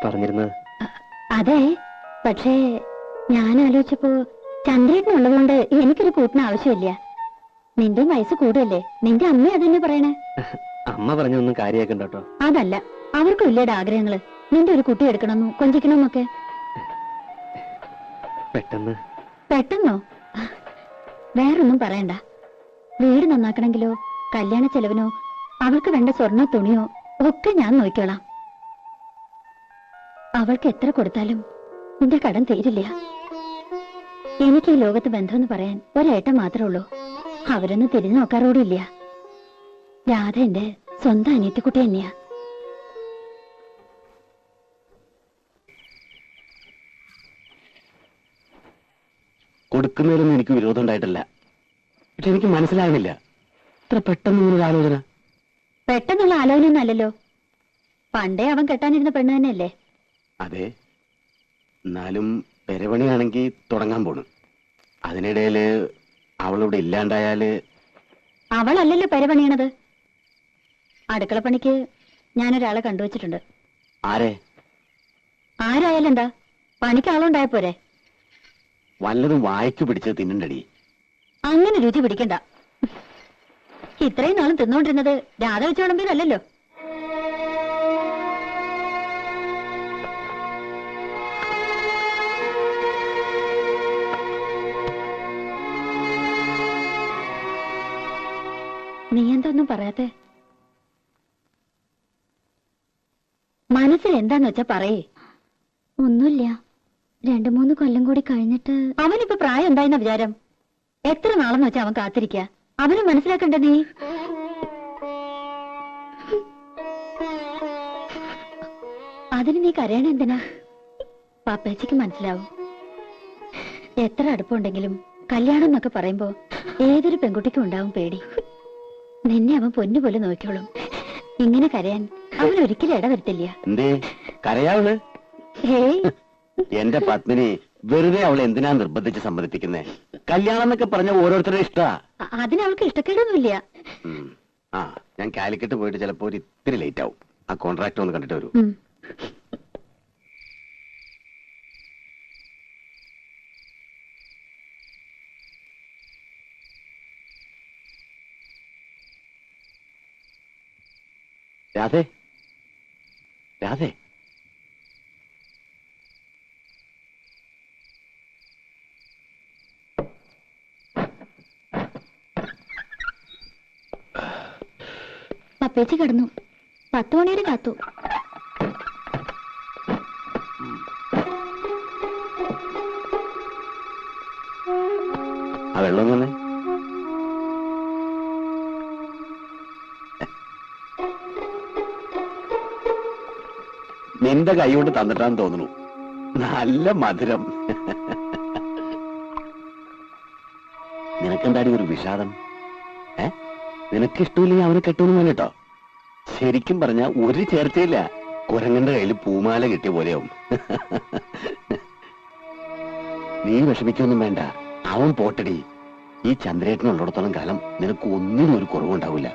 പറഞ്ഞിരുന്നത്. അതെ, പക്ഷേ ഞാൻ ആലോചിച്ചപ്പോ ചന്ദ്രേട്ടനുള്ളതുകൊണ്ട് എനിക്കൊരു കൂട്ടിന് ആവശ്യമില്ല. നിന്റെ വയസ്സ് കൂടുതല്ലേ, നിന്റെ അമ്മ അതന്നെ പറയണേ. അമ്മ പറഞ്ഞൊന്നും കാര്യമാക്കണ്ട കേട്ടോ. അതല്ല, അവർക്കും ഇല്ലേടെ ആഗ്രഹങ്ങള്, നിന്റെ ഒരു കുട്ടി എടുക്കണമെന്നും കൊഞ്ചിക്കണമെന്നൊക്കെ. പെട്ടെന്നോ? വേറൊന്നും പറയണ്ട. വീട് നന്നാക്കണമെങ്കിലോ കല്യാണ ചെലവിനോ അവൾക്ക് വേണ്ട സ്വർണ്ണ തുണിയോ ഒക്കെ ഞാൻ നോക്കിക്കോളാം. അവൾക്ക് എത്ര കൊടുത്താലും നിന്റെ കടം തീരില്ല. എനിക്ക് ഈ ലോകത്ത് ബന്ധമെന്ന് പറയാൻ ഒരേട്ടൻ മാത്രമേ ഉള്ളൂ. അവരൊന്നും തിരിഞ്ഞു നോക്കാറോടില്ല. രാധ എന്റെ സ്വന്തം അനിയത്തിക്കുട്ടി തന്നെയാ. കൊടുക്കുന്നതിലൊന്നും എനിക്ക് വിരോധം ഉണ്ടായിട്ടില്ല. പക്ഷെ എനിക്ക് മനസ്സിലാകുന്നില്ല, ഇത്ര പെട്ടെന്ന് ഇങ്ങനൊരു ആലോചന. പെട്ടെന്നുള്ള ആലോചനയൊന്നും അല്ലല്ലോ. പണ്ടേ അവൻ കെട്ടാനിരുന്ന പെണ്ണ് തന്നെയല്ലേ? അതെ, എന്നാലും പെരപണിയാണെങ്കിൽ തുടങ്ങാൻ പോണു. അതിനിടയില് അവളിവിടെ ഇല്ലാണ്ടായാല്. അവളല്ലല്ലോ പെരപണിയണത്. അടുക്കളപ്പണിക്ക് ഞാനൊരാളെ കണ്ടുവച്ചിട്ടുണ്ട്. ആരെ? ആരായാലും എന്താ, പണിക്ക് ആളുണ്ടായ പോരെ? വല്ലതും വായിച്ചു പിടിച്ചത് തിന്നണ്ടടി. അങ്ങനെ രുചി പിടിക്കണ്ട. ഇത്രയും നാളും തിന്നോണ്ടിരുന്നത് രാധ വെച്ച് വിളമ്പിയതല്ലോ. നീ എന്തൊന്നും പറയാത്തെ? മനസ്സിൽ എന്താന്ന് വെച്ചാ പറയേ. ഒന്നുമില്ല, 2-3 കൊല്ലം കൂടി കഴിഞ്ഞിട്ട്. അവനിപ്പോ പ്രായം എന്തായെന്ന വിചാരം? എത്ര നാളെന്ന് വെച്ചാ അവൻ കാത്തിരിക്ക? അവന് മനസ്സിലാക്കണ്ട നീ? അതിന് നീ കരയണ എന്തിനാ? പാപ്പേച്ചിക്ക് മനസ്സിലാവും. എത്ര അടുപ്പുണ്ടെങ്കിലും കല്യാണം എന്നൊക്കെ പറയുമ്പോ ഏതൊരു പെൺകുട്ടിക്കും ഉണ്ടാവും പേടി. നിന്നെ അവൻ പൊന്നുപോലെ നോക്കിയോളും. ഇങ്ങനെ കരയാൻ അവൻ ഒരിക്കലും ഇടവരുത്തില്ല. എന്തേ കരയാവള്? ഹേയ്, എന്റെ പത്മിനി വെറുതെ അവളെ എന്തിനാ നിർബന്ധിച്ച് സമ്മതിപ്പിക്കുന്നേ? കല്യാണം എന്നൊക്കെ പറഞ്ഞ ഓരോരുത്തരുടെ ഇഷ്ടാ. അതിനവൾക്ക് ഇഷ്ടക്കേടൊന്നുമില്ല. ആ, ഞാൻ കാലിക്കറ്റ് പോയിട്ട് ചിലപ്പോ ഒരു ഇത്തിരി ലേറ്റ് ആവും. ആ കോൺട്രാക്ട് ഒന്ന് കണ്ടിട്ട് വരൂ. രാധേ, രാധേ, പപ്പേച്ചി കിടന്നു. 10 മണി വരെ കാത്തു. ആ വെള്ളം തന്നെ നിന്റെ കൈ കൊണ്ട് തന്നിട്ടാന്ന് തോന്നുന്നു. നല്ല മധുരം. നിനക്കെന്താടി ഒരു വിഷാദം? നിനക്കിഷ്ടമില്ലെങ്കിൽ അവനെ കെട്ടുമെന്ന് കേട്ടോ. ശരിക്കും പറഞ്ഞ ഒരു ചേർച്ചയില്ല. കുരങ്ങന്റെ കയ്യിൽ പൂമാല കിട്ടിയ പോലെയാവും. നീ വിഷമിക്കൊന്നും വേണ്ട. അവൻ പോട്ടടി. ഈ ചന്ദ്രേട്ടനുള്ളിടത്തോളം കാലം നിനക്ക് ഒന്നിനും ഒരു കുറവുണ്ടാവില്ല.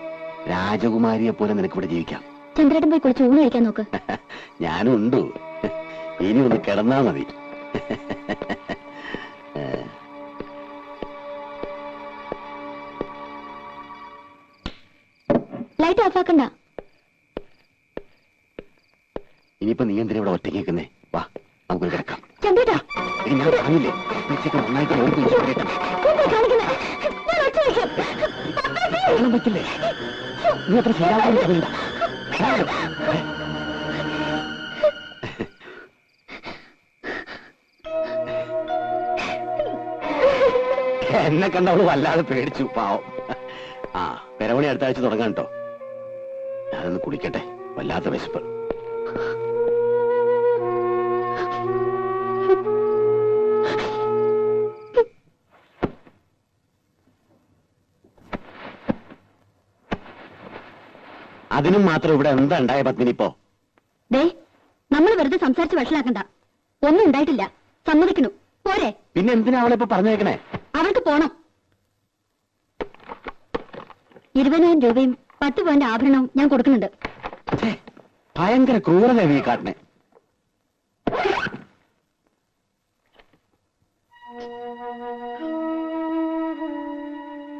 രാജകുമാരിയെ പോലെ നിനക്ക് ഇവിടെ ജീവിക്കാം. ചന്ദ്രേട്ടൻ പോയി കുളിച്ച് ഊണ് കഴിക്കാൻ നോക്ക്. ഞാനും ഉണ്ട്. ഇനി ഒന്ന് കിടന്നാ മതി. ലൈറ്റ് ഓഫാക്കണ്ട. ഇനിയിപ്പോ നീ എന്തിനാ ഇവിടെ ഒറ്റയ്ക്ക് നിൽക്കുന്നേ? വാ, നമുക്ക് കിടക്കാം. ചന്ദ്രേട്ടാ ഇനി ഞാൻ പറഞ്ഞില്ലേ, ഉച്ചയ്ക്ക് നന്നായിട്ട് നോക്കി പറ്റില്ലേ? നീ അത്ര ശരിയാവുന്നില്ല. എന്നെ കണ്ടവള് വല്ലാതെ പേടിച്ചു, പാവം. ആ, പെരവണി അടുത്ത ആഴ്ച തുടങ്ങാൻ കേട്ടോ. ഞാനൊന്ന് കുടിക്കട്ടെ, വല്ലാത്ത വിശപ്പ്. അതിനും മാത്രം ഇവിടെ എന്താ ഉണ്ടായ പത്മിനിപ്പോ? ദേ, നമ്മൾ വെറുതെ സംസാരിച്ച് വഷളാക്കണ്ട. ഒന്നും ഉണ്ടായിട്ടില്ല, സമ്മതിക്കണു. പോരെ? പിന്നെ എന്തിനാ അവളിപ്പോ പറഞ്ഞേക്കണേ? അവൾക്ക് പോണം. 20,000 രൂപയും 10 പവന്റെ ആഭരണവും ഞാൻ കൊടുക്കുന്നുണ്ട്. ഭയങ്കര ക്രൂരത ഈ കാട്ടിനെ.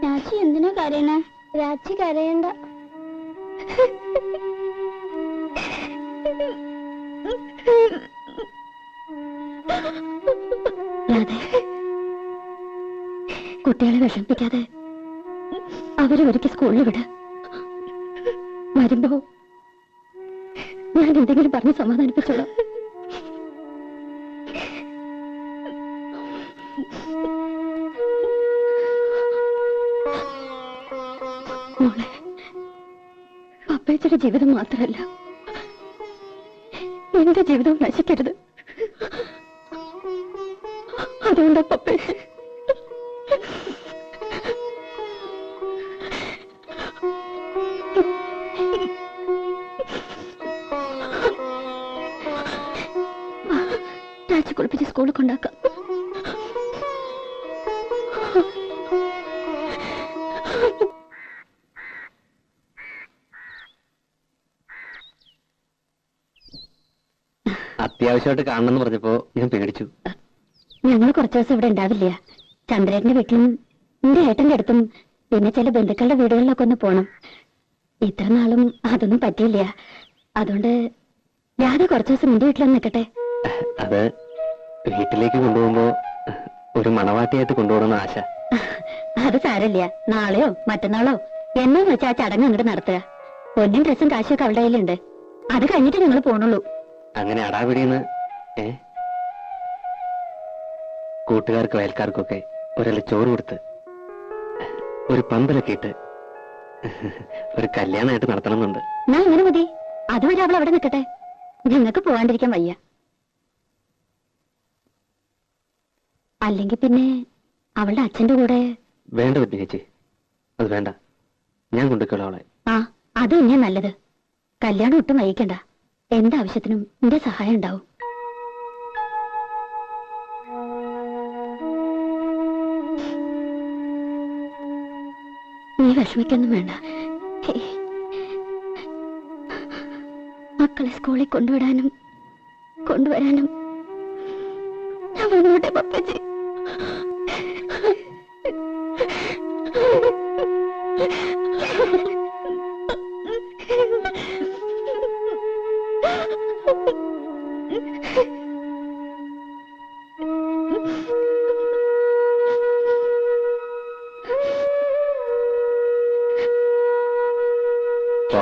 രാജി എന്തിനാ കരയണേ? രാജി കരയണ്ട. കുട്ടികളെ വിഷമിപ്പിക്കാതെ അവരെ ഒരിക്കൽ സ്കൂളിൽ വിട്. വരുമ്പോ ഞാൻ എന്തെങ്കിലും പറഞ്ഞ് സമാധാനിപ്പിച്ചോളാം. മോളെ, പപ്പേച്ചയുടെ ജീവിതം മാത്രമല്ല, എന്റെ ജീവിതം നശിക്കരുത്. അതുകൊണ്ടാ പപ്പേച്ച രാജി കുളിപ്പിച്ച് സ്കൂളിൽ കൊണ്ടാക്കാം. അത്യാവശ്യമായിട്ട് കാണണമെന്ന് പറഞ്ഞപ്പോ ഞാൻ പേടിച്ചു. ഞങ്ങൾ കുറച്ചു ദിവസം ഇവിടെ ഉണ്ടാവില്ല. ചന്ദ്രേട്ടന്റെ വീട്ടിലും എന്റെ ഏട്ടന്റെ അടുത്തും പിന്നെ ചില ബന്ധുക്കളുടെ വീടുകളിലൊക്കെ ഒന്ന് പോണം. ഇത്ര നാളും അതൊന്നും പറ്റിയില്ല. അതുകൊണ്ട് രാധ കുറച്ചു ദിവസം എന്റെ വീട്ടിലൊന്ന് നിൽക്കട്ടെ. അത് വീട്ടിലേക്ക് കൊണ്ടുപോകുമ്പോ ഒരു മണവാട്ടിയായിട്ട് കൊണ്ടുപോകണമെന്ന് ആശ. അത് സാരമില്ല. നാളെയോ മറ്റന്നാളോ എന്നാന്ന് വെച്ചാൽ ആ ചടങ്ങ് അങ്ങോട്ട് നടത്തുക. പൊന്നും ഡ്രസ്സും കാശൊക്കെ അവളുടെ കയ്യിലുണ്ട്. അത് കഴിഞ്ഞിട്ട് നിങ്ങൾ പോണുള്ളൂ. അങ്ങനെ അടാപിടിയെന്ന് കൂട്ടുകാർക്കും അയൽക്കാർക്കൊക്കെ ഒരാൾ ചോറ് കൊടുത്ത് ഒരു പന്തലൊക്കെ ഇട്ട് ഒരു കല്യാണമായിട്ട് നടത്തണമെന്നുണ്ട്. ഞാൻ അങ്ങനെ മതി. അതുവരെ അവൾ അവിടെ നിൽക്കട്ടെ. ഞങ്ങൾക്ക് പോകാണ്ടിരിക്കാൻ വയ്യ. അല്ലെങ്കിൽ പിന്നെ അവളുടെ അച്ഛന്റെ കൂടെ. വേണ്ട പത്നി ചേച്ചി, അത് വേണ്ട. ഞാൻ കൊണ്ടുപോയിക്കോളാം അവളെ. ആ, അത് തന്നെയാ നല്ലത്. കല്യാണം ഒട്ടും വൈകിക്കണ്ട. എന്താവശ്യത്തിനും എന്റെ സഹായം ഉണ്ടാവും. നീ വിഷമിക്കൊന്നും വേണ്ട. മക്കളെ സ്കൂളിൽ കൊണ്ടുവിടാനും കൊണ്ടുവരാനും ഞാൻ വന്നോട്ടെ പപ്പച്ചി. ഓ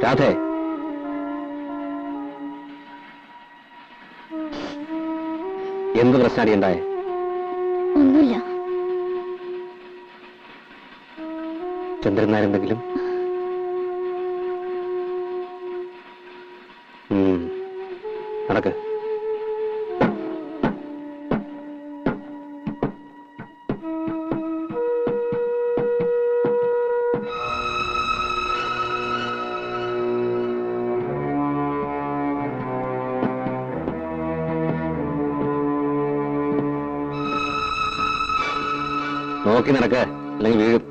രാധേ, എന്ത് പ്രശ്നമാണ് ഉണ്ടായേ? ഒന്നുമില്ല. ചന്ദ്രനാരെന്തെങ്കിലും? നടക്ക്. നോക്കി നടക്ക്, അല്ലെങ്കിൽ വീഴും.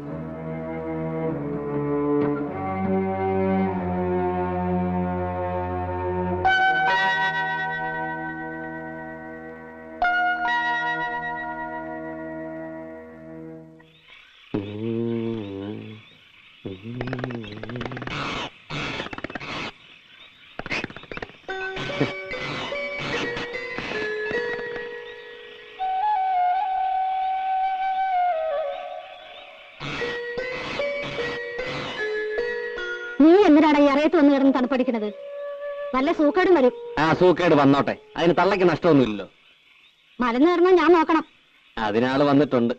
നീ എന്തിനാണ് ഈ അറിയത്ത് വന്ന് കിടന്ന് തണുപ്പടിക്കണത്? വല്ല സൂക്കേടും വരും. ആ സൂക്കേട് വന്നോട്ടെ, അതിന് തള്ളയ്ക്ക് നഷ്ടമൊന്നുമില്ലല്ലോ. മലന്ന് കിടന്നാൽ ഞാൻ നോക്കണം. അതിനാള് വന്നിട്ടുണ്ട്.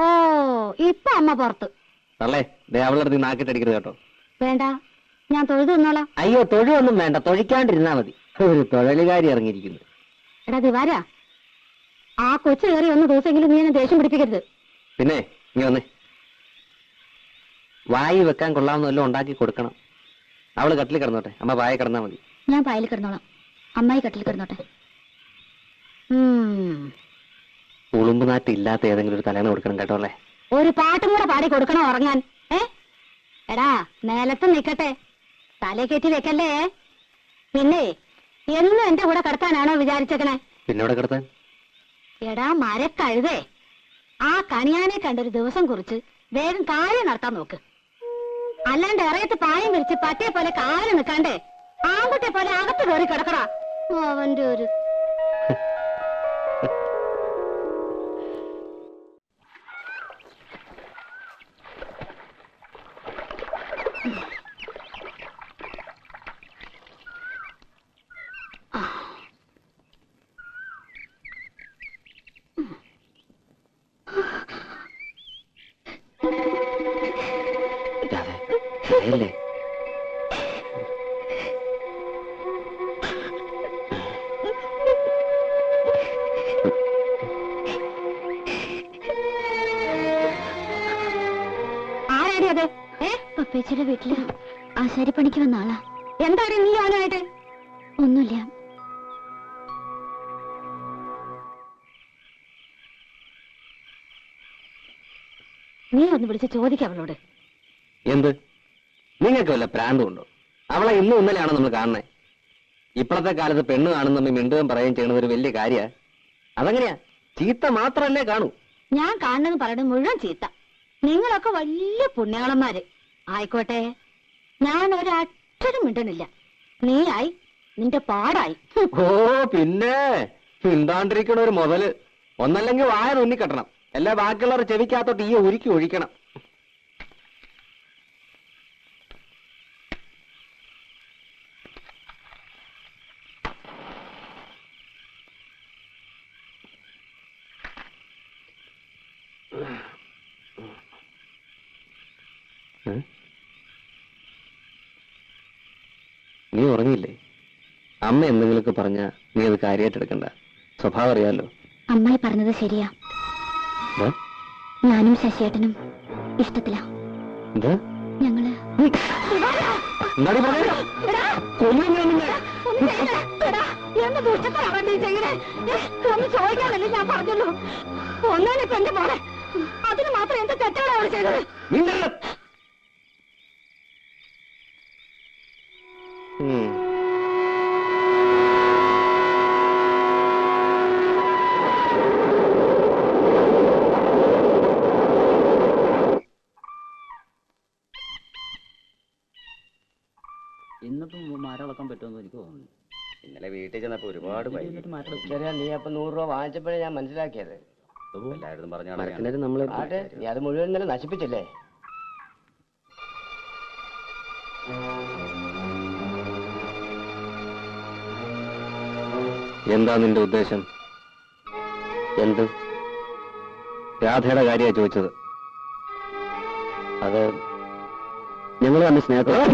ഓ, ഇപ്പൊ അമ്മ പുറത്ത്. തള്ളേ, ദേ അവളുടെ അടുത്ത് നാക്കിട്ടടിക്കരുത് കേട്ടോ. വേണ്ട, ഞാൻ തൊഴുതു നിന്നോളാം. അയ്യോ, തൊഴിലൊന്നും വേണ്ട, തൊഴിക്കാണ്ടിരുന്നാ മതി. ഒരു തൊഴിലുകാരി ഇറങ്ങിയിരിക്കുന്നു. എടാ ദിവാരാ, ആ കൊച്ചു കയറി ഒന്ന് ദിവസമെങ്കിലും നീ എന്നെ ദേഷ്യം പിടിപ്പിക്കരുത്. പിന്നെ ഇനി വന്നേ, വായി വെക്കാൻ കൊള്ളാവുന്ന വല്ലതും ഉണ്ടാക്കി കൊടുക്കണം. അവള് കട്ടിൽ കിടന്നോട്ടെ, അമ്മ വായ കിടന്നാ മതി. ഞാൻ പായൽ കിടന്നോളാം, അമ്മായി കട്ടിൽ കിടന്നോട്ടെ. ഉളുമ്പ് നാറ്റ് ഇല്ലാത്ത ഏതെങ്കിലും ഒരു തലേണ കൊടുക്കണം കേട്ടോ അല്ലേ. ഒരു പാട്ടും കൂടെ പാടി കൊടുക്കണോ ഉറങ്ങാൻ? എടാ നേലത്ത് നിക്കട്ടെ, തലേ കെറ്റി വെക്കല്ലേ. പിന്നെ എന്നും എന്റെ കൂടെ കിടത്താനാണോ വിചാരിച്ചേക്കണേ? പിന്നെ ഇവിടെ കിടത്താൻ? എടാ മരക്കഴുതേ, ആ കണിയാനെ കണ്ടൊരു ദിവസം കുറിച്ച് വേഗം കാര്യം നടത്താൻ നോക്ക്. അല്ലാണ്ട് ഇറയത്ത് പായം വിരിച്ച് പട്ടിയെ പോലെ കാല് നിൽക്കാണ്ടേ ആൺകുട്ടിയെ പോലെ അകത്ത് കയറി കിടക്കടാ. അവന്റെ ഒരു അല്ലേ ആരാടി അത്? പപ്പേച്ചിയുടെ വീട്ടില് ആശാരിപ്പണിക്ക് വന്ന ആളാ. എന്താണ് നീ അവനായിട്ട്? ഒന്നുമില്ല. നീ ഒന്ന് വിളിച്ച് ചോദിക്കാം അവളോട്. എന്ത്? നിങ്ങൾക്ക് വല്ല പ്രാന്തമുണ്ടോ? അവളെ ഇന്നും ഇന്നലെയാണോ നമ്മൾ കാണുന്നത്? ഇപ്പോഴത്തെ കാലത്ത് പെണ്ണ് കാണുന്ന മിണ്ടുകയും പറയുകയും ചെയ്യുന്നത് ഒരു വലിയ കാര്യ. അതെങ്ങനെയാ? ചീത്ത മാത്രല്ലേ കാണൂ. ഞാൻ കാണുന്നത് പറയുന്നത് മുഴുവൻ ചീത്ത. നിങ്ങളൊക്കെ വലിയ പുണ്യാളന്മാര് ആയിക്കോട്ടെ. ഞാൻ ഒരക്ഷരം മിണ്ടണില്ല. നീയായി, നിന്റെ പാടായി. ഓ പിന്നെ മിണ്ടാണ്ടിരിക്കണ ഒരു മുതല്. ഒന്നല്ലെങ്കിൽ വായ തുന്നിക്കെട്ടണം, എല്ലാ ബാക്കിയുള്ളവർ ചെവിക്കകത്തോട്ട് ഈ ഉരുക്കി ഒഴിക്കണം. നീ ഉറങ്ങിയില്ലേ? അമ്മ എന്തെങ്കിലുമൊക്കെ പറഞ്ഞ നീ അത് കാര്യമായിട്ട് എടുക്കണ്ട. സ്വഭാവം അറിയാലോ. അമ്മായി പറഞ്ഞത് ശരിയാ. ഞാനും ശശിയേട്ടനും ഇഷ്ടത്തിലാ. എന്താ? ഞങ്ങള് ചോദിക്കാനല്ലേ ഞാൻ പറഞ്ഞുള്ളൂ. ഒന്നാണ് എന്റെ മോളെ, അതിന് മാത്രം എന്താ തെറ്റാണ് അവൾ ചെയ്തത്? ഇന്നിപ്പം മരളക്കാൻ പറ്റുമെന്ന് എനിക്ക് തോന്നുന്നു. ഇന്നലെ വീട്ടിൽ ചെന്നപ്പോ ഒരുപാട് ശരിയാ, നീ അപ്പൊ 100 രൂപ വാങ്ങിച്ചപ്പോഴേ ഞാൻ മനസ്സിലാക്കിയത്. എല്ലായിടത്തും ആട്ടെ, നീ അത് മുഴുവൻ ഇന്നലെ നശിപ്പിച്ചില്ലേ? എന്താ നിന്റെ ഉദ്ദേശം? എന്ത്? രാധയുടെ കാര്യ ചോദിച്ചത്. അത് ഞങ്ങൾ തന്നെ സ്നേഹത്തോടെ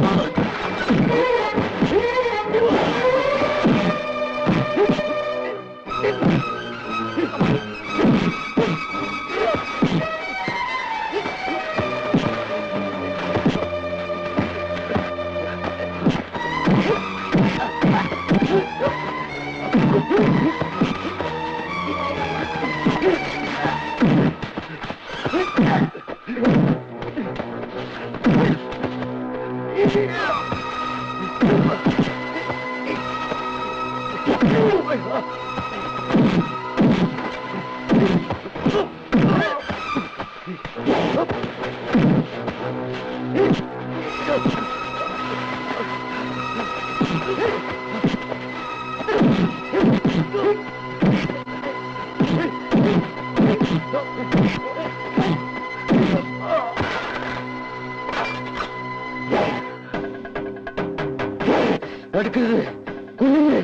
എടുക്കരുത്. കുഞ്ഞിനെ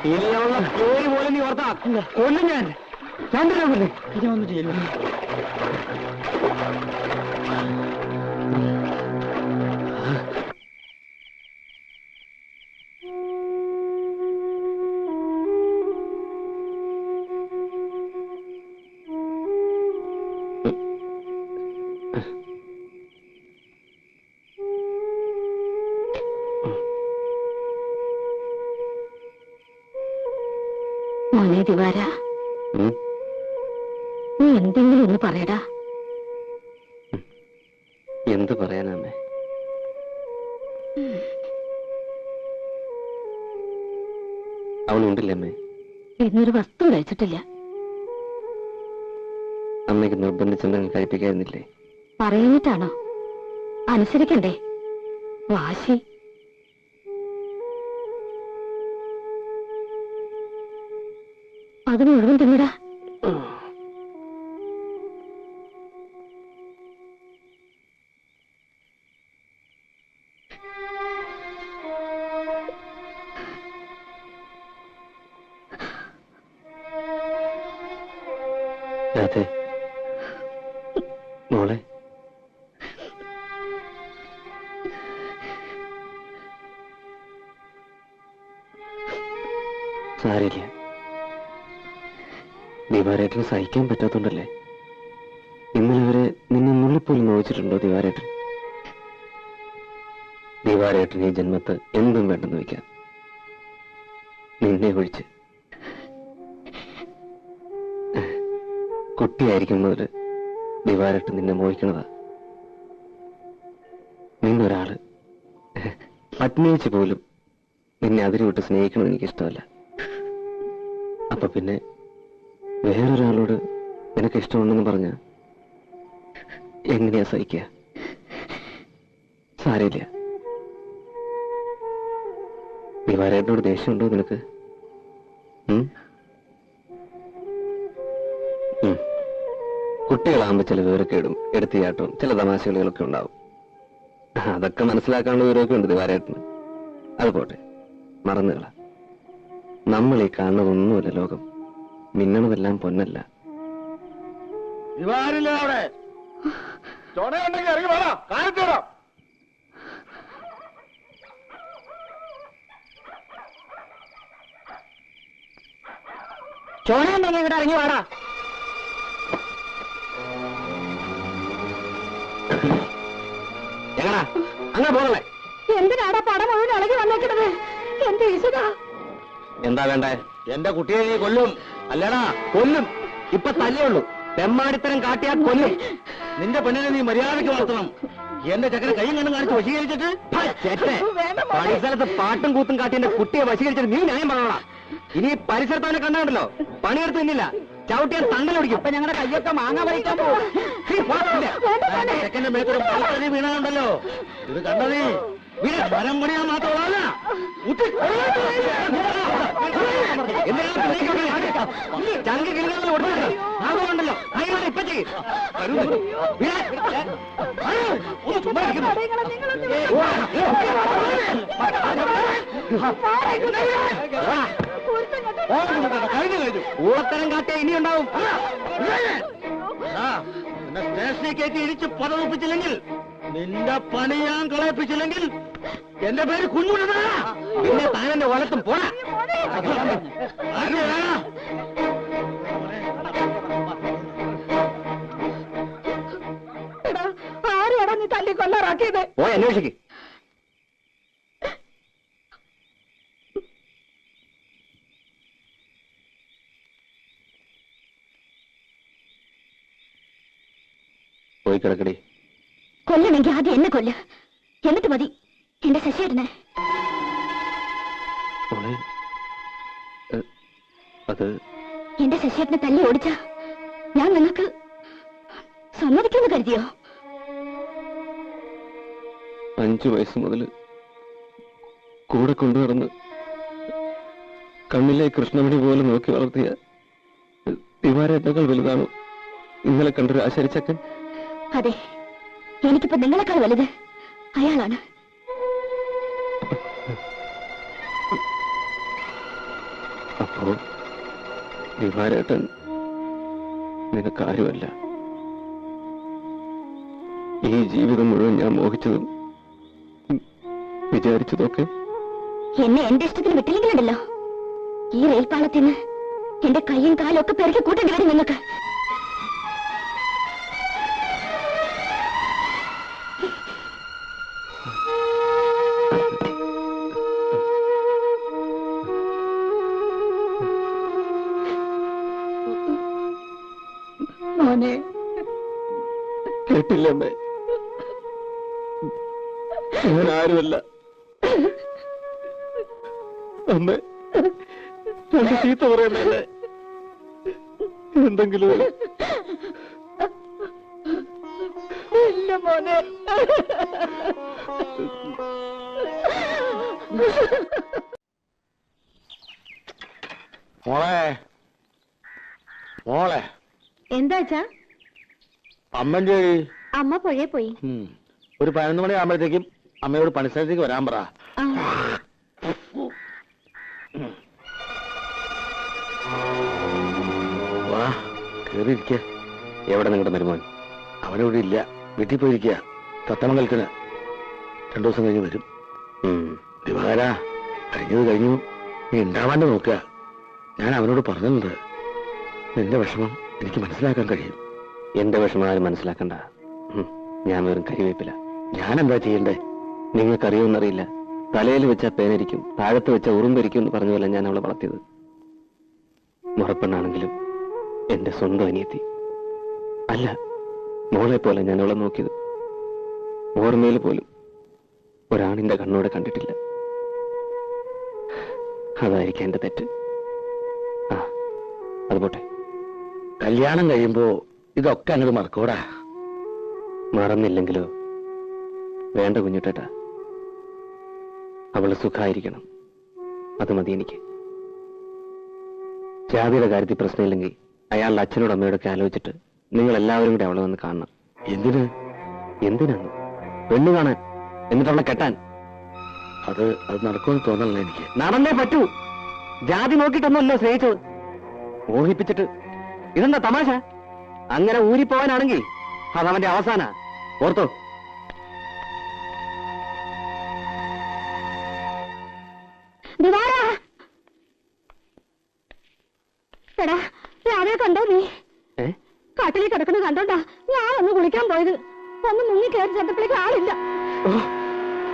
ഇനിയുള്ള പേര് പോലെ നീ ഓർത്താ കൊല്ലും ഞാൻ. ചന്ദ്രനെ ഇനി ഒന്നും ചെയ്യില്ല. മോനെ ദിവാര, നീ എന്തെങ്കിലും ഒന്ന് പറയടാ. എന്ത് പറയാനാമേ? അവളുണ്ടില്ലേ അമ്മേ? എന്നൊരു വസ്തു കഴിച്ചിട്ടില്ല. അമ്മയ്ക്ക് നിർബന്ധിച്ചെന്തെങ്കിലും കഴിപ്പിക്കായിരുന്നില്ലേ? പറയുന്നിട്ടാണോ? അനുസരിക്കണ്ടേ? വാശി. അത് മുഴുവൻ തിന്നടാ. രാധേ മോളെ, സാരില്ല. ദിവാരേട്ടന് സഹിക്കാൻ പറ്റാത്തോണ്ടല്ലേ? ഇന്നലെ വരെ നിന്നെ നുള്ളിപ്പോലും നോവിച്ചിട്ടുണ്ടോ ദിവാരേട്ടൻ? ദിവാരേട്ടൻ ഈ ജന്മത്ത് എന്തും വേണ്ടെന്ന് വയ്ക്കാം, നിന്നെ ഒഴിച്ച്. കുട്ടിയായിരിക്കുന്നവര് ദിവാരേട്ടൻ നിന്നെ മോഹിക്കണതാ. നിന്നൊരാള് പത്നിയിച്ച് പോലും നിന്നെ അതിരുവിട്ട് സ്നേഹിക്കണമെന്ന് എനിക്കിഷ്ടമല്ല. അപ്പൊ പിന്നെ വേറൊരാളോട് നിനക്ക് ഇഷ്ടമുണ്ടെന്ന് പറഞ്ഞ എങ്ങനെയാ സഹിക്കുക? സാരമില്ല. ദിവാരേട്ടനോട് ദേഷ്യമുണ്ടോ നിനക്ക്? കുട്ടികളാകുമ്പോ ചില വിവരക്കേടും എടുത്തിയാട്ടവും ചില തമാശകളികളൊക്കെ ഉണ്ടാവും. അതൊക്കെ മനസ്സിലാക്കാനുള്ള വിവരമൊക്കെ ഉണ്ട് ദിവാരേട്ടന്. അത് പോട്ടെ, മറന്നുകള. നമ്മൾ ഈ കാണുന്നതൊന്നുമല്ല ലോകം. മിന്നണതെല്ലാം പൊന്നല്ല. ദിവാരില്ലേ അവിടെ? ചുണയുണ്ടെങ്കിൽ ഇറങ്ങി വേണം കാണിച്ചോടാം. ചോണയുണ്ടെങ്കിൽ ഇവിടെ ഇറങ്ങി വാടാ. എങ്ങനാ അങ്ങനെ പോകണേ? എന്തിനാടാ പടം മുഴുവൻ ഇളകി വന്നേക്കുന്നത്? എന്റെ ഈശ്വരാ, എന്താ വേണ്ടേ? എന്റെ കുട്ടിയെ നീ കൊല്ലും അല്ലേടാ? കൊല്ലും. ഇപ്പൊ തല്ലേയുള്ളൂ. തെമ്മാടിത്തരം കാട്ടിയാൽ കൊല്ലും. നിന്റെ പെണ്ണിനെ നീ മര്യാദയ്ക്ക് വളർത്തണം. എന്റെ ചക്കനെ കൈയും കണ്ണും കാണിച്ച് വശീകരിച്ചിട്ട് പരിസരത്ത് പാട്ടും കൂത്തും കാട്ടി എന്റെ കുട്ടിയെ വശീകരിച്ചിട്ട് നീ ന്യായം പറഞ്ഞോളാം. ഇനി പരിസരത്ത് അവനെ കണ്ടാണ്ടല്ലോ പണിയെടുത്ത് നിന്നില്ല, ചവിട്ടിയാൻ തണ്ടലൊടിക്കും. അപ്പൊ ഞങ്ങളുടെ കയ്യൊക്കെ മാങ്ങ പറിക്കാൻ പോകും. ചെക്കന്റെ മേത്തൊരു പാലക്കറി വീണുണ്ടല്ലോ, ഇത് കണ്ട നീ മരം പണിയാൻ മാത്രമല്ല ചങ്ക് കിളികളെ ഒടുക്കണ്ടല്ലോ അയാളെ ഇപ്പൊ ചെയ്യും. ഊളത്തരം കാട്ടിയ ഇനിയുണ്ടാവും. സ്റ്റേഷനിൽ കയറ്റി ഇടിച്ച് പതപ്പിച്ചില്ലെങ്കിൽ, നിന്റെ പണി ഞാൻ കളയിപ്പിച്ചില്ലെങ്കിൽ എന്റെ പേര് കുഞ്ഞുണ്ണ. പിന്നെ താനെന്റെ ഓലത്തും പോരാ. ആരെയാടാ നീ തല്ലി കൊല്ലാറാക്കിയത്? പോയി അന്വേഷിക്ക്. പോയി കിടക്കടി. കൊല്ലണമെങ്കിൽ ആദ്യം എന്നെ കൊല്ല്, എന്നിട്ട് മതി എന്റെ ശശിയേട്ടനെ. അത് എന്റെ ശശിയേട്ടനെ തല്ലി ഓടിച്ച ഞാൻ നിങ്ങൾക്ക് സമ്മതിക്കുമെന്ന് കരുതിയോ? 5 വയസ്സ് മുതൽ കൂടെ കൊണ്ടുവന്ന് കണ്ണിലെ കൃഷ്ണമണി പോലെ നോക്കി വളർത്തിയ ദിവാരേട്ടേക്കാൾ വലുതാണോ ഇന്നലെ കണ്ടൊരു ആശാരിച്ചക്കൻ? അതെ, എനിക്കിപ്പോ നിങ്ങളെക്കാൾ വലുത് അയാളാണ്. അപ്പോ ദിവാരേട്ടൻ നിനക്കാരുമല്ല. ഈ ജീവിതം മുഴുവൻ ഞാൻ മോഹിച്ചതും വിചാരിച്ചതൊക്കെ എന്നെ എന്റെ ഇഷ്ടത്തിന് വിട്ടില്ലെങ്കിലുണ്ടല്ലോ, ഈ റെയിൽപാളത്തിന് എന്റെ കൈയും കാലും ഒക്കെ പെരുക്കി കൂട്ടേണ്ടി വരും നിങ്ങൾക്ക്. മോനെ, കേട്ടില്ല അമ്മേ, ഞാൻ ആരുമല്ല. അമ്മ രണ്ട് ചീത്ത പറയുന്നല്ലേ? എന്തെങ്കിലും ഇല്ല മോനെ. മോളെ മോളെ എന്താച്ചാ? അമ്മന്റെ അമ്മ പുഴയെ പോയി. ഒരു 11 മണി ആകുമ്പോഴത്തേക്കും അമ്മയോട് പണിസ്ഥലത്തേക്ക് വരാൻ പറ. വാ കേറിയിരിക്ക. എവിടെ നിങ്ങളുടെ മരുമോൻ? അവനിവിടെ ഇല്ല, വീട്ടിൽ പോയിരിക്കുക. തത്തമംഗലത്തിന് 2 ദിവസം കഴിഞ്ഞ് വരും. ദിവാര, കഴിഞ്ഞത് കഴിഞ്ഞു, നീ ഉണ്ടാവാണ്ട് നോക്കുക. ഞാൻ അവനോട് പറഞ്ഞിട്ടുണ്ട്, നിന്റെ വിഷമം എനിക്ക് മനസ്സിലാക്കാൻ കഴിയും. എന്റെ വിഷമം ആരും മനസ്സിലാക്കണ്ട. ഞാൻ വെറും കരിവേപ്പില. ഞാൻ എന്താ ചെയ്യണ്ടേ? നിങ്ങൾക്കറിയുമെന്നറിയില്ല, തലയിൽ വെച്ച പേനരിക്കും, താഴത്ത് വെച്ച ഉറുമ്പരിക്കും എന്ന് പറഞ്ഞ പോലെ ഞാൻ അവളെ വളർത്തിയത്. മുറപ്പെണ്ണാണെങ്കിലും എന്റെ സ്വന്തം അനിയത്തി അല്ല, മോളെ പോലെ ഞാൻ അവളെ നോക്കിയത്. ഓർമ്മയിൽ പോലും ഒരാണിന്റെ കണ്ണോടെ കണ്ടിട്ടില്ല. അതായിരിക്കും എന്റെ തെറ്റ്. ആ, അത് പോട്ടെ. കല്യാണം കഴിയുമ്പോ ഇതൊക്കെ അങ്ങോട്ട് മറക്കൂടാ. മറന്നില്ലെങ്കിലോ? വേണ്ട കുഞ്ഞുട്ടേട്ടാ, അവള് സുഖായിരിക്കണം, അത് മതി എനിക്ക്. ജാതിയുടെ കാര്യത്തിൽ പ്രശ്നമില്ലെങ്കിൽ അയാളുടെ അച്ഛനോട് അമ്മയോടൊക്കെ ആലോചിച്ചിട്ട് നിങ്ങൾ എല്ലാവരും കൂടെ അവളെ വന്ന് കാണണം. എന്തിന്? എന്തിനാണ്? പെണ്ണ് കാണാൻ, എന്നിട്ട് അവളെ കെട്ടാൻ. അത് നടക്കുമെന്ന് തോന്നണല്ലോ എനിക്ക്. നടന്നേ പറ്റൂ. ജാതി നോക്കിയിട്ടൊന്നുമല്ലോ സ്നേഹിച്ചത്, മോഹിപ്പിച്ചിട്ട്. ഇതെന്താ തമാശ? അങ്ങനെ ഊരിപ്പോവാനാണെങ്കിൽ അതവന്റെ അവസാന. ഓർത്തോ? എടാ, കട്ടിലിൽ കിടക്കുന്നത് കണ്ടോണ്ടാ ഞാനൊന്ന് കുളിക്കാൻ പോയത്. ഒന്ന് മുങ്ങി കയറി ചെന്നപ്പോഴേക്ക് ആളില്ല.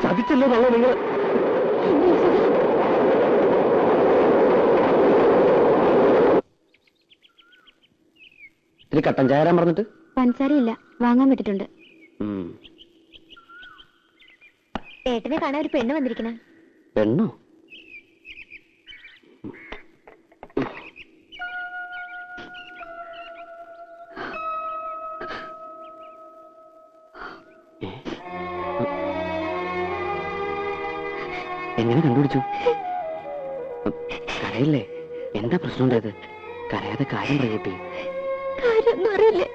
ചതിച്ചല്ലോ തള്ളോ നിങ്ങൾ. ഇത്തിരി കട്ടൻ ചായ തരാൻ പറഞ്ഞിട്ട് പഞ്ചസാരയില്ല, വാങ്ങാൻ വിട്ടിട്ടുണ്ട്. ഏട്ടനെ കാണാൻ ഒരു പെണ്ണ് വന്നിരിക്കണ. പെണ്ണോ? എങ്ങനെ കണ്ടുപിടിച്ചു? കരയില്ലേ? എന്താ പ്രശ്നം ഉണ്ടായത്? കരയാതെ കാര്യം പറയൂട്ടി. കാര്യമൊന്നും അറിയില്ലേ?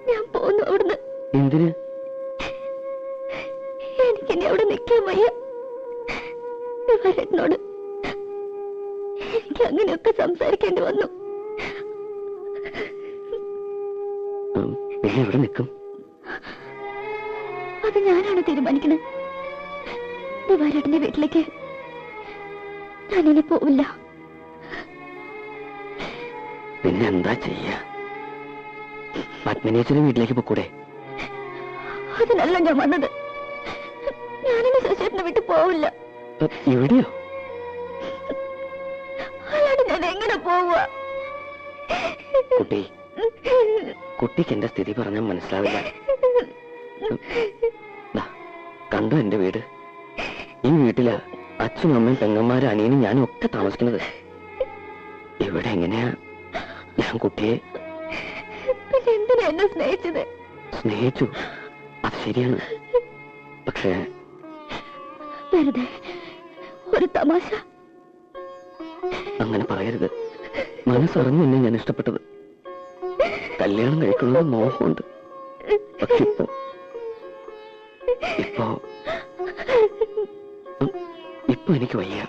ഞാൻ പോന്നു അവിടുന്ന്. എന്തിന്? എനിക്കിനി അവിടെ നിൽക്കാൻ വയ്യ. എന്നോട് എനിക്ക് അങ്ങനെയൊക്കെ സംസാരിക്കേണ്ടി വന്നു. പിന്നെ എവിടെ നിൽക്കും? അത് ഞാനാണ് തീരുമാനിക്കുന്നത്. ദിവാരേട്ടന്റെ വീട്ടിലേക്ക് ഞാനിനി പോവില്ല. പിന്നെ എന്താ ചെയ്യാ? പത്മിനിയച്ഛന്റെ വീട്ടിലേക്ക് പോക്കൂടെ? അതിനല്ല ഞാൻ വന്നത്. ഞാനിനി ശശിയേട്ടനെ വിട്ടു പോവില്ല. ഇവിടെയോ? അല്ലാണ്ട് ഞാൻ എങ്ങനെ പോവുക? കുട്ടിക്ക് എന്റെ സ്ഥിതി പറഞ്ഞാൽ മനസ്സിലാവില്ല. കണ്ടോ എന്റെ വീട്? ഈ വീട്ടിലാ അച്ഛനും അമ്മയും പെങ്ങന്മാരും അനിയനും ഞാനും ഒക്കെ താമസിക്കുന്നത്. ഇവിടെ എങ്ങനെയാ ഞാൻ കുട്ടിയെ? പിന്നെ എന്തിനാ എന്നെ സ്നേഹിച്ചത്? സ്നേഹിച്ചു, അത് ശരിയാണ്. പക്ഷേ വെറുതെ ഒരു തമാശ. അങ്ങനെ പറയരുത്. മനസ്സറിഞ്ഞു എന്നെ ഞാൻ ഇഷ്ടപ്പെട്ടത്. കല്യാണം കഴിക്കുന്നത് മോഹമുണ്ട്. പക്ഷെ ഇപ്പൊ എനിക്ക് വയ്യ.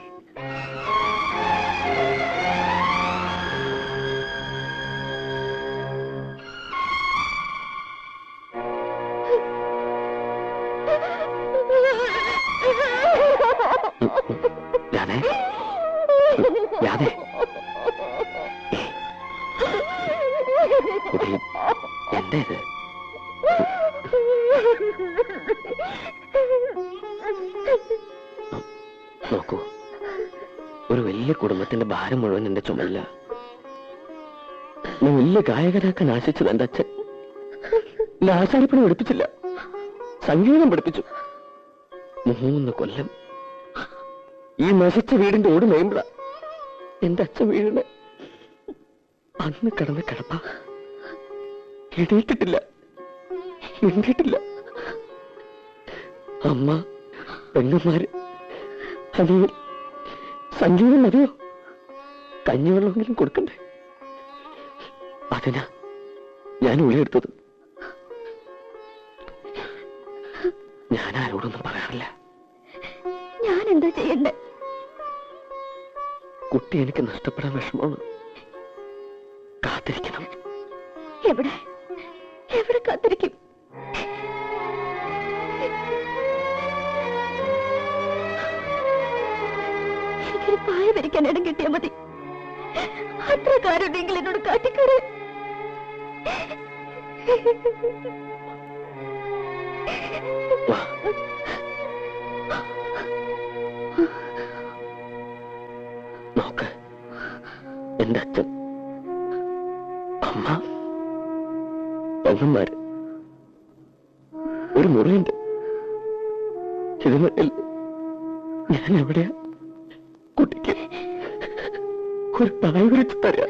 രാധേ, രാധേ, എന്താ ഇത്? നോക്കൂ, ഒരു വലിയ കുടുംബത്തിന്റെ ഭാരം മുഴുവൻ എന്റെ ചുമല്ല. ഞാൻ വലിയ ഗായകനാക്കാൻ ആശിച്ചത് എന്റെ അച്ഛൻ. ആശാരിപ്പണി പഠിപ്പിച്ചില്ല, സംഗീതം പഠിപ്പിച്ചു. 3 കൊല്ലം ഈ നശിച്ച വീടിന്റെ ഓട് മേമ്പള എന്റെ അച്ഛൻ വീടിന് അന്ന് കിടന്ന് കിടപ്പ. എണീറ്റിട്ടില്ല, മിണ്ടിയിട്ടില്ല. അമ്മ, പെങ്ങന്മാര്, അനിയൻ, സംഗീതം മതിയോ? കഞ്ഞിവെള്ളമെങ്കിലും കൊടുക്കണ്ടേ? അതിനാ ഞാൻ ഉളിയെടുത്തത്. ഞാൻ ആരോടൊന്നും പറയാറില്ല. ഞാൻ എന്താ ചെയ്യണ്ടേ? കുട്ടി എനിക്ക് നഷ്ടപ്പെടാൻ വിഷമമാണ്. കാത്തിരിക്കണം. എവിടെ എവിടെ കാത്തിരിക്കും? എനിക്കൊരു പായ വരിക്കാൻ ഇടം കിട്ടിയാൽ മതി. അത്ര കാരുണ്ടെങ്കിൽ എന്നോട് കാട്ടിക്കൂടെ? നോക്ക്, എന്റെ അച്ഛൻ, അമ്മ, പെങ്ങന്മാര്, ഒരു മുറിയുണ്ട്. ഇതിനിടയിൽ ഞാൻ എവിടെയാ കുട്ടിക്ക് ഒരു പായ വിരിച്ചു തരാ?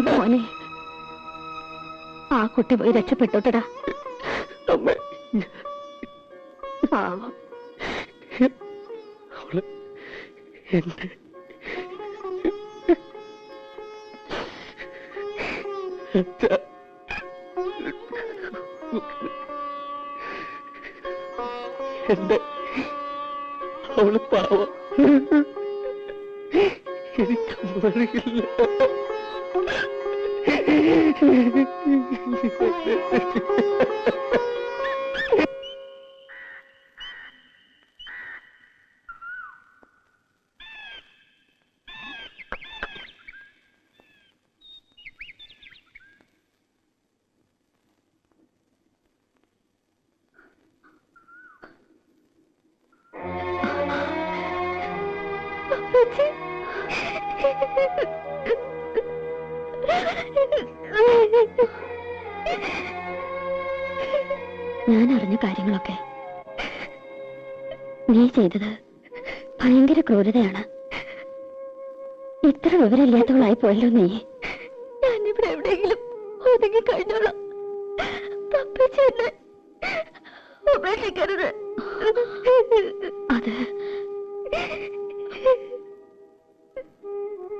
മോനെ, ആ കുട്ടി പോയി രക്ഷപ്പെട്ടോട്ടടാ. പാവം. അവള് എന്നെ എന്റെ അവള് പാവം, എനിക്ക് അറിയില്ല. ഞാൻ അറിഞ്ഞ കാര്യങ്ങളൊക്കെ നീ ചെയ്തത് ഭയങ്കര ക്രൂരതയാണ്. ഇത്ര വിവരമില്ലാത്തവളായി പോയല്ലോ നീ. ഞാനിവിടെ എവിടെയെങ്കിലും ഒതുങ്ങി കഴിഞ്ഞോളാം. ഉപേക്ഷിക്കരുത്. അത്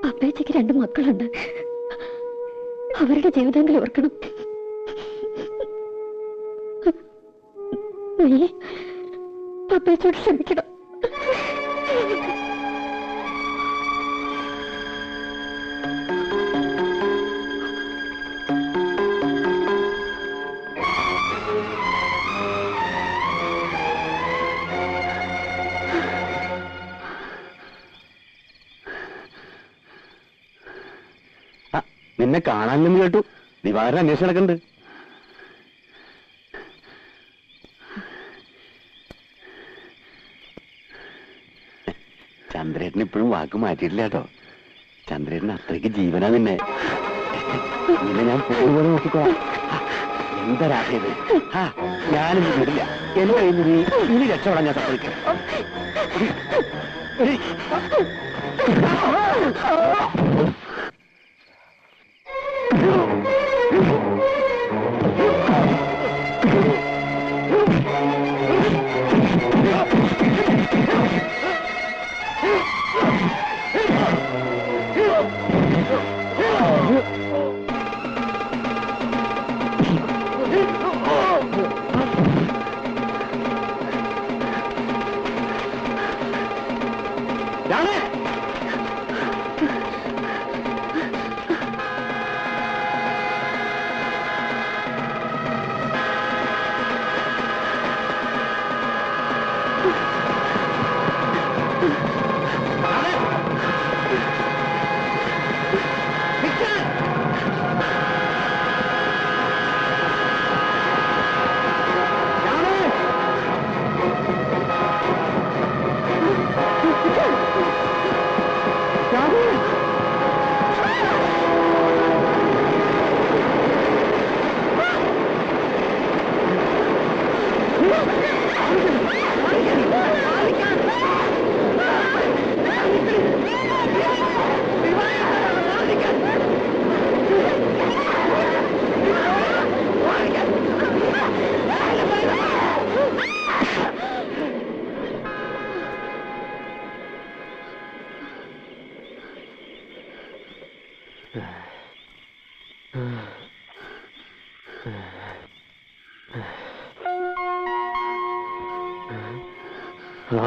അപ്പേച്ചയ്ക്ക് 2 മക്കളുണ്ട്. അവരുടെ ജീവിതമെങ്കിലും ഓർക്കണം. നീ അപ്പേച്ചോട് ക്ഷമിക്കണം. നിന്നെ കാണാനെന്ന് കേട്ടു. ദിവാകരൻ അന്വേഷണം നടക്കുന്നുണ്ട്. ചന്ദ്രേട്ടൻ ഇപ്പോഴും വാക്ക് മാറ്റിയിട്ടില്ല കേട്ടോ. ചന്ദ്രേട്ടൻ അത്രയ്ക്ക് ജീവനാ നിന്നെ. നിന്നെ ഞാൻ പോലെ നോക്കിക്കോളാം. എന്താ രാത്രിയത്? ഞാനും വിടില്ല. എന്റെ കയ്യിൽ നിന്ന് ഇനി രക്ഷപ്പെടാൻ ഞാൻ സമ്മതിക്കാം.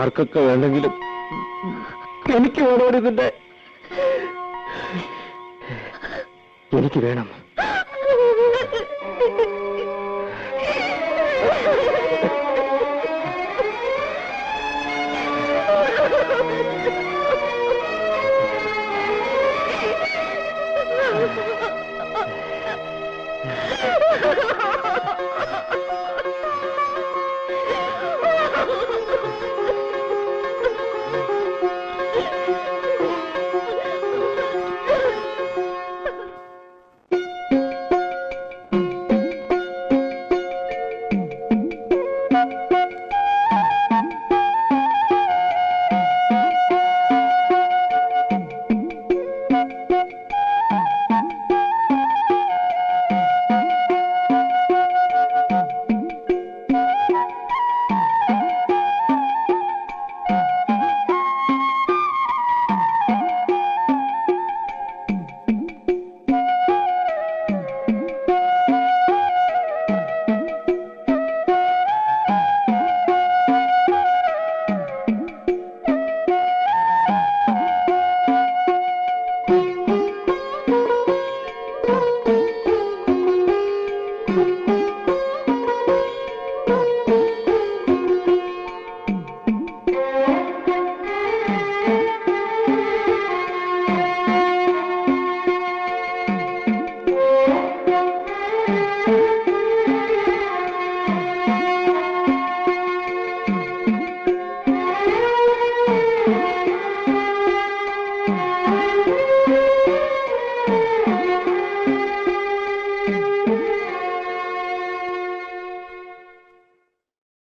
ആർക്കൊക്കെ വേണ്ടെങ്കിലും എനിക്ക് വേണോ ഇതിന്റെ? എനിക്ക് വേണം.